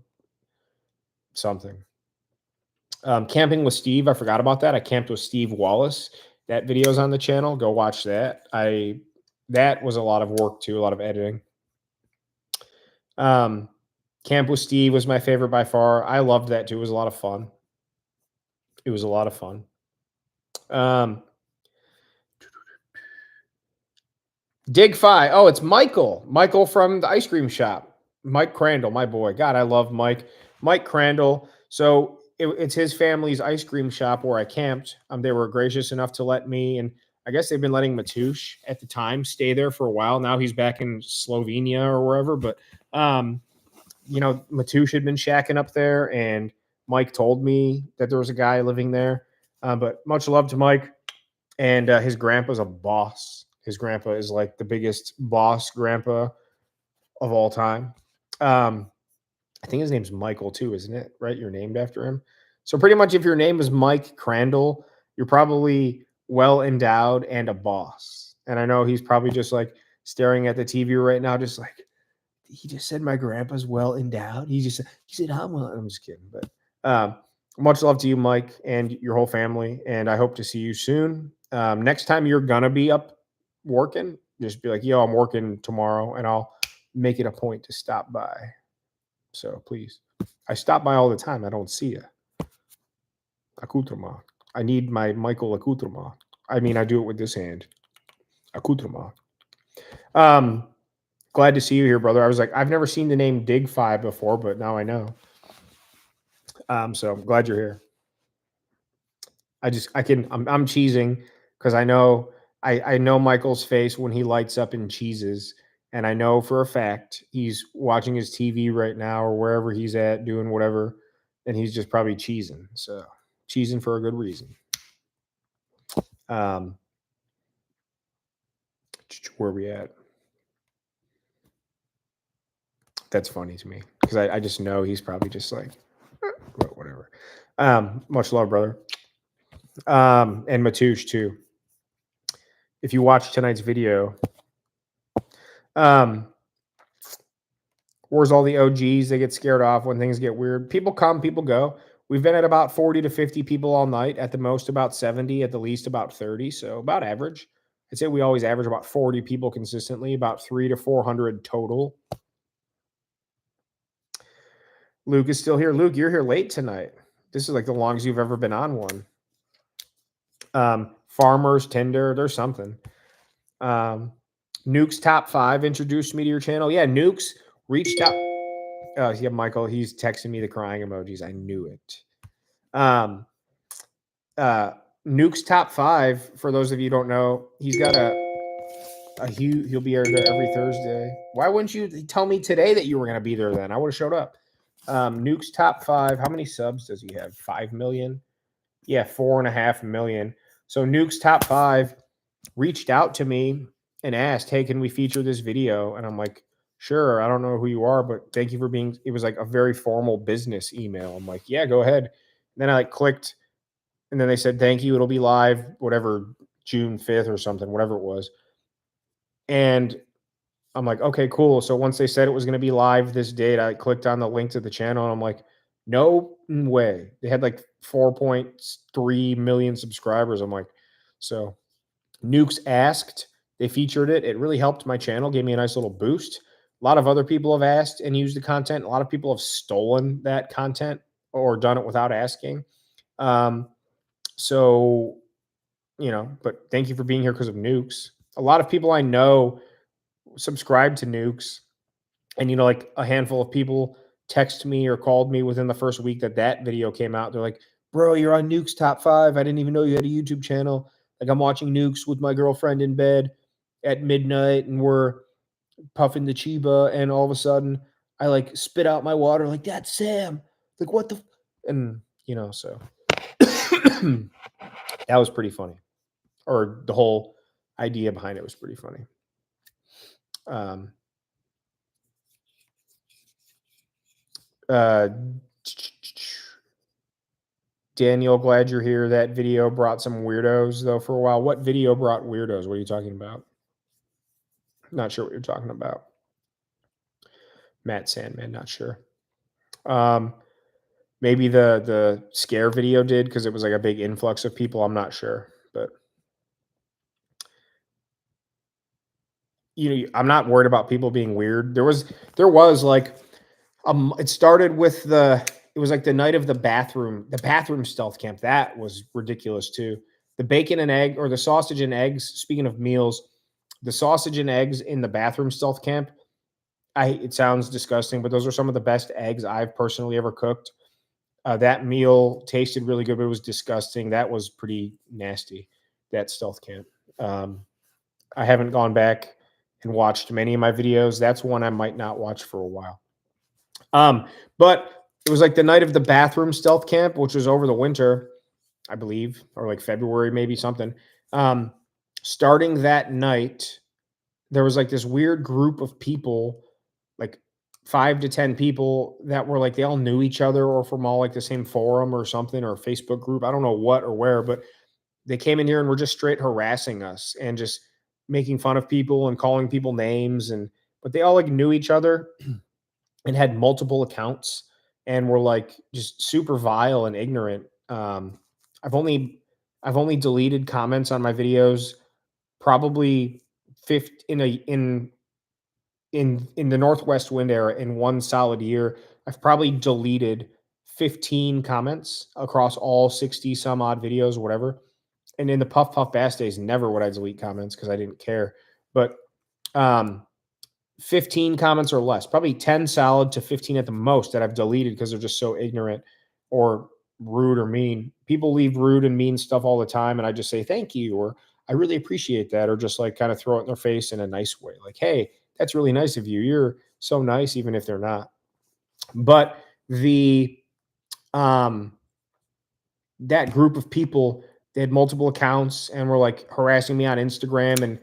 something. Camping with Steve. I forgot about that. I camped with Steve Wallace. That video's on the channel. Go watch that. That was a lot of work too, a lot of editing. Camp with Steve was my favorite by far. I loved that too. It was a lot of fun. It was a lot of fun. Dig Fi. Oh, it's Michael. Michael from the ice cream shop. Mike Crandall, my boy. God, I love Mike. Mike Crandall. So it's his family's ice cream shop where I camped. They were gracious enough to let me, and I guess they've been letting Matush at the time stay there for a while. Now he's back in Slovenia or wherever. But, Matush had been shacking up there, and Mike told me that there was a guy living there. But much love to Mike. And his grandpa's a boss. His grandpa is like the biggest boss grandpa of all time. I think his name's Michael too, isn't it? Right? You're named after him. So pretty much if your name is Mike Crandall, you're probably well endowed and a boss. And I know he's probably just like staring at the TV right now, just like, he just said my grandpa's well endowed. He said, I'm well. I'm just kidding. But much love to you, Mike, and your whole family. And I hope to see you soon. Next time you're going to be up working, just be like, yo, I'm working tomorrow, and I'll make it a point to stop by. So please, I stop by all the time. I don't see you. Accoutrement. I need my Michael accoutrement. I mean, I do it with this hand. Accoutrement. Glad to see you here, brother. I was like, I've never seen the name Dig Fi before, but now I know. So I'm glad you're here. I'm cheesing because I know Michael's face when he lights up and cheeses. And I know for a fact he's watching his TV right now or wherever he's at doing whatever. And he's just probably cheesing. So cheesing for a good reason. Where are we at? That's funny to me because I just know he's probably just like, whatever. Much love, brother. And Matush too. If you watch tonight's video, where's all the OGs? They get scared off when things get weird. People come, people go. We've been at about 40 to 50 people all night. At the most, about 70. At the least, about 30. So about average. I'd say we always average about 40 people consistently, about 300 to 400 total. Luke is still here. Luke, you're here late tonight. This is like the longest you've ever been on one. Farmers, Tinder, there's something. Nuke's Top 5 introduced me to your channel. Yeah, Nuke's reached out. Yeah, Michael, he's texting me the crying emojis. I knew it. Nuke's Top 5, for those of you who don't know, he's got he'll be there every Thursday. Why wouldn't you tell me today that you were going to be there then? I would have showed up. Nuke's Top 5. How many subs does he have? 5 million? Yeah, 4.5 million. So Nuke's Top 5 reached out to me and asked, hey, can we feature this video? And I'm like, sure. I don't know who you are, but thank you for being, it was like a very formal business email. I'm like, yeah, go ahead. And then I like clicked, and then they said, thank you. It'll be live, whatever, June 5th or something, whatever it was. And I'm like, okay, cool. So once they said it was going to be live this date, I clicked on the link to the channel, and I'm like, no way. They had like 4.3 million subscribers. I'm like, so Nukes asked, they featured it. It really helped my channel, gave me a nice little boost. A lot of other people have asked and used the content. A lot of people have stolen that content or done it without asking. So, but thank you for being here because of Nukes. A lot of people I know subscribe to Nukes, and like a handful of people texted me or called me within the first week that video came out. They're like, bro, you're on Nuke's top 5. I didn't even know you had a YouTube channel. Like, I'm watching Nukes with my girlfriend in bed at midnight, and we're puffing the Chiba, and all of a sudden I like spit out my water, like, that's Sam. Like, what the and so that was pretty funny. Or the whole idea behind it was pretty funny. Daniel, glad you're here. That video brought some weirdos, though, for a while. What video brought weirdos? What are you talking about? Not sure what you're talking about. Matt Sandman, not sure. Maybe the scare video did, because it was like a big influx of people. I'm not sure, but I'm not worried about people being weird. There was like it started with it was like the night of the bathroom stealth camp. That was ridiculous too. The bacon and egg, or the sausage and eggs. Speaking of meals, the sausage and eggs in the bathroom stealth camp. It sounds disgusting, but those are some of the best eggs I've personally ever cooked. That meal tasted really good, but it was disgusting. That was pretty nasty, that stealth camp. I haven't gone back and watched many of my videos. That's one I might not watch for a while. But it was like the night of the bathroom stealth camp, which was over the winter, I believe, or like February, maybe something. Starting that night, there was like this weird group of people, like 5 to 10 people that were like, they all knew each other or from all like the same forum or something, or Facebook group. I don't know what or where, but they came in here and were just straight harassing us and just making fun of people and calling people names. But they all like knew each other and had multiple accounts and were like just super vile and ignorant. I've only deleted comments on my videos probably in the Northwest Wind era in one solid year. I've probably deleted 15 comments across all 60 some odd videos, whatever. And in the Puff Puff Bass days, never would I delete comments because I didn't care. But 15 comments or less, probably 10 solid to 15 at the most that I've deleted because they're just so ignorant or rude or mean. People leave rude and mean stuff all the time, and I just say thank you, or I really appreciate that, or just like kind of throw it in their face in a nice way. Like, hey, that's really nice of you. You're so nice, even if they're not. But that group of people, they had multiple accounts and were like harassing me on Instagram and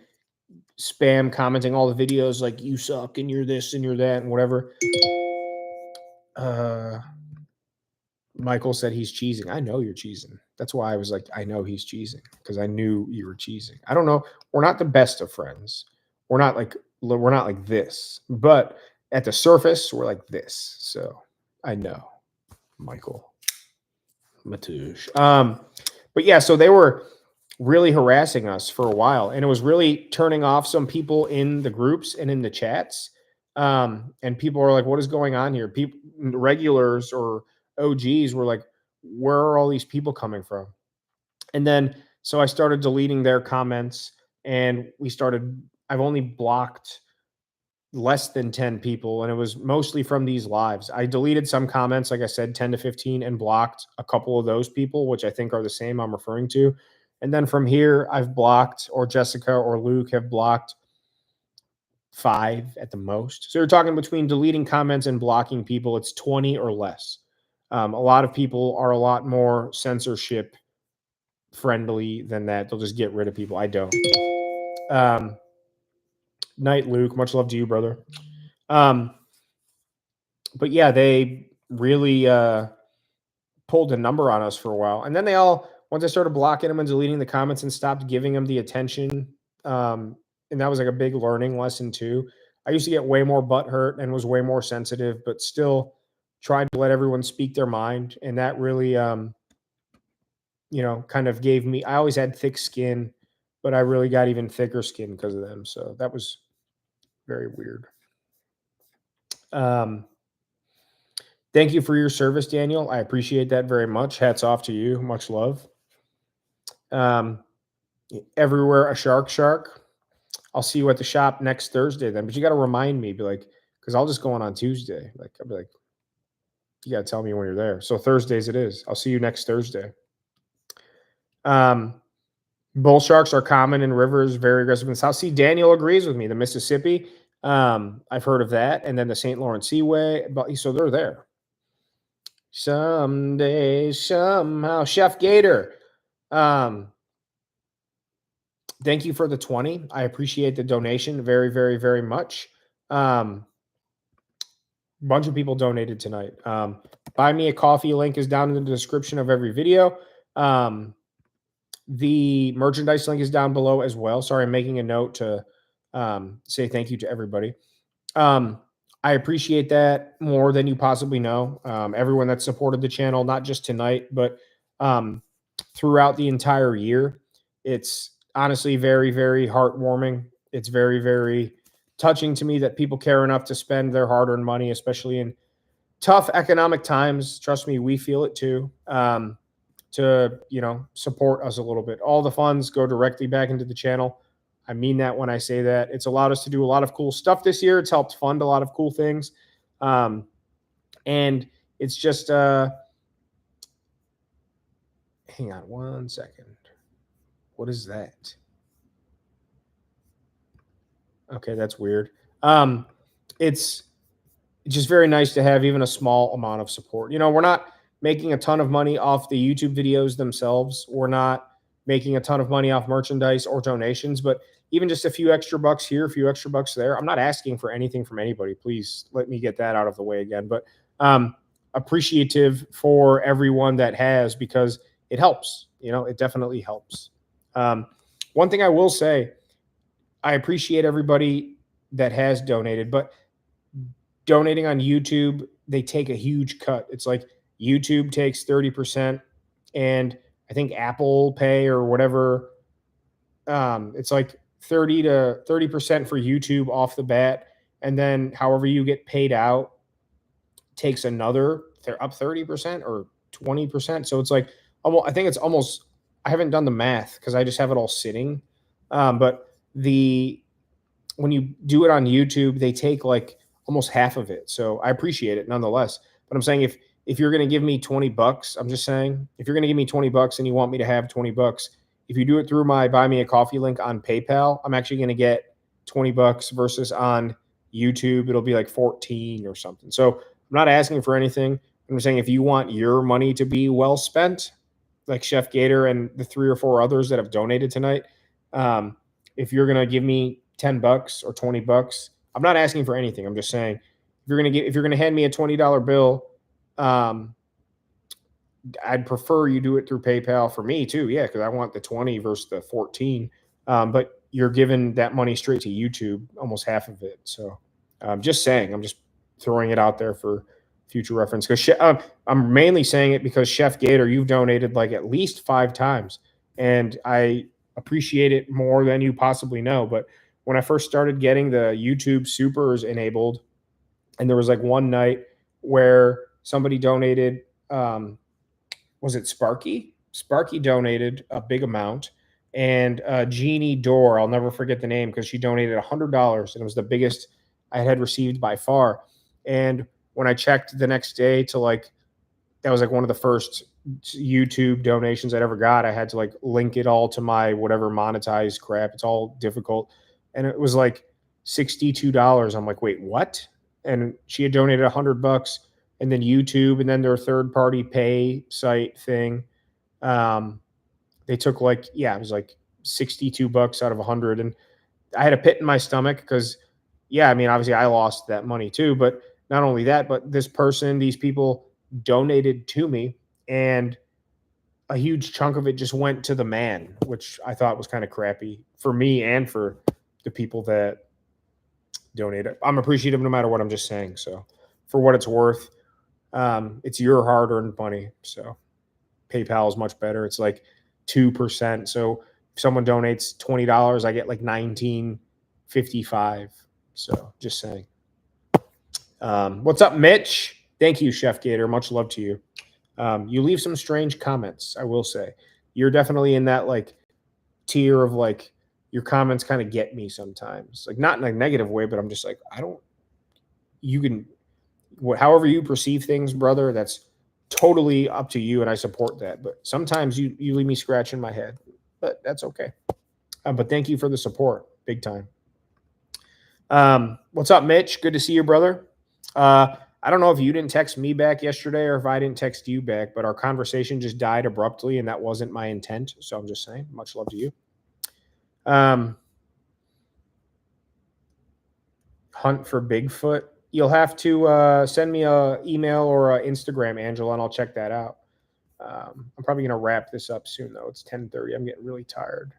spam commenting all the videos like, you suck and you're this and you're that and whatever. Michael said he's cheesing. I know you're cheesing. That's why I was like, I know he's cheesing, because I knew you were cheesing. I don't know. We're not the best of friends. We're not like this, but at the surface, we're like this. So I know, Michael Matouche. But yeah, so they were really harassing us for a while, and it was really turning off some people in the groups and in the chats. And people are like, what is going on here? People, regulars or OGs, were like, where are all these people coming from? And then so I started deleting their comments, and I've only blocked less than 10 people, and it was mostly from these lives. I deleted some comments, like I said, 10 to 15, and blocked a couple of those people, which I think are the same I'm referring to. And then from here, I've blocked, or Jessica or Luke have blocked 5 at the most. So you're talking between deleting comments and blocking people, it's 20 or less. A lot of people are a lot more censorship friendly than that. They'll just get rid of people. I don't. Night, Luke. Much love to you, brother. But yeah, they really pulled a number on us for a while. And then they all, once I started blocking them and deleting the comments and stopped giving them the attention, and that was like a big learning lesson too. I used to get way more butthurt and was way more sensitive, but still tried to let everyone speak their mind. And that really, kind of gave me, I always had thick skin, but I really got even thicker skin because of them. So that was very weird. Thank you for your service, Daniel. I appreciate that very much. Hats off to you. Much love. Everywhere a shark. I'll see you at the shop next Thursday then. But you got to remind me, be like, because I'll just go on Tuesday. Like, I'll be like, You got to tell me when you're there. So Thursdays it is. I'll see you next Thursday. Bull sharks are common in rivers, very aggressive in the South. See, Daniel agrees with me. The Mississippi, I've heard of that. And then the St. Lawrence Seaway. But so they're there. Someday, somehow. Chef Gator. Thank you for the 20. I appreciate the donation very, very, very much. Bunch of people donated tonight. Buy me a coffee link is down in the description of every video. The merchandise link is down below as well. Sorry, I'm making a note to say thank you to everybody. I appreciate that more than you possibly know. Everyone that supported the channel, not just tonight, but throughout the entire year. It's honestly very, very heartwarming. It's very, very touching to me that people care enough to spend their hard-earned money, especially in tough economic times. Trust me, we feel it too. To, support us a little bit. All the funds go directly back into the channel. I mean that when I say that. It's allowed us to do a lot of cool stuff this year. It's helped fund a lot of cool things. And it's just, hang on one second. What is that? Okay, that's weird. It's just very nice to have even a small amount of support. We're not making a ton of money off the YouTube videos themselves. We're not making a ton of money off merchandise or donations, but even just a few extra bucks here, a few extra bucks there. I'm not asking for anything from anybody. Please let me get that out of the way again. But appreciative for everyone that has, because it helps. It definitely helps. One thing I will say, I appreciate everybody that has donated, but donating on YouTube, they take a huge cut. It's like YouTube takes 30%, and I think Apple Pay or whatever, it's like 30% for YouTube off the bat, and then however you get paid out takes another, they're up 30% or 20%. So it's like, I think it's almost, I haven't done the math because I just have it all sitting. But when you do it on YouTube, they take like almost half of it. So I appreciate it nonetheless. But I'm saying if you're going to give me $20, I'm just saying, if you're going to give me $20 and you want me to have $20, if you do it through my Buy Me a Coffee link on PayPal, I'm actually going to get $20 versus on YouTube, it'll be like 14 or something. So I'm not asking for anything. I'm saying if you want your money to be well spent, like Chef Gator and the 3 or 4 others that have donated tonight, if you're going to give me $10 or $20, I'm not asking for anything. I'm just saying, if you're going to hand me a $20 bill, I'd prefer you do it through PayPal for me too. Yeah, because I want the 20 versus the 14. But you're giving that money straight to YouTube, almost half of it. So just saying, I'm just throwing it out there for future reference. Because I'm mainly saying it because Chef Gator, you've donated like at least 5 times, and I appreciate it more than you possibly know. But when I first started getting the YouTube Supers enabled, and there was like one night where somebody donated, was it Sparky? Sparky donated a big amount, and Jeannie Dorr, I'll never forget the name because she donated $100, and it was the biggest I had received by far. And when I checked the next day that was like one of the first YouTube donations I'd ever got. I had to like link it all to my whatever monetized crap. It's all difficult. And it was like $62. I'm like, wait, what? And she had donated $100, and then YouTube, and then their third-party pay site thing. They took it was like $62 out of 100, and I had a pit in my stomach because, I mean, obviously I lost that money too. But not only that, but these people donated to me, and a huge chunk of it just went to the man, which I thought was kind of crappy for me and for the people that donated. I'm appreciative no matter what. I'm just saying. So for what it's worth, it's your hard-earned money. So PayPal is much better. It's like 2%. So if someone donates $20, I get like $19.55. So just saying. What's up, Mitch? Thank you, Chef Gator. Much love to you. You leave some strange comments, I will say. You're definitely in that like tier of like, your comments kind of get me sometimes. Like, not in a negative way, but I'm just like, however you perceive things, brother, that's totally up to you, and I support that. But sometimes you leave me scratching my head, but that's okay. But thank you for the support, big time. What's up, Mitch? Good to see you, brother. I don't know if you didn't text me back yesterday or if I didn't text you back, but our conversation just died abruptly, and that wasn't my intent. So I'm just saying, much love to you. Hunt for Bigfoot. You'll have to send me a email or an Instagram, Angela, and I'll check that out. I'm probably going to wrap this up soon, though. It's 10:30. I'm getting really tired.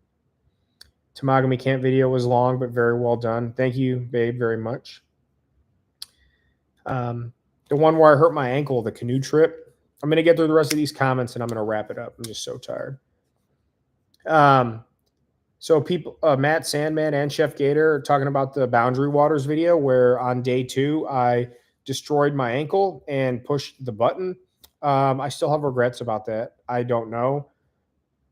Temagami Camp video was long, but very well done. Thank you, babe, very much. The one where I hurt my ankle, the canoe trip. I'm going to get through the rest of these comments, and I'm going to wrap it up. I'm just so tired. So people, Matt Sandman and Chef Gator are talking about the Boundary Waters video where on day 2, I destroyed my ankle and pushed the button. I still have regrets about that. I don't know.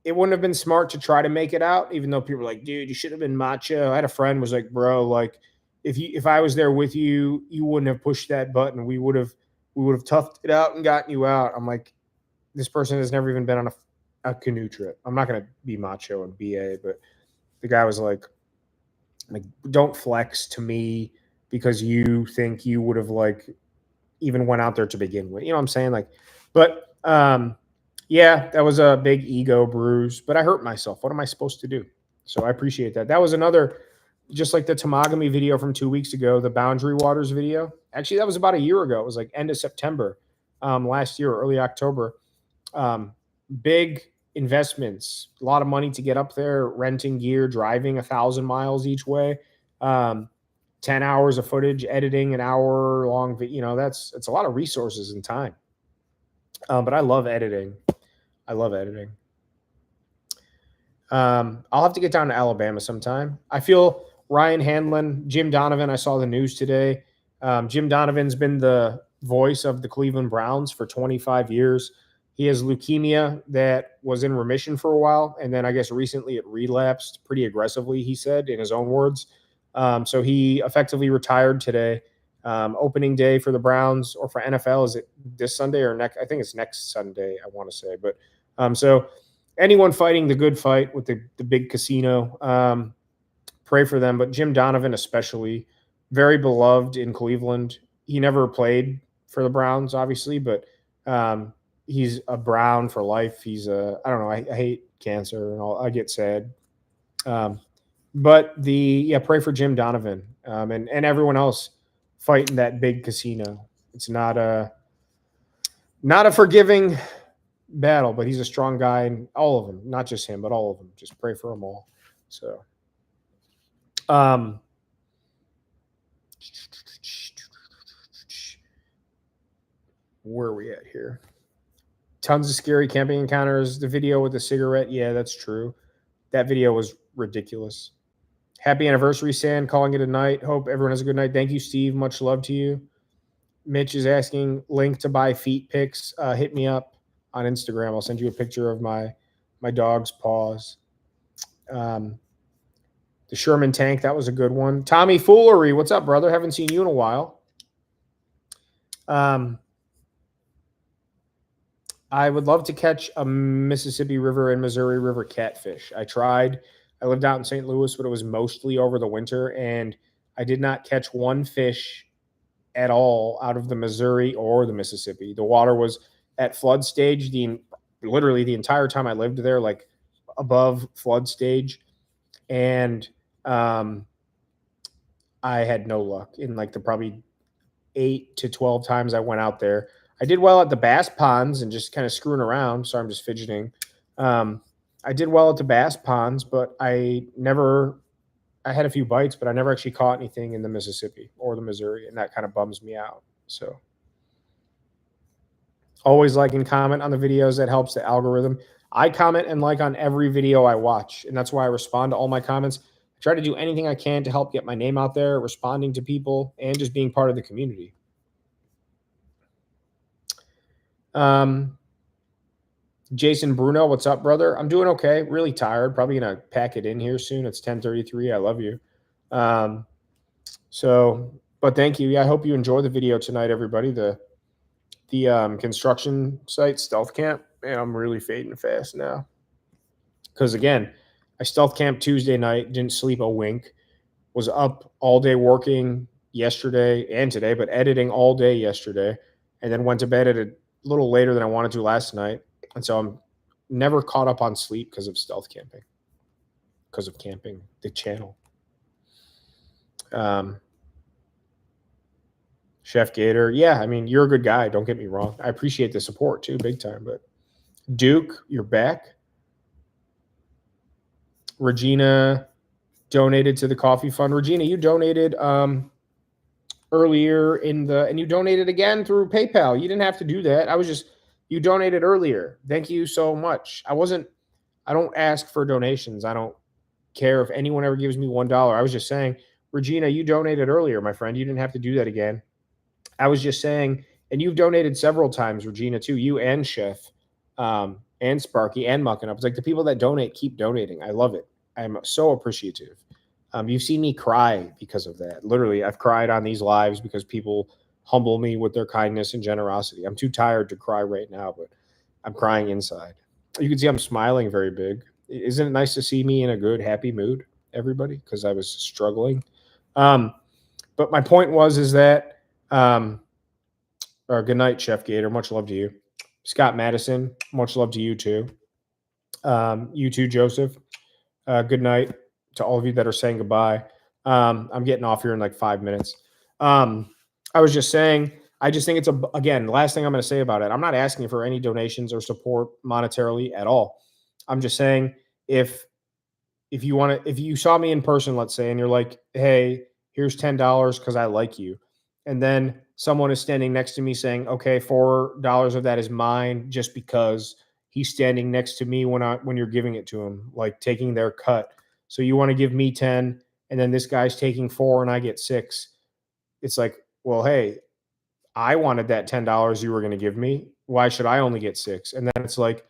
It wouldn't have been smart to try to make it out, even though people were like, dude, you should have been macho. I had a friend was like, bro, like if I was there with you, you wouldn't have pushed that button. We would have toughed it out and gotten you out. I'm like, this person has never even been on a canoe trip. I'm not going to be macho and BA, but the guy was like, don't flex to me because you think you would have like even went out there to begin with. You know what I'm saying? Like, but yeah, that was a big ego bruise, but I hurt myself. What am I supposed to do? So I appreciate that. That was another, just like the Temagami video from 2 weeks ago, the Boundary Waters video. Actually, that was about a year ago. It was like end of September last year, early October. Big investments, a lot of money to get up there, renting gear, driving 1,000 miles each way, 10 hours of footage, editing an hour long, it's a lot of resources and time. But I love editing. I'll have to get down to Alabama sometime. I feel Ryan Hanlon, Jim Donovan, I saw the news today. Jim Donovan's been the voice of the Cleveland Browns for 25 years. He has leukemia that was in remission for a while, and then I guess recently it relapsed pretty aggressively, he said, in his own words. So he effectively retired today. Opening day for the Browns or for NFL, is it this Sunday or next? I think it's next Sunday, I want to say. But so anyone fighting the good fight with the big casino, pray for them. But Jim Donovan especially, very beloved in Cleveland. He never played for the Browns, obviously, but he's a Brown for life. He's I don't know. I hate cancer and all. I get sad. But pray for Jim Donovan and everyone else fighting that big casino. It's not a forgiving battle, but he's a strong guy, and all of them, not just him, but all of them. Just pray for them all. So, where are we at here? Tons of scary camping encounters. The video with the cigarette. Yeah, that's true. That video was ridiculous. Happy anniversary, San. Calling it a night. Hope everyone has a good night. Thank you, Steve. Much love to you. Mitch is asking, link to buy feet pics. Hit me up on Instagram. I'll send you a picture of my dog's paws. The Sherman tank, that was a good one. Tommy Foolery, what's up, brother? Haven't seen you in a while. I would love to catch a Mississippi River and Missouri River catfish. I tried. I lived out in St. Louis, but it was mostly over the winter, and I did not catch one fish at all out of the Missouri or the Mississippi. The water was at flood stage literally the entire time I lived there, like above flood stage. And I had no luck in like the probably 8 to 12 times I went out there. I did well at the bass ponds and just kind of screwing around. Sorry, I'm just fidgeting. I did well at the bass ponds, but I had a few bites, but I never actually caught anything in the Mississippi or the Missouri, and that kind of bums me out. So always like and comment on the videos. That helps the algorithm. I comment and like on every video I watch, and that's why I respond to all my comments. I try to do anything I can to help get my name out there, responding to people, and just being part of the community. Jason Bruno, what's up, brother? I'm doing okay. Really tired. Probably going to pack it in here soon. It's 10:33. I love you. So But thank you. Yeah, I hope you enjoy the video tonight, everybody. The construction site stealth camp. Man, I'm really fading fast now. Because again, I stealth camped Tuesday night, didn't sleep a wink, was up all day working yesterday and today, but editing all day yesterday, and then went to bed at a little later than I wanted to last night. And so I'm never caught up on sleep because of stealth camping, because of camping the channel. Chef Gator, yeah, I mean, you're a good guy. Don't get me wrong. I appreciate the support too, big time. But Duke, you're back. Regina donated to the coffee fund. Regina, you donated earlier and you donated again through PayPal. You didn't have to do that. You donated earlier. Thank you so much. I don't ask for donations. I don't care if anyone ever gives me $1. I was just saying, Regina, you donated earlier, my friend. You didn't have to do that again. I was just saying, and you've donated several times, Regina, too. You and Chef, and Sparky and Mucking Up. It's like the people that donate keep donating. I love it. I'm so appreciative. You've seen me cry because of that. Literally, I've cried on these lives because people humble me with their kindness and generosity. I'm too tired to cry right now, but I'm crying inside. You can see I'm smiling very big. Isn't it nice to see me in a good, happy mood, everybody? Because I was struggling. But my point is that, or good night, Chef Gator. Much love to you. Scott Madison, much love to you too. You too, Joseph. Good night to all of you that are saying goodbye. I'm getting off here in like 5 minutes. I was just saying, I just think again, the last thing I'm going to say about it, I'm not asking for any donations or support monetarily at all. I'm just saying if you saw me in person, let's say, and you're like, hey, here's $10 because I like you. And then someone is standing next to me saying, okay, $4 of that is mine just because he's standing next to me when you're giving it to him, like taking their cut. So you want to give me 10 and then this guy's taking 4 and I get 6. It's like, well, hey, I wanted that $10 you were going to give me. Why should I only get 6? And then it's like,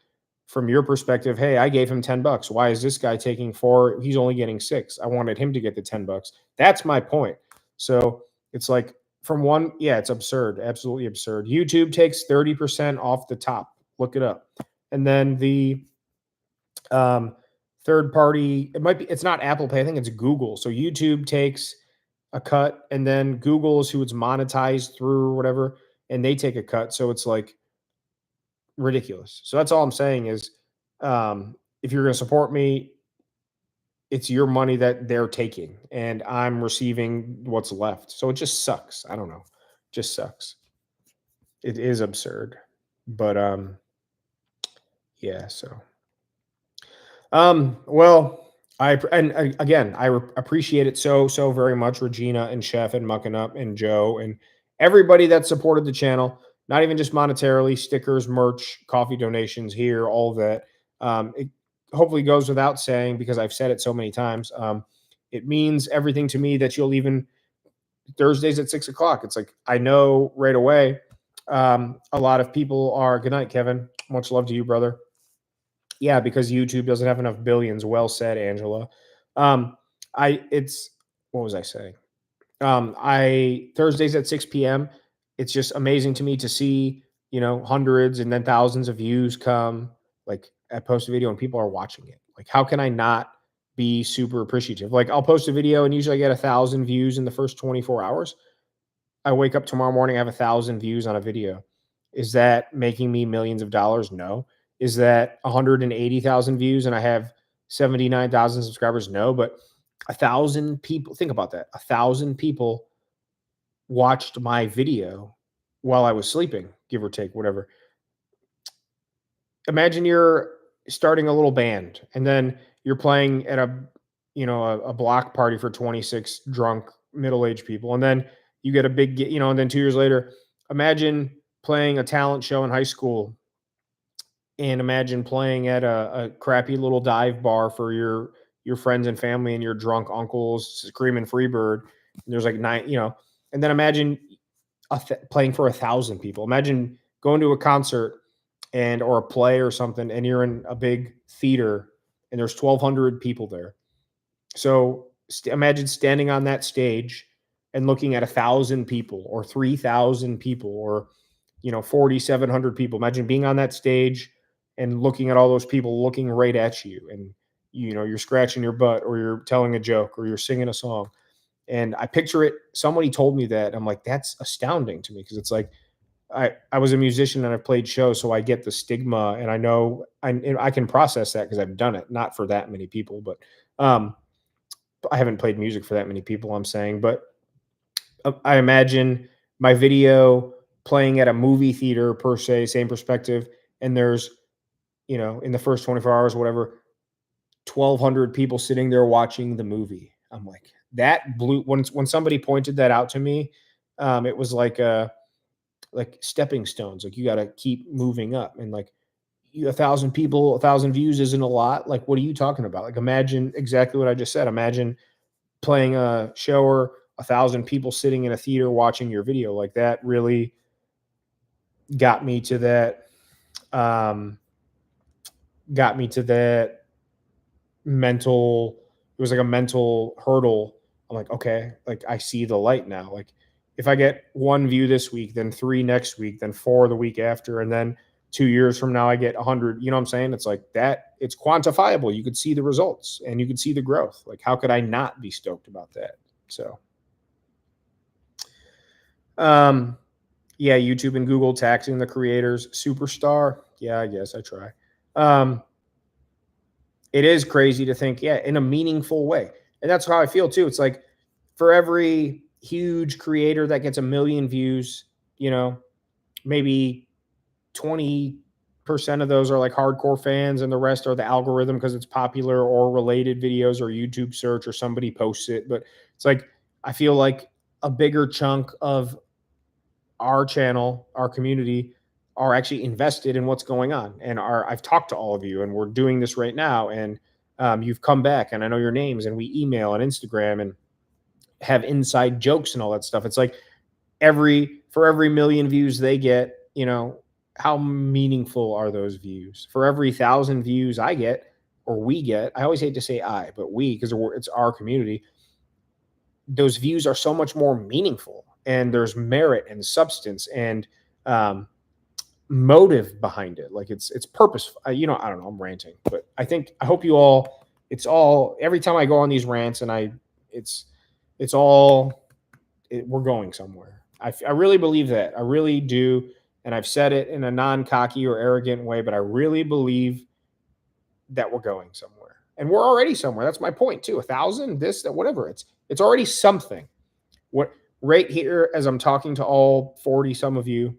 from your perspective, hey, I gave him $10. Why is this guy taking 4? He's only getting 6. I wanted him to get the $10. That's my point. So it's like it's absurd, absolutely absurd. YouTube takes 30% off the top. Look it up. And then the third party, it's not Apple Pay. I think it's Google. So YouTube takes a cut, and then Google is who it's monetized through or whatever, and they take a cut. So it's like ridiculous. So that's all I'm saying is, if you're going to support me, it's your money that they're taking, and I'm receiving what's left. So it just sucks. I don't know. It just sucks. It is absurd. But yeah, so well, again, I appreciate it so very much, Regina and Chef and Mucking Up and Joe and everybody that supported the channel. Not even just monetarily, stickers, merch, coffee donations here, all of that. It hopefully goes without saying because I've said it so many times. It means everything to me that you'll even Thursdays at 6 o'clock. It's like I know right away. A lot of people are. Good night, Kevin. Much love to you, brother. Yeah, because YouTube doesn't have enough billions. Well said, Angela. What was I saying? Thursdays at 6 p.m. It's just amazing to me to see, hundreds and then thousands of views come. Like I post a video and people are watching it. Like, how can I not be super appreciative? Like I'll post a video and usually I get 1,000 views in the first 24 hours. I wake up tomorrow morning, I have 1,000 views on a video. Is that making me millions of dollars? No. Is that 180,000 views and I have 79,000 subscribers? No, but 1,000 people, think about that. 1,000 people watched my video while I was sleeping, give or take, whatever. Imagine you're starting a little band and then you're playing at a block party for 26 drunk middle-aged people. And then you get a big, and then 2 years later, imagine playing a talent show in high school. And imagine playing at a crappy little dive bar for your friends and family and your drunk uncles screaming Freebird. And there's like 9, and then imagine playing for 1,000 people. Imagine going to a concert or a play or something, and you're in a big theater and there's 1,200 people there. So imagine standing on that stage and looking at 1,000 people or 3,000 people or, 4,700 people. Imagine being on that stage and looking at all those people looking right at you, and you're scratching your butt or you're telling a joke or you're singing a song. And I picture it. Somebody told me that. I'm like, that's astounding to me, because it's like I was a musician and I've played shows, so I get the stigma, and I know I can process that because I've done it. Not for that many people, but I haven't played music for that many people. I'm saying, but I imagine my video playing at a movie theater per se, same perspective, and there's in the first 24 hours, whatever, 1,200 people sitting there watching the movie. I'm like, that blew when somebody pointed that out to me. It was like stepping stones. Like, you got to keep moving up, and like 1,000 people, 1,000 views isn't a lot. Like, what are you talking about? Like, imagine exactly what I just said. Imagine playing a show or 1,000 people sitting in a theater watching your video. Like, that really got me to that. Got me to that mental. It was like a mental hurdle. I'm like, okay, like, I see the light now. Like, if I get 1 view this week, then 3 next week, then 4 the week after, and then 2 years from now I get 100. You know what I'm saying? It's like that. It's quantifiable. You could see the results and you could see the growth. Like, how could I not be stoked about that? So, yeah, YouTube and Google taxing the creators. Superstar. Yeah, I guess I try. It is crazy to think, yeah, in a meaningful way. And that's how I feel too. It's like, for every huge creator that gets 1 million views, maybe 20% of those are like hardcore fans, and the rest are the algorithm because it's popular or related videos or YouTube search or somebody posts it. But it's like, I feel like a bigger chunk of our channel, our community, are actually invested in what's going on. And I've talked to all of you, and we're doing this right now. And you've come back, and I know your names, and we email and Instagram and have inside jokes and all that stuff. It's like, for every 1 million views they get, how meaningful are those views? For every 1,000 views I get, or we get, I always hate to say I, but we, because it's our community, those views are so much more meaningful, and there's merit and substance and motive behind it. Like, it's purposeful. I don't know, I'm ranting, but I hope you all, it's all, every time I go on these rants, and it's all, we're going somewhere. I really believe that. I really do. And I've said it in a non-cocky or arrogant way, but I really believe that we're going somewhere, and we're already somewhere. That's my point too. 1,000, this, that, whatever. It's already something. What, right here, as I'm talking to all 40 some of you,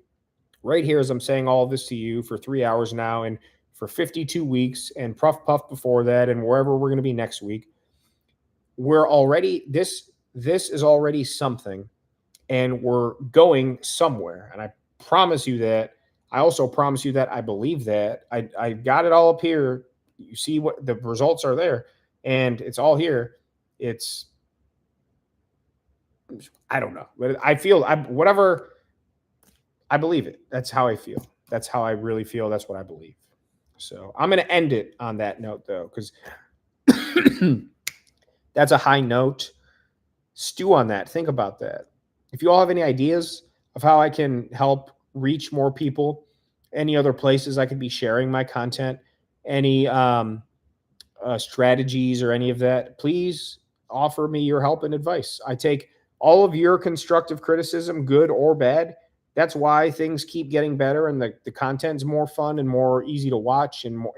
right here, as I'm saying all of this to you for 3 hours now, and for 52 weeks, and puff before that, and wherever we're going to be next week, we're already, this is already something, and we're going somewhere. And I promise you that. I also promise you that I believe that. I got it all up here. You see what the results are there, and it's all here. I don't know, but I feel whatever. I believe it. That's how I feel. That's how I really feel. That's what I believe. So I'm going to end it on that note, though, because that's a high note. Stew on that. Think about that. If you all have any ideas of how I can help reach more people, any other places I could be sharing my content, any strategies or any of that, please offer me your help and advice. I take all of your constructive criticism, good or bad. That's why things keep getting better, and the content's more fun and more easy to watch, and more,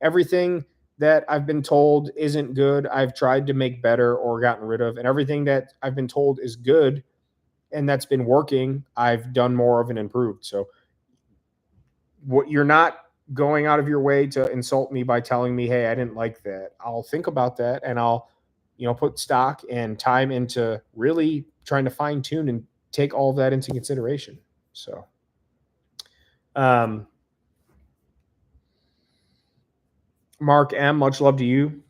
everything that I've been told isn't good, I've tried to make better or gotten rid of, and everything that I've been told is good and that's been working, I've done more of and improved. So what, you're not going out of your way to insult me by telling me, hey, I didn't like that. I'll think about that, and I'll, put stock and time into really trying to fine tune and take all of that into consideration. So, Mark M, much love to you.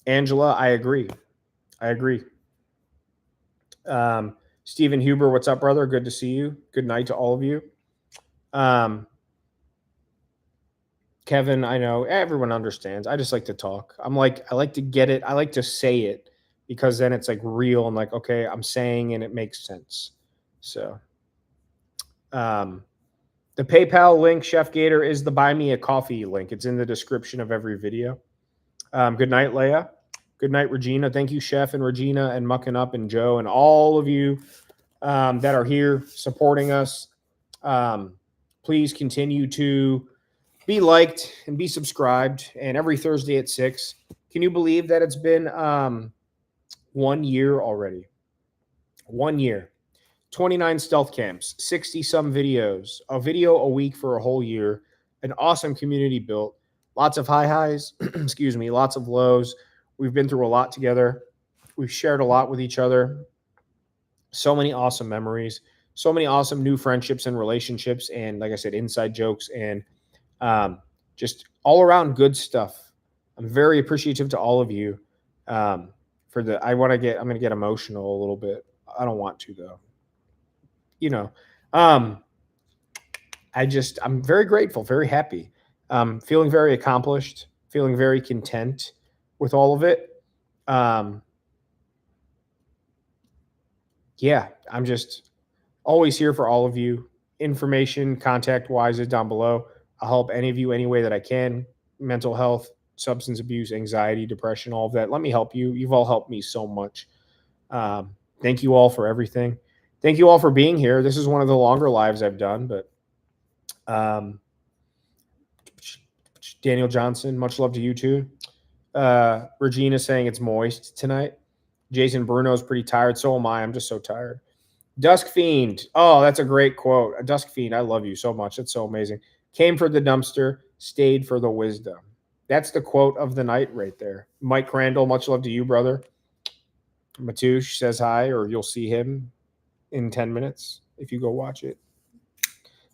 Angela, I agree. Stephen Huber, what's up, brother? Good to see you. Good night to all of you. Kevin, I know everyone understands. I just like to talk. I like to get it. I like to say it. because then it's like real and like, okay, I'm saying and it makes sense. So the PayPal link, Chef Gator, is the Buy Me a Coffee link. It's in the description of every video. Good night, Leia. Good night, Regina. Thank you, Chef and Regina and Mucking Up and Joe and all of you that are here supporting us. Please continue to be liked and be subscribed. And every Thursday at 6. Can you believe that it's been 1 year already? 1 year. 29 stealth camps, 60 some videos, a video a week for a whole year, an awesome community built, lots of highs, excuse me, lots of lows. We've been through a lot together. We've shared a lot with each other. So many awesome memories, so many awesome new friendships and relationships. And like I said, inside jokes and just all around good stuff. I'm very appreciative to all of you I'm going to get emotional a little bit. I don't want to though. I'm very grateful, very happy, feeling very accomplished, feeling very content with all of it. Yeah, I'm just always here for all of you. Information, contact wise is down below. I'll help any of you any way that I can. Mental health, substance abuse, anxiety, depression, all of that. Let me help you. You've all helped me so much. Thank you all for everything. Thank you all for being here. This is one of the longer lives I've done, but Daniel Johnson, much love to you too. Regina saying it's moist tonight. Jason Bruno's pretty tired. So am I. I'm just so tired. Dusk Fiend. Oh, that's a great quote. A Dusk Fiend. I love you so much. It's so amazing. Came for the dumpster, stayed for the wisdom. That's the quote of the night right there. Mike Crandall, much love to you, brother. Matouche says hi, or you'll see him in 10 minutes if you go watch it.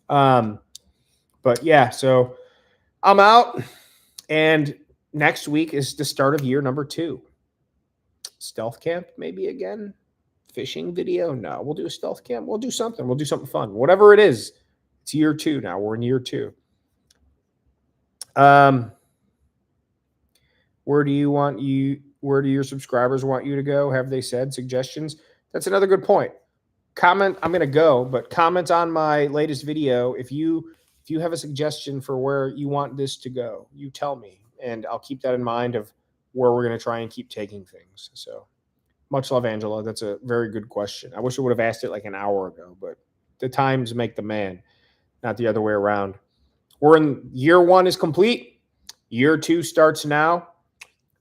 But yeah, so I'm out, and next week is the start of year number 2. Stealth camp, maybe again. Fishing video? No, we'll do a stealth camp. We'll do something. We'll do something fun. Whatever it is, it's year 2 now. We're in year 2. Where do your subscribers want you to go? Have they said suggestions? That's another good point. Comment. I'm going to go, but comment on my latest video. If you have a suggestion for where you want this to go, you tell me, and I'll keep that in mind of where we're going to try and keep taking things. So much love, Angela. That's a very good question. I wish I would have asked it like an hour ago, but the times make the man, not the other way around. We're in year 1 is complete. Year 2 starts now.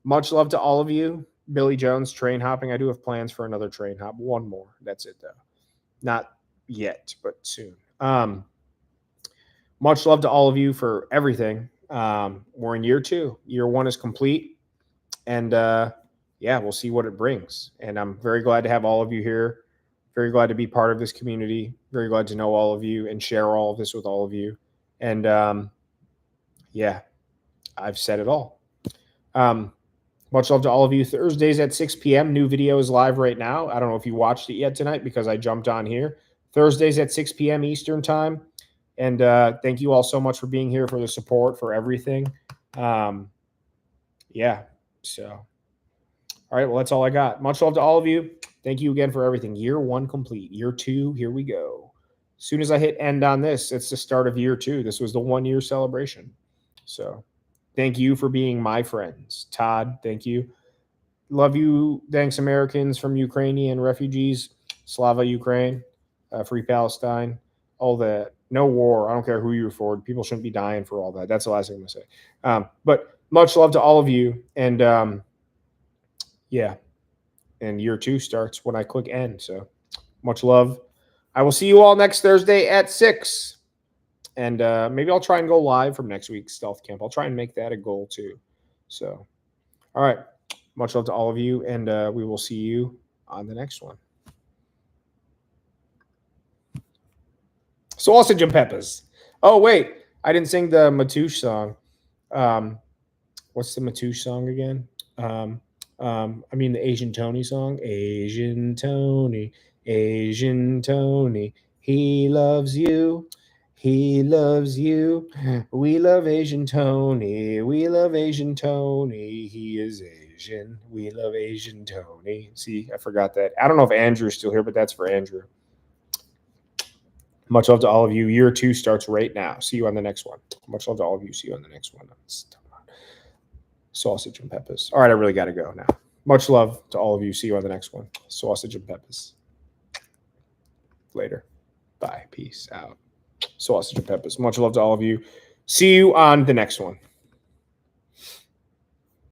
Much love to all of you. Billy Jones, train hopping. I do have plans for another train hop. 1 more. That's it, though. Not yet, but soon. Much love to all of you for everything. We're in year 2. Year 1 is complete. And, yeah, we'll see what it brings. And I'm very glad to have all of you here. Very glad to be part of this community. Very glad to know all of you and share all of this with all of you. And, yeah, I've said it all. Much love to all of you. Thursdays at 6 p.m. New video is live right now. I don't know if you watched it yet tonight because I jumped on here. Thursdays at 6 p.m. Eastern time. And thank you all so much for being here, for the support, for everything. Yeah. So, all right. Well, that's all I got. Much love to all of you. Thank you again for everything. Year 1 complete. Year 2, here we go. As soon as I hit end on this, it's the start of year 2. This was the 1-year celebration. So thank you for being my friends. Todd, thank you. Love you. Thanks, Americans from Ukrainian refugees. Slava Ukraine. Free Palestine. All that. No war. I don't care who you're for. People shouldn't be dying for all that. That's the last thing I'm going to say. But much love to all of you. And yeah. And year 2 starts when I click end. So much love. I will see you all next Thursday at 6. And maybe I'll try and go live from next week's stealth camp. I'll try and make that a goal too. So, all right. Much love to all of you. And we will see you on the next one. Sausage and peppers. Oh, wait. I didn't sing the Matouche song. What's the Matouche song again? I mean the Asian Tony song. Asian Tony, he loves you. He loves you. We love Asian Tony. We love Asian Tony. He is Asian. We love Asian Tony. See, I forgot that. I don't know if Andrew's still here, but that's for Andrew. Much love to all of you. Year 2 starts right now. See you on the next one. Much love to all of you. See you on the next one. Sausage and peppers. All right, I really got to go now. Much love to all of you. See you on the next one. Sausage and peppers. Later. Bye. Peace out. Sausage and peppers. Much love to all of you. See you on the next one.